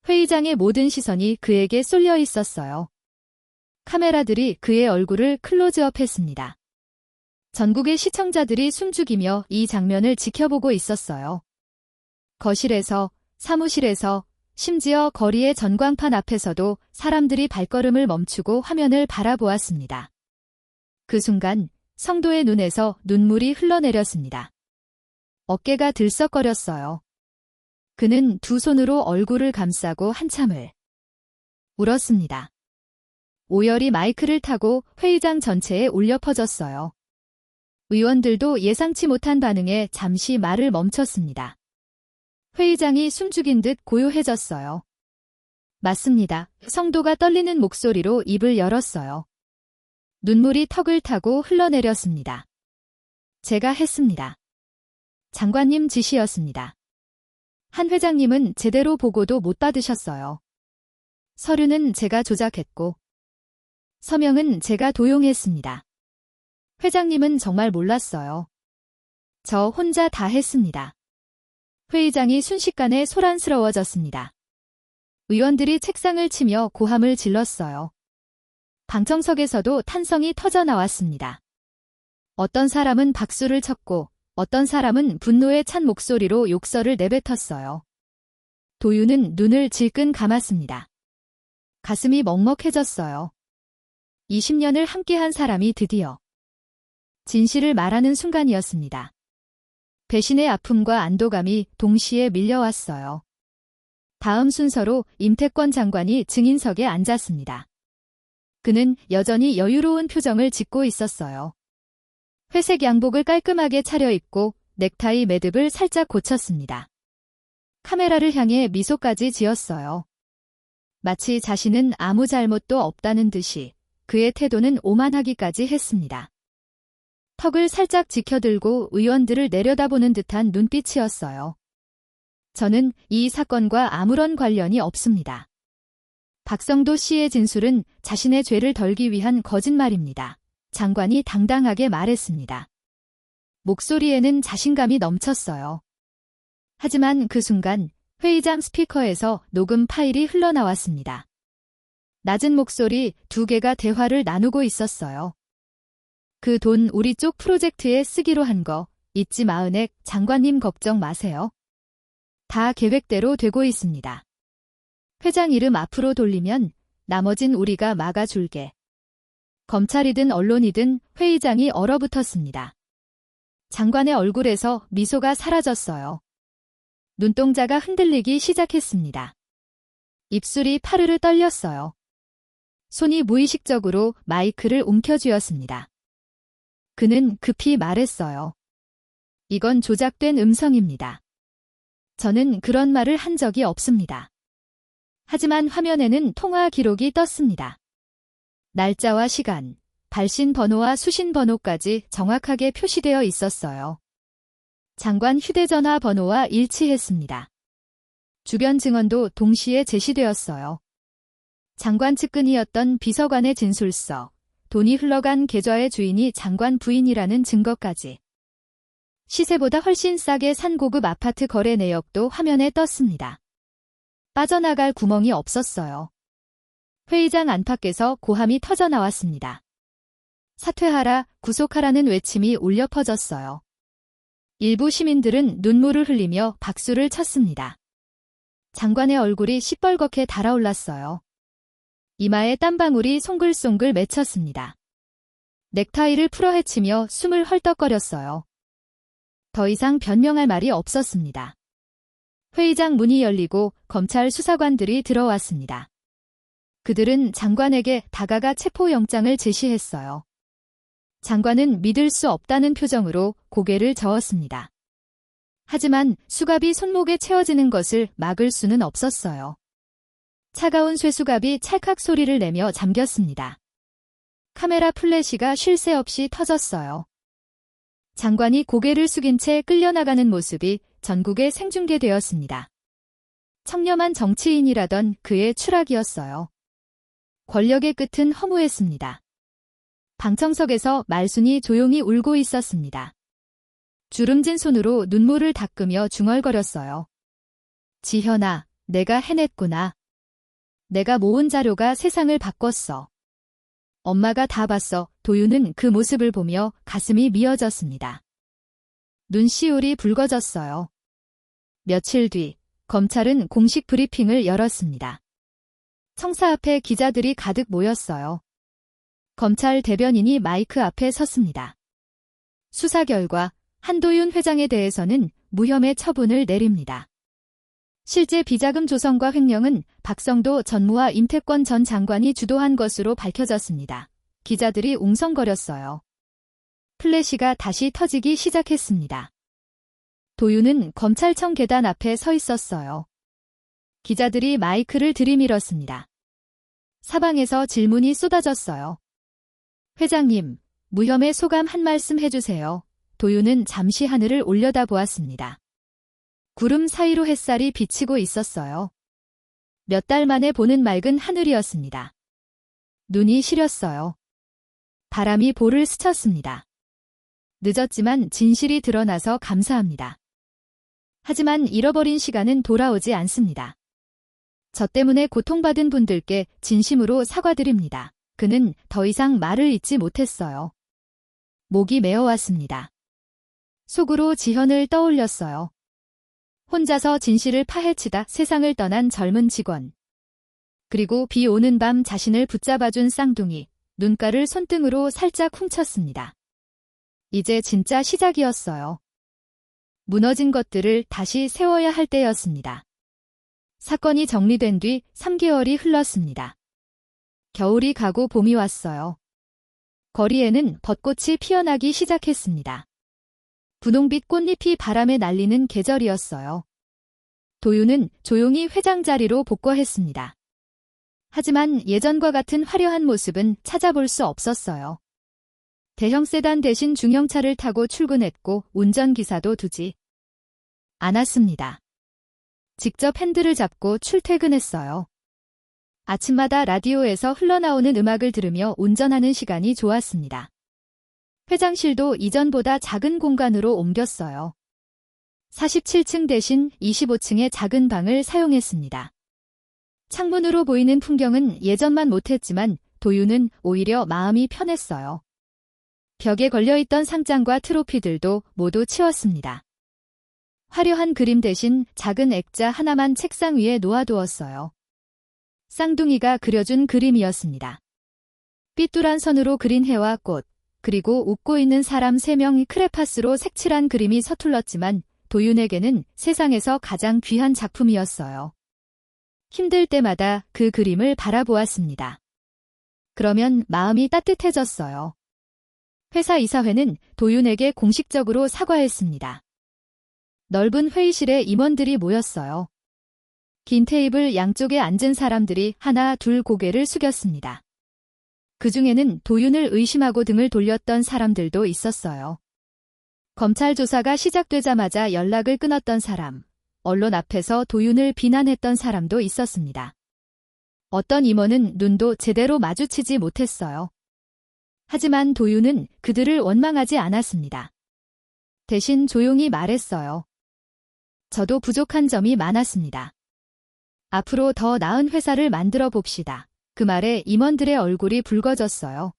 회의장의 모든 시선이 그에게 쏠려 있었어요. 카메라들이 그의 얼굴을 클로즈업했습니다. 전국의 시청자들이 숨죽이며 이 장면을 지켜보고 있었어요. 거실에서, 사무실에서, 심지어 거리의 전광판 앞에서도 사람들이 발걸음을 멈추고 화면을 바라보았습니다. 그 순간 성도의 눈에서 눈물이 흘러내렸습니다. 어깨가 들썩거렸어요. 그는 두 손으로 얼굴을 감싸고 한참을 울었습니다. 오열이 마이크를 타고 회의장 전체에 울려 퍼졌어요. 의원들도 예상치 못한 반응에 잠시 말을 멈췄습니다. 회의장이 숨죽인 듯 고요해졌어요. 맞습니다. 성도가 떨리는 목소리로 입을 열었어요. 눈물이 턱을 타고 흘러내렸습니다. 제가 했습니다. 장관님 지시였습니다. 한 회장님은 제대로 보고도 못 받으셨어요. 서류는 제가 조작했고 서명은 제가 도용했습니다. 회장님은 정말 몰랐어요. 저 혼자 다 했습니다. 회의장이 순식간에 소란스러워졌습니다. 의원들이 책상을 치며 고함을 질렀어요. 방청석에서도 탄성이 터져 나왔습니다. 어떤 사람은 박수를 쳤고 어떤 사람은 분노에 찬 목소리로 욕설을 내뱉었어요. 도윤은 눈을 질끈 감았습니다. 가슴이 먹먹해졌어요. 20년을 함께한 사람이 드디어 진실을 말하는 순간이었습니다. 배신의 아픔과 안도감이 동시에 밀려왔어요. 다음 순서로 임태권 장관이 증인석에 앉았습니다. 그는 여전히 여유로운 표정을 짓고 있었어요. 회색 양복을 깔끔하게 차려입고 넥타이 매듭을 살짝 고쳤습니다. 카메라를 향해 미소까지 지었어요. 마치 자신은 아무 잘못도 없다는 듯이 그의 태도는 오만하기까지 했습니다. 턱을 살짝 지켜들고 의원들을 내려다보는 듯한 눈빛이었어요. 저는 이 사건과 아무런 관련이 없습니다. 박성도 씨의 진술은 자신의 죄를 덜기 위한 거짓말입니다. 장관이 당당하게 말했습니다. 목소리에는 자신감이 넘쳤어요. 하지만 그 순간 회의장 스피커에서 녹음 파일이 흘러나왔습니다. 낮은 목소리 두 개가 대화를 나누고 있었어요. 그 돈 우리 쪽 프로젝트에 쓰기로 한 거 잊지 마은액 장관님 걱정 마세요. 다 계획대로 되고 있습니다. 회장 이름 앞으로 돌리면 나머진 우리가 막아줄게. 검찰이든 언론이든 회의장이 얼어붙었습니다. 장관의 얼굴에서 미소가 사라졌어요. 눈동자가 흔들리기 시작했습니다. 입술이 파르르 떨렸어요. 손이 무의식적으로 마이크를 움켜쥐었습니다. 그는 급히 말했어요. 이건 조작된 음성입니다. 저는 그런 말을 한 적이 없습니다. 하지만 화면에는 통화 기록이 떴습니다. 날짜와 시간, 발신 번호와 수신 번호까지 정확하게 표시되어 있었어요. 장관 휴대전화 번호와 일치했습니다. 주변 증언도 동시에 제시되었어요. 장관 측근이었던 비서관의 진술서, 돈이 흘러간 계좌의 주인이 장관 부인이라는 증거까지. 시세보다 훨씬 싸게 산 고급 아파트 거래 내역도 화면에 떴습니다. 빠져나갈 구멍이 없었어요. 회의장 안팎에서 고함이 터져 나왔습니다. 사퇴하라, 구속하라는 외침이 울려 퍼졌어요. 일부 시민들은 눈물을 흘리며 박수를 쳤습니다. 장관의 얼굴이 시뻘겋게 달아올랐어요. 이마에 땀방울이 송글송글 맺혔습니다. 넥타이를 풀어헤치며 숨을 헐떡거렸어요. 더 이상 변명할 말이 없었습니다. 회의장 문이 열리고 검찰 수사관들이 들어왔습니다. 그들은 장관에게 다가가 체포영장을 제시했어요. 장관은 믿을 수 없다는 표정으로 고개를 저었습니다. 하지만 수갑이 손목에 채워지는 것을 막을 수는 없었어요. 차가운 쇠수갑이 찰칵 소리를 내며 잠겼습니다. 카메라 플래시가 쉴 새 없이 터졌어요. 장관이 고개를 숙인 채 끌려나가는 모습이 전국에 생중계되었습니다. 청렴한 정치인이라던 그의 추락이었어요. 권력의 끝은 허무했습니다. 방청석에서 말순이 조용히 울고 있었습니다. 주름진 손으로 눈물을 닦으며 중얼거렸어요. 지현아, 내가 해냈구나. 내가 모은 자료가 세상을 바꿨어. 엄마가 다 봤어. 도윤은 그 모습을 보며 가슴이 미어졌습니다. 눈시울이 붉어졌어요. 며칠 뒤 검찰은 공식 브리핑을 열었습니다. 청사 앞에 기자들이 가득 모였어요. 검찰 대변인이 마이크 앞에 섰습니다. 수사 결과 한도윤 회장에 대해서는 무혐의 처분을 내립니다. 실제 비자금 조성과 횡령은 박성도 전무와 임태권 전 장관이 주도한 것으로 밝혀졌습니다. 기자들이 웅성거렸어요. 플래시가 다시 터지기 시작했습니다. 도윤은 검찰청 계단 앞에 서 있었어요. 기자들이 마이크를 들이밀었습니다. 사방에서 질문이 쏟아졌어요. 회장님, 무혐의 소감 한 말씀 해주세요. 도윤은 잠시 하늘을 올려다보았습니다. 구름 사이로 햇살이 비치고 있었어요. 몇 달 만에 보는 맑은 하늘이었습니다. 눈이 시렸어요. 바람이 볼을 스쳤습니다. 늦었지만 진실이 드러나서 감사합니다. 하지만 잃어버린 시간은 돌아오지 않습니다. 저 때문에 고통받은 분들께 진심으로 사과드립니다. 그는 더 이상 말을 잇지 못했어요. 목이 메어왔습니다. 속으로 지현을 떠올렸어요. 혼자서 진실을 파헤치다 세상을 떠난 젊은 직원. 그리고 비 오는 밤 자신을 붙잡아준 쌍둥이, 눈가를 손등으로 살짝 훔쳤습니다. 이제 진짜 시작이었어요. 무너진 것들을 다시 세워야 할 때였습니다. 사건이 정리된 뒤 3개월이 흘렀습니다. 겨울이 가고 봄이 왔어요. 거리에는 벚꽃이 피어나기 시작했습니다. 분홍빛 꽃잎이 바람에 날리는 계절이었어요. 도윤은 조용히 회장 자리로 복거했습니다. 하지만 예전과 같은 화려한 모습은 찾아볼 수 없었어요. 대형 세단 대신 중형차를 타고 출근했고 운전기사도 두지 않았습니다. 직접 핸들을 잡고 출퇴근했어요. 아침마다 라디오에서 흘러나오는 음악을 들으며 운전하는 시간이 좋았습니다. 회장실도 이전보다 작은 공간으로 옮겼어요. 47층 대신 25층의 작은 방을 사용했습니다. 창문으로 보이는 풍경은 예전만 못했지만 도윤은 오히려 마음이 편했어요. 벽에 걸려있던 상장과 트로피들도 모두 치웠습니다. 화려한 그림 대신 작은 액자 하나만 책상 위에 놓아두었어요. 쌍둥이가 그려준 그림이었습니다. 삐뚤한 선으로 그린 해와 꽃, 그리고 웃고 있는 사람 3명이 크레파스로 색칠한 그림이 서툴렀지만 도윤에게는 세상에서 가장 귀한 작품이었어요. 힘들 때마다 그 그림을 바라보았습니다. 그러면 마음이 따뜻해졌어요. 회사 이사회는 도윤에게 공식적으로 사과했습니다. 넓은 회의실에 임원들이 모였어요. 긴 테이블 양쪽에 앉은 사람들이 하나 둘 고개를 숙였습니다. 그 중에는 도윤을 의심하고 등을 돌렸던 사람들도 있었어요. 검찰 조사가 시작되자마자 연락을 끊었던 사람, 언론 앞에서 도윤을 비난했던 사람도 있었습니다. 어떤 임원은 눈도 제대로 마주치지 못했어요. 하지만 도윤은 그들을 원망하지 않았습니다. 대신 조용히 말했어요. 저도 부족한 점이 많았습니다. 앞으로 더 나은 회사를 만들어 봅시다. 그 말에 임원들의 얼굴이 붉어졌어요.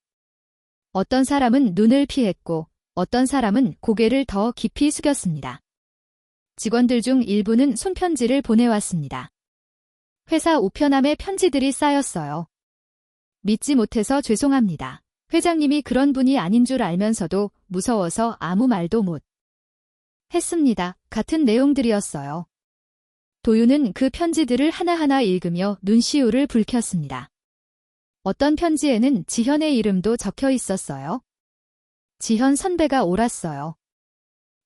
어떤 사람은 눈을 피했고 어떤 사람은 고개를 더 깊이 숙였습니다. 직원들 중 일부는 손편지를 보내왔습니다. 회사 우편함에 편지들이 쌓였어요. 믿지 못해서 죄송합니다. 회장님이 그런 분이 아닌 줄 알면서도 무서워서 아무 말도 못 했습니다. 같은 내용들이었어요. 도윤은 그 편지들을 하나하나 읽으며 눈시울을 붉혔습니다. 어떤 편지에는 지현의 이름도 적혀 있었어요. 지현 선배가 옳았어요.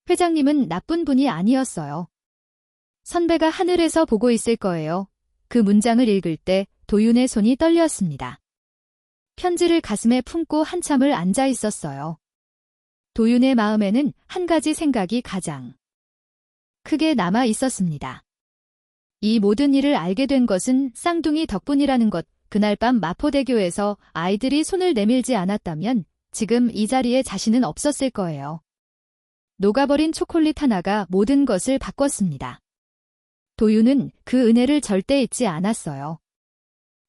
회장님은 나쁜 분이 아니었어요. 선배가 하늘에서 보고 있을 거예요. 그 문장을 읽을 때 도윤의 손이 떨렸습니다. 편지를 가슴에 품고 한참을 앉아 있었어요. 도윤의 마음에는 한 가지 생각이 가장 크게 남아 있었습니다. 이 모든 일을 알게 된 것은 쌍둥이 덕분이라는 것. 그날 밤 마포대교에서 아이들이 손을 내밀지 않았다면 지금 이 자리에 자신은 없었을 거예요. 녹아버린 초콜릿 하나가 모든 것을 바꿨습니다. 도윤은 그 은혜를 절대 잊지 않았어요.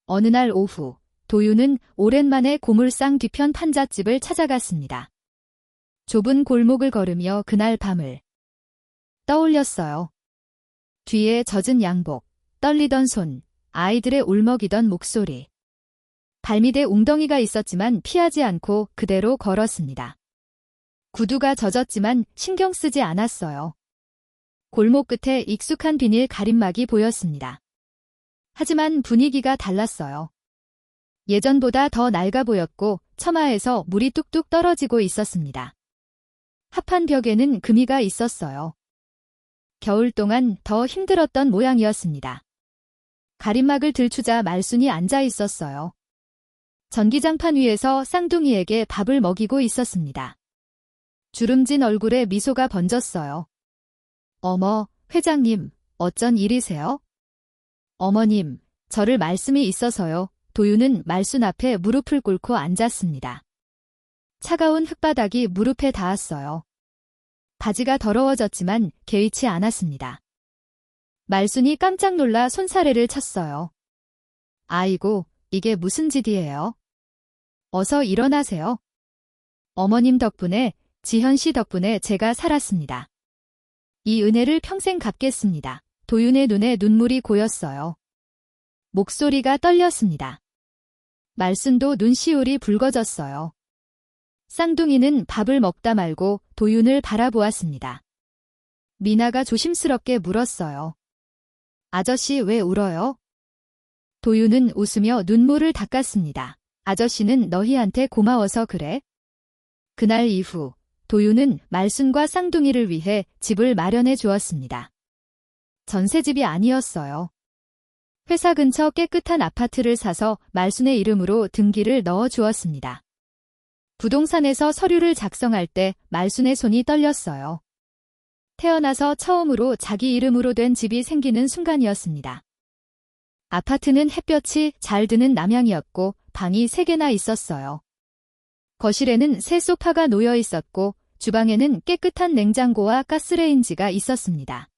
어느 날 오후, 도윤은 오랜만에 고물상 뒤편 판잣집을 찾아갔습니다. 좁은 골목을 걸으며 그날 밤을 떠올렸어요. 뒤에 젖은 양복, 떨리던 손, 아이들의 울먹이던 목소리. 발밑에 웅덩이가 있었지만 피하지 않고 그대로 걸었습니다. 구두가 젖었지만 신경 쓰지 않았어요. 골목 끝에 익숙한 비닐 가림막이 보였습니다. 하지만 분위기가 달랐어요. 예전보다 더 낡아 보였고 처마에서 물이 뚝뚝 떨어지고 있었습니다. 합판 벽에는 금이가 있었어요. 겨울 동안 더 힘들었던 모양이었습니다. 가림막을 들추자 말순이 앉아 있었어요. 전기장판 위에서 쌍둥이에게 밥을 먹이고 있었습니다. 주름진 얼굴에 미소가 번졌어요. 어머, 회장님, 어쩐 일이세요? 어머님, 저를 말씀이 있어서요. 도윤은 말순 앞에 무릎을 꿇고 앉았습니다. 차가운 흙바닥이 무릎에 닿았어요. 바지가 더러워졌지만 개의치 않았습니다. 말순이 깜짝 놀라 손사래를 쳤어요. 아이고, 이게 무슨 짓이에요? 어서 일어나세요. 어머님 덕분에, 지현 씨 덕분에 제가 살았습니다. 이 은혜를 평생 갚겠습니다. 도윤의 눈에 눈물이 고였어요. 목소리가 떨렸습니다. 말순도 눈시울이 붉어졌어요. 쌍둥이는 밥을 먹다 말고 도윤을 바라보았습니다. 미나가 조심스럽게 물었어요. 아저씨 왜 울어요? 도윤은 웃으며 눈물을 닦았습니다. 아저씨는 너희한테 고마워서 그래? 그날 이후 도윤은 말순과 쌍둥이를 위해 집을 마련해 주었습니다. 전세집이 아니었어요. 회사 근처 깨끗한 아파트를 사서 말순의 이름으로 등기를 넣어 주었습니다. 부동산에서 서류를 작성할 때 말순의 손이 떨렸어요. 태어나서 처음으로 자기 이름으로 된 집이 생기는 순간이었습니다. 아파트는 햇볕이 잘 드는 남향이었고 방이 3개나 있었어요. 거실에는 새 소파가 놓여 있었고 주방에는 깨끗한 냉장고와 가스레인지가 있었습니다.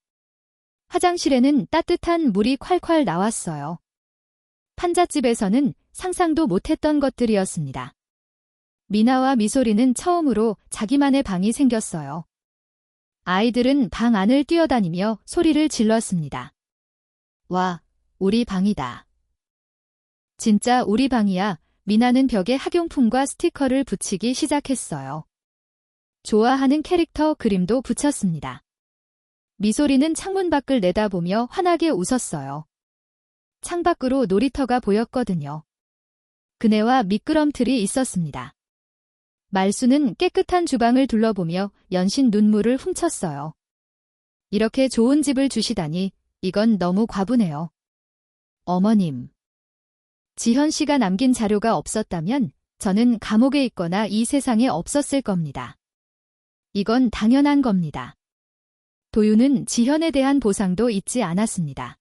화장실에는 따뜻한 물이 콸콸 나왔어요. 판잣집에서는 상상도 못했던 것들이었습니다. 미나와 미소리는 처음으로 자기만의 방이 생겼어요. 아이들은 방 안을 뛰어다니며 소리를 질렀습니다. 와, 우리 방이다. 진짜 우리 방이야. 미나는 벽에 학용품과 스티커를 붙이기 시작했어요. 좋아하는 캐릭터 그림도 붙였습니다. 미소리는 창문 밖을 내다보며 환하게 웃었어요. 창밖으로 놀이터가 보였거든요. 그네와 미끄럼틀이 있었습니다. 말순은 깨끗한 주방을 둘러보며 연신 눈물을 훔쳤어요. 이렇게 좋은 집을 주시다니 이건 너무 과분해요. 어머님. 지현 씨가 남긴 자료가 없었다면 저는 감옥에 있거나 이 세상에 없었을 겁니다. 이건 당연한 겁니다. 도윤은 지현에 대한 보상도 잊지 않았습니다.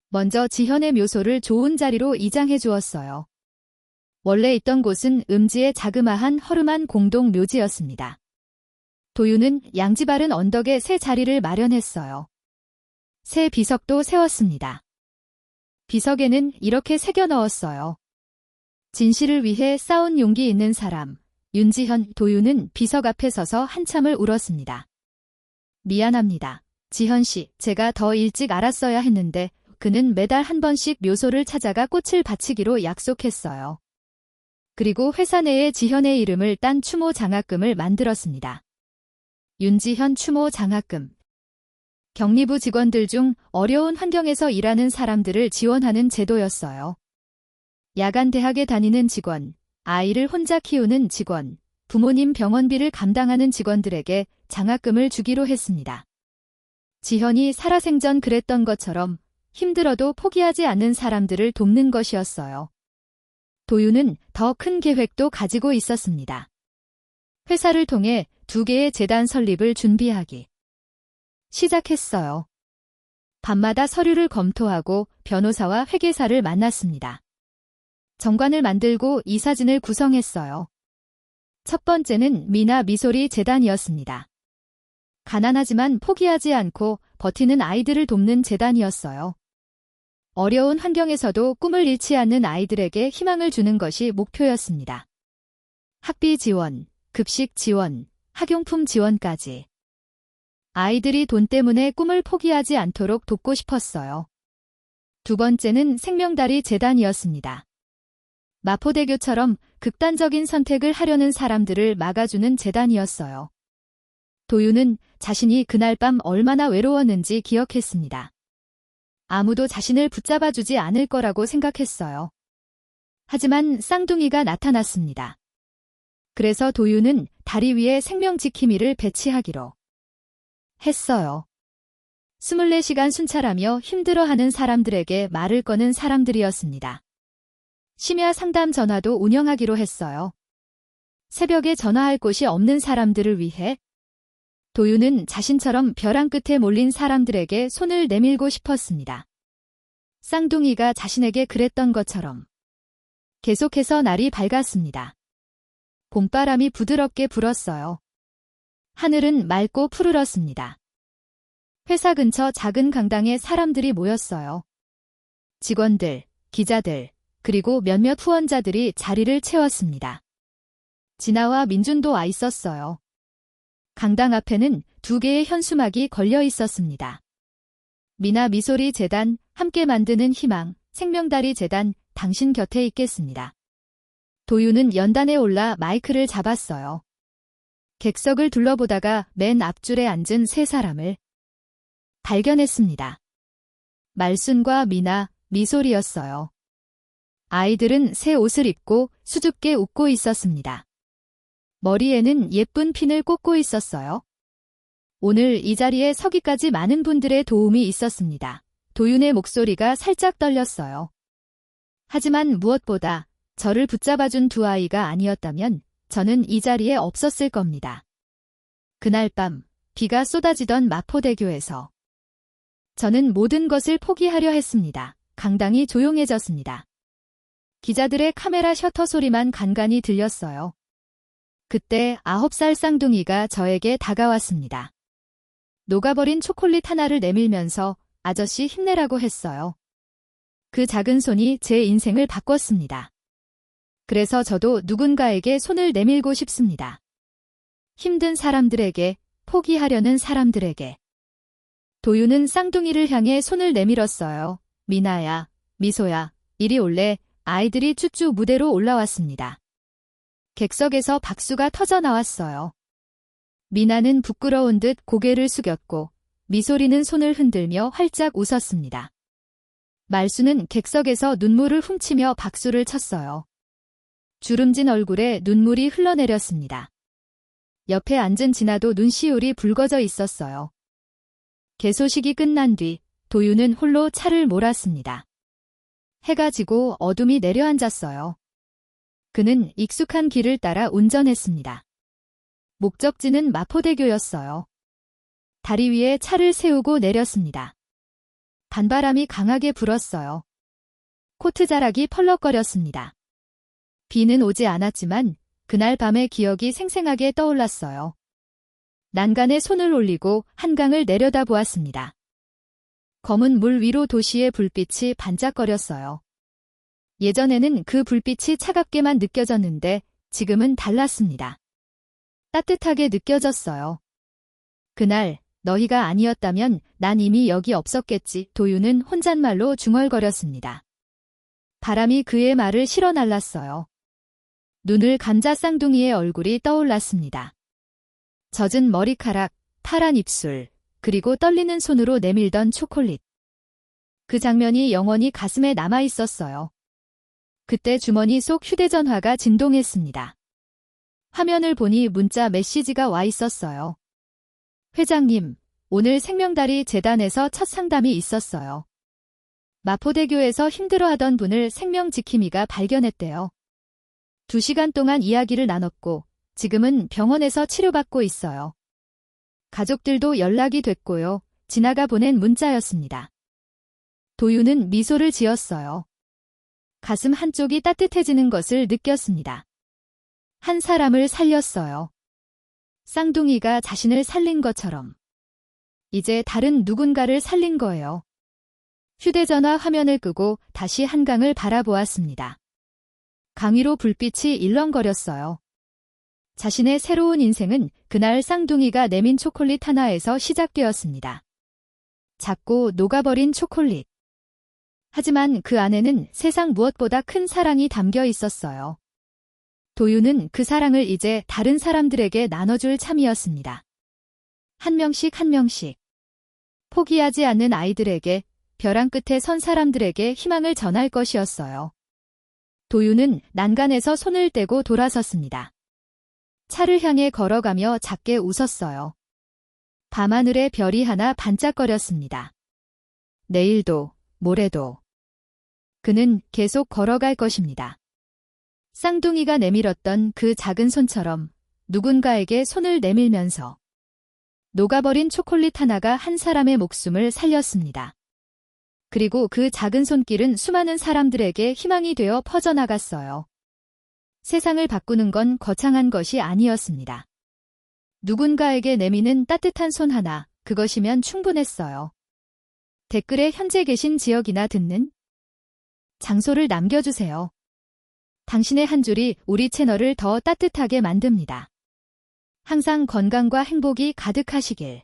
먼저 지현의 묘소를 좋은 자리로 이장해 주었어요. 원래 있던 곳은 음지의 자그마한 허름한 공동 묘지였습니다. 도윤은 양지바른 언덕에 새 자리를 마련했어요. 새 비석도 세웠습니다. 비석에는 이렇게 새겨 넣었어요. 진실을 위해 싸운 용기 있는 사람. 윤지현, 도윤은 비석 앞에 서서 한참을 울었습니다. 미안합니다. 지현 씨, 제가 더 일찍 알았어야 했는데 그는 매달 한 번씩 묘소를 찾아가 꽃을 바치기로 약속했어요. 그리고 회사 내에 지현의 이름을 딴 추모 장학금을 만들었습니다. 윤지현 추모 장학금. 격리부 직원들 중 어려운 환경에서 일하는 사람들을 지원하는 제도였어요. 야간 대학에 다니는 직원, 아이를 혼자 키우는 직원, 부모님 병원비를 감당하는 직원들에게 장학금을 주기로 했습니다. 지현이 살아생전 그랬던 것처럼 힘들어도 포기하지 않는 사람들을 돕는 것이었어요. 도윤은 더 큰 계획도 가지고 있었습니다. 회사를 통해 2개의 재단 설립을 준비하기 시작했어요. 밤마다 서류를 검토하고 변호사와 회계사를 만났습니다. 정관을 만들고 이사진을 구성했어요. 첫 번째는 미나 미소리 재단이었습니다. 가난하지만 포기하지 않고 버티는 아이들을 돕는 재단이었어요. 어려운 환경에서도 꿈을 잃지 않는 아이들에게 희망을 주는 것이 목표였습니다. 학비 지원, 급식 지원, 학용품 지원까지. 아이들이 돈 때문에 꿈을 포기하지 않도록 돕고 싶었어요. 두 번째는 생명다리 재단이었습니다. 마포대교처럼 극단적인 선택을 하려는 사람들을 막아주는 재단이었어요. 도윤은 자신이 그날 밤 얼마나 외로웠는지 기억했습니다. 아무도 자신을 붙잡아주지 않을 거라고 생각했어요. 하지만 쌍둥이가 나타났습니다. 그래서 도윤은 다리 위에 생명지킴이를 배치하기로 했어요. 24시간 순찰하며 힘들어하는 사람들에게 말을 거는 사람들이었습니다. 심야 상담 전화도 운영하기로 했어요. 새벽에 전화할 곳이 없는 사람들을 위해 도윤은 자신처럼 벼랑 끝에 몰린 사람들에게 손을 내밀고 싶었습니다. 쌍둥이가 자신에게 그랬던 것처럼. 계속해서 날이 밝았습니다. 봄바람이 부드럽게 불었어요. 하늘은 맑고 푸르렀습니다. 회사 근처 작은 강당에 사람들이 모였어요. 직원들, 기자들, 그리고 몇몇 후원자들이 자리를 채웠습니다. 진아와 민준도 와 있었어요. 강당 앞에는 2개의 현수막이 걸려 있었습니다. 미나 미소리 재단, 함께 만드는 희망, 생명다리 재단, 당신 곁에 있겠습니다. 도유는 연단에 올라 마이크를 잡았어요. 객석을 둘러보다가 맨 앞줄에 앉은 3사람을 발견했습니다. 말순과 미나, 미소리였어요. 아이들은 새 옷을 입고 수줍게 웃고 있었습니다. 머리에는 예쁜 핀을 꽂고 있었어요. 오늘 이 자리에 서기까지 많은 분들의 도움이 있었습니다. 도윤의 목소리가 살짝 떨렸어요. 하지만 무엇보다 저를 붙잡아준 2 아이가 아니었다면 저는 이 자리에 없었을 겁니다. 그날 밤 비가 쏟아지던 마포대교에서 저는 모든 것을 포기하려 했습니다. 강당이 조용해졌습니다. 기자들의 카메라 셔터 소리만 간간히 들렸어요. 그때 9살 쌍둥이가 저에게 다가왔습니다. 녹아버린 초콜릿 하나를 내밀면서 아저씨 힘내라고 했어요. 그 작은 손이 제 인생을 바꿨습니다. 그래서 저도 누군가에게 손을 내밀고 싶습니다. 힘든 사람들에게, 포기하려는 사람들에게. 도유는 쌍둥이를 향해 손을 내밀었어요. 미나야, 미소야, 이리 올래. 아이들이 쭈쭈 무대로 올라왔습니다. 객석에서 박수가 터져 나왔어요. 미나는 부끄러운 듯 고개를 숙였고 미소리는 손을 흔들며 활짝 웃었습니다. 말수는 객석에서 눈물을 훔치며 박수를 쳤어요. 주름진 얼굴에 눈물이 흘러내렸습니다. 옆에 앉은 진아도 눈시울이 붉어져 있었어요. 개소식이 끝난 뒤 도유는 홀로 차를 몰았습니다. 해가 지고 어둠이 내려앉았어요. 그는 익숙한 길을 따라 운전했습니다. 목적지는 마포대교였어요. 다리 위에 차를 세우고 내렸습니다. 반바람이 강하게 불었어요. 코트 자락이 펄럭거렸습니다. 비는 오지 않았지만 그날 밤의 기억이 생생하게 떠올랐어요. 난간에 손을 올리고 한강을 내려다보았습니다. 검은 물 위로 도시의 불빛이 반짝거렸어요. 예전에는 그 불빛이 차갑게만 느껴졌는데 지금은 달랐습니다. 따뜻하게 느껴졌어요. 그날 너희가 아니었다면 난 이미 여기 없었겠지. 도유는 혼잣말로 중얼거렸습니다. 바람이 그의 말을 실어날랐어요. 눈을 감자 쌍둥이의 얼굴이 떠올랐습니다. 젖은 머리카락, 파란 입술, 그리고 떨리는 손으로 내밀던 초콜릿. 그 장면이 영원히 가슴에 남아 있었어요. 그때 주머니 속 휴대전화가 진동했습니다. 화면을 보니 문자 메시지가 와 있었어요. 회장님, 오늘 생명다리 재단에서 첫 상담이 있었어요. 마포대교에서 힘들어하던 분을 생명지킴이가 발견했대요. 2시간 동안 이야기를 나눴고 지금은 병원에서 치료받고 있어요. 가족들도 연락이 됐고요. 진아가 보낸 문자였습니다. 도유는 미소를 지었어요. 가슴 한쪽이 따뜻해지는 것을 느꼈습니다. 한 사람을 살렸어요. 쌍둥이가 자신을 살린 것처럼. 이제 다른 누군가를 살린 거예요. 휴대전화 화면을 끄고 다시 한강을 바라보았습니다. 강 위로 불빛이 일렁거렸어요. 자신의 새로운 인생은 그날 쌍둥이가 내민 초콜릿 하나에서 시작되었습니다. 작고 녹아버린 초콜릿. 하지만 그 안에는 세상 무엇보다 큰 사랑이 담겨 있었어요. 도유는 그 사랑을 이제 다른 사람들에게 나눠줄 참이었습니다. 한 명씩 한 명씩. 포기하지 않는 아이들에게, 벼랑 끝에 선 사람들에게 희망을 전할 것이었어요. 도유는 난간에서 손을 떼고 돌아섰습니다. 차를 향해 걸어가며 작게 웃었어요. 밤하늘에 별이 하나 반짝거렸습니다. 내일도, 모레도. 그는 계속 걸어갈 것입니다. 쌍둥이가 내밀었던 그 작은 손처럼 누군가에게 손을 내밀면서 녹아버린 초콜릿 하나가 한 사람의 목숨을 살렸습니다. 그리고 그 작은 손길은 수많은 사람들에게 희망이 되어 퍼져나갔어요. 세상을 바꾸는 건 거창한 것이 아니었습니다. 누군가에게 내미는 따뜻한 손 하나, 그것이면 충분했어요. 댓글에 현재 계신 지역이나 듣는 장소를 남겨주세요. 당신의 한 줄이 우리 채널을 더 따뜻하게 만듭니다. 항상 건강과 행복이 가득하시길.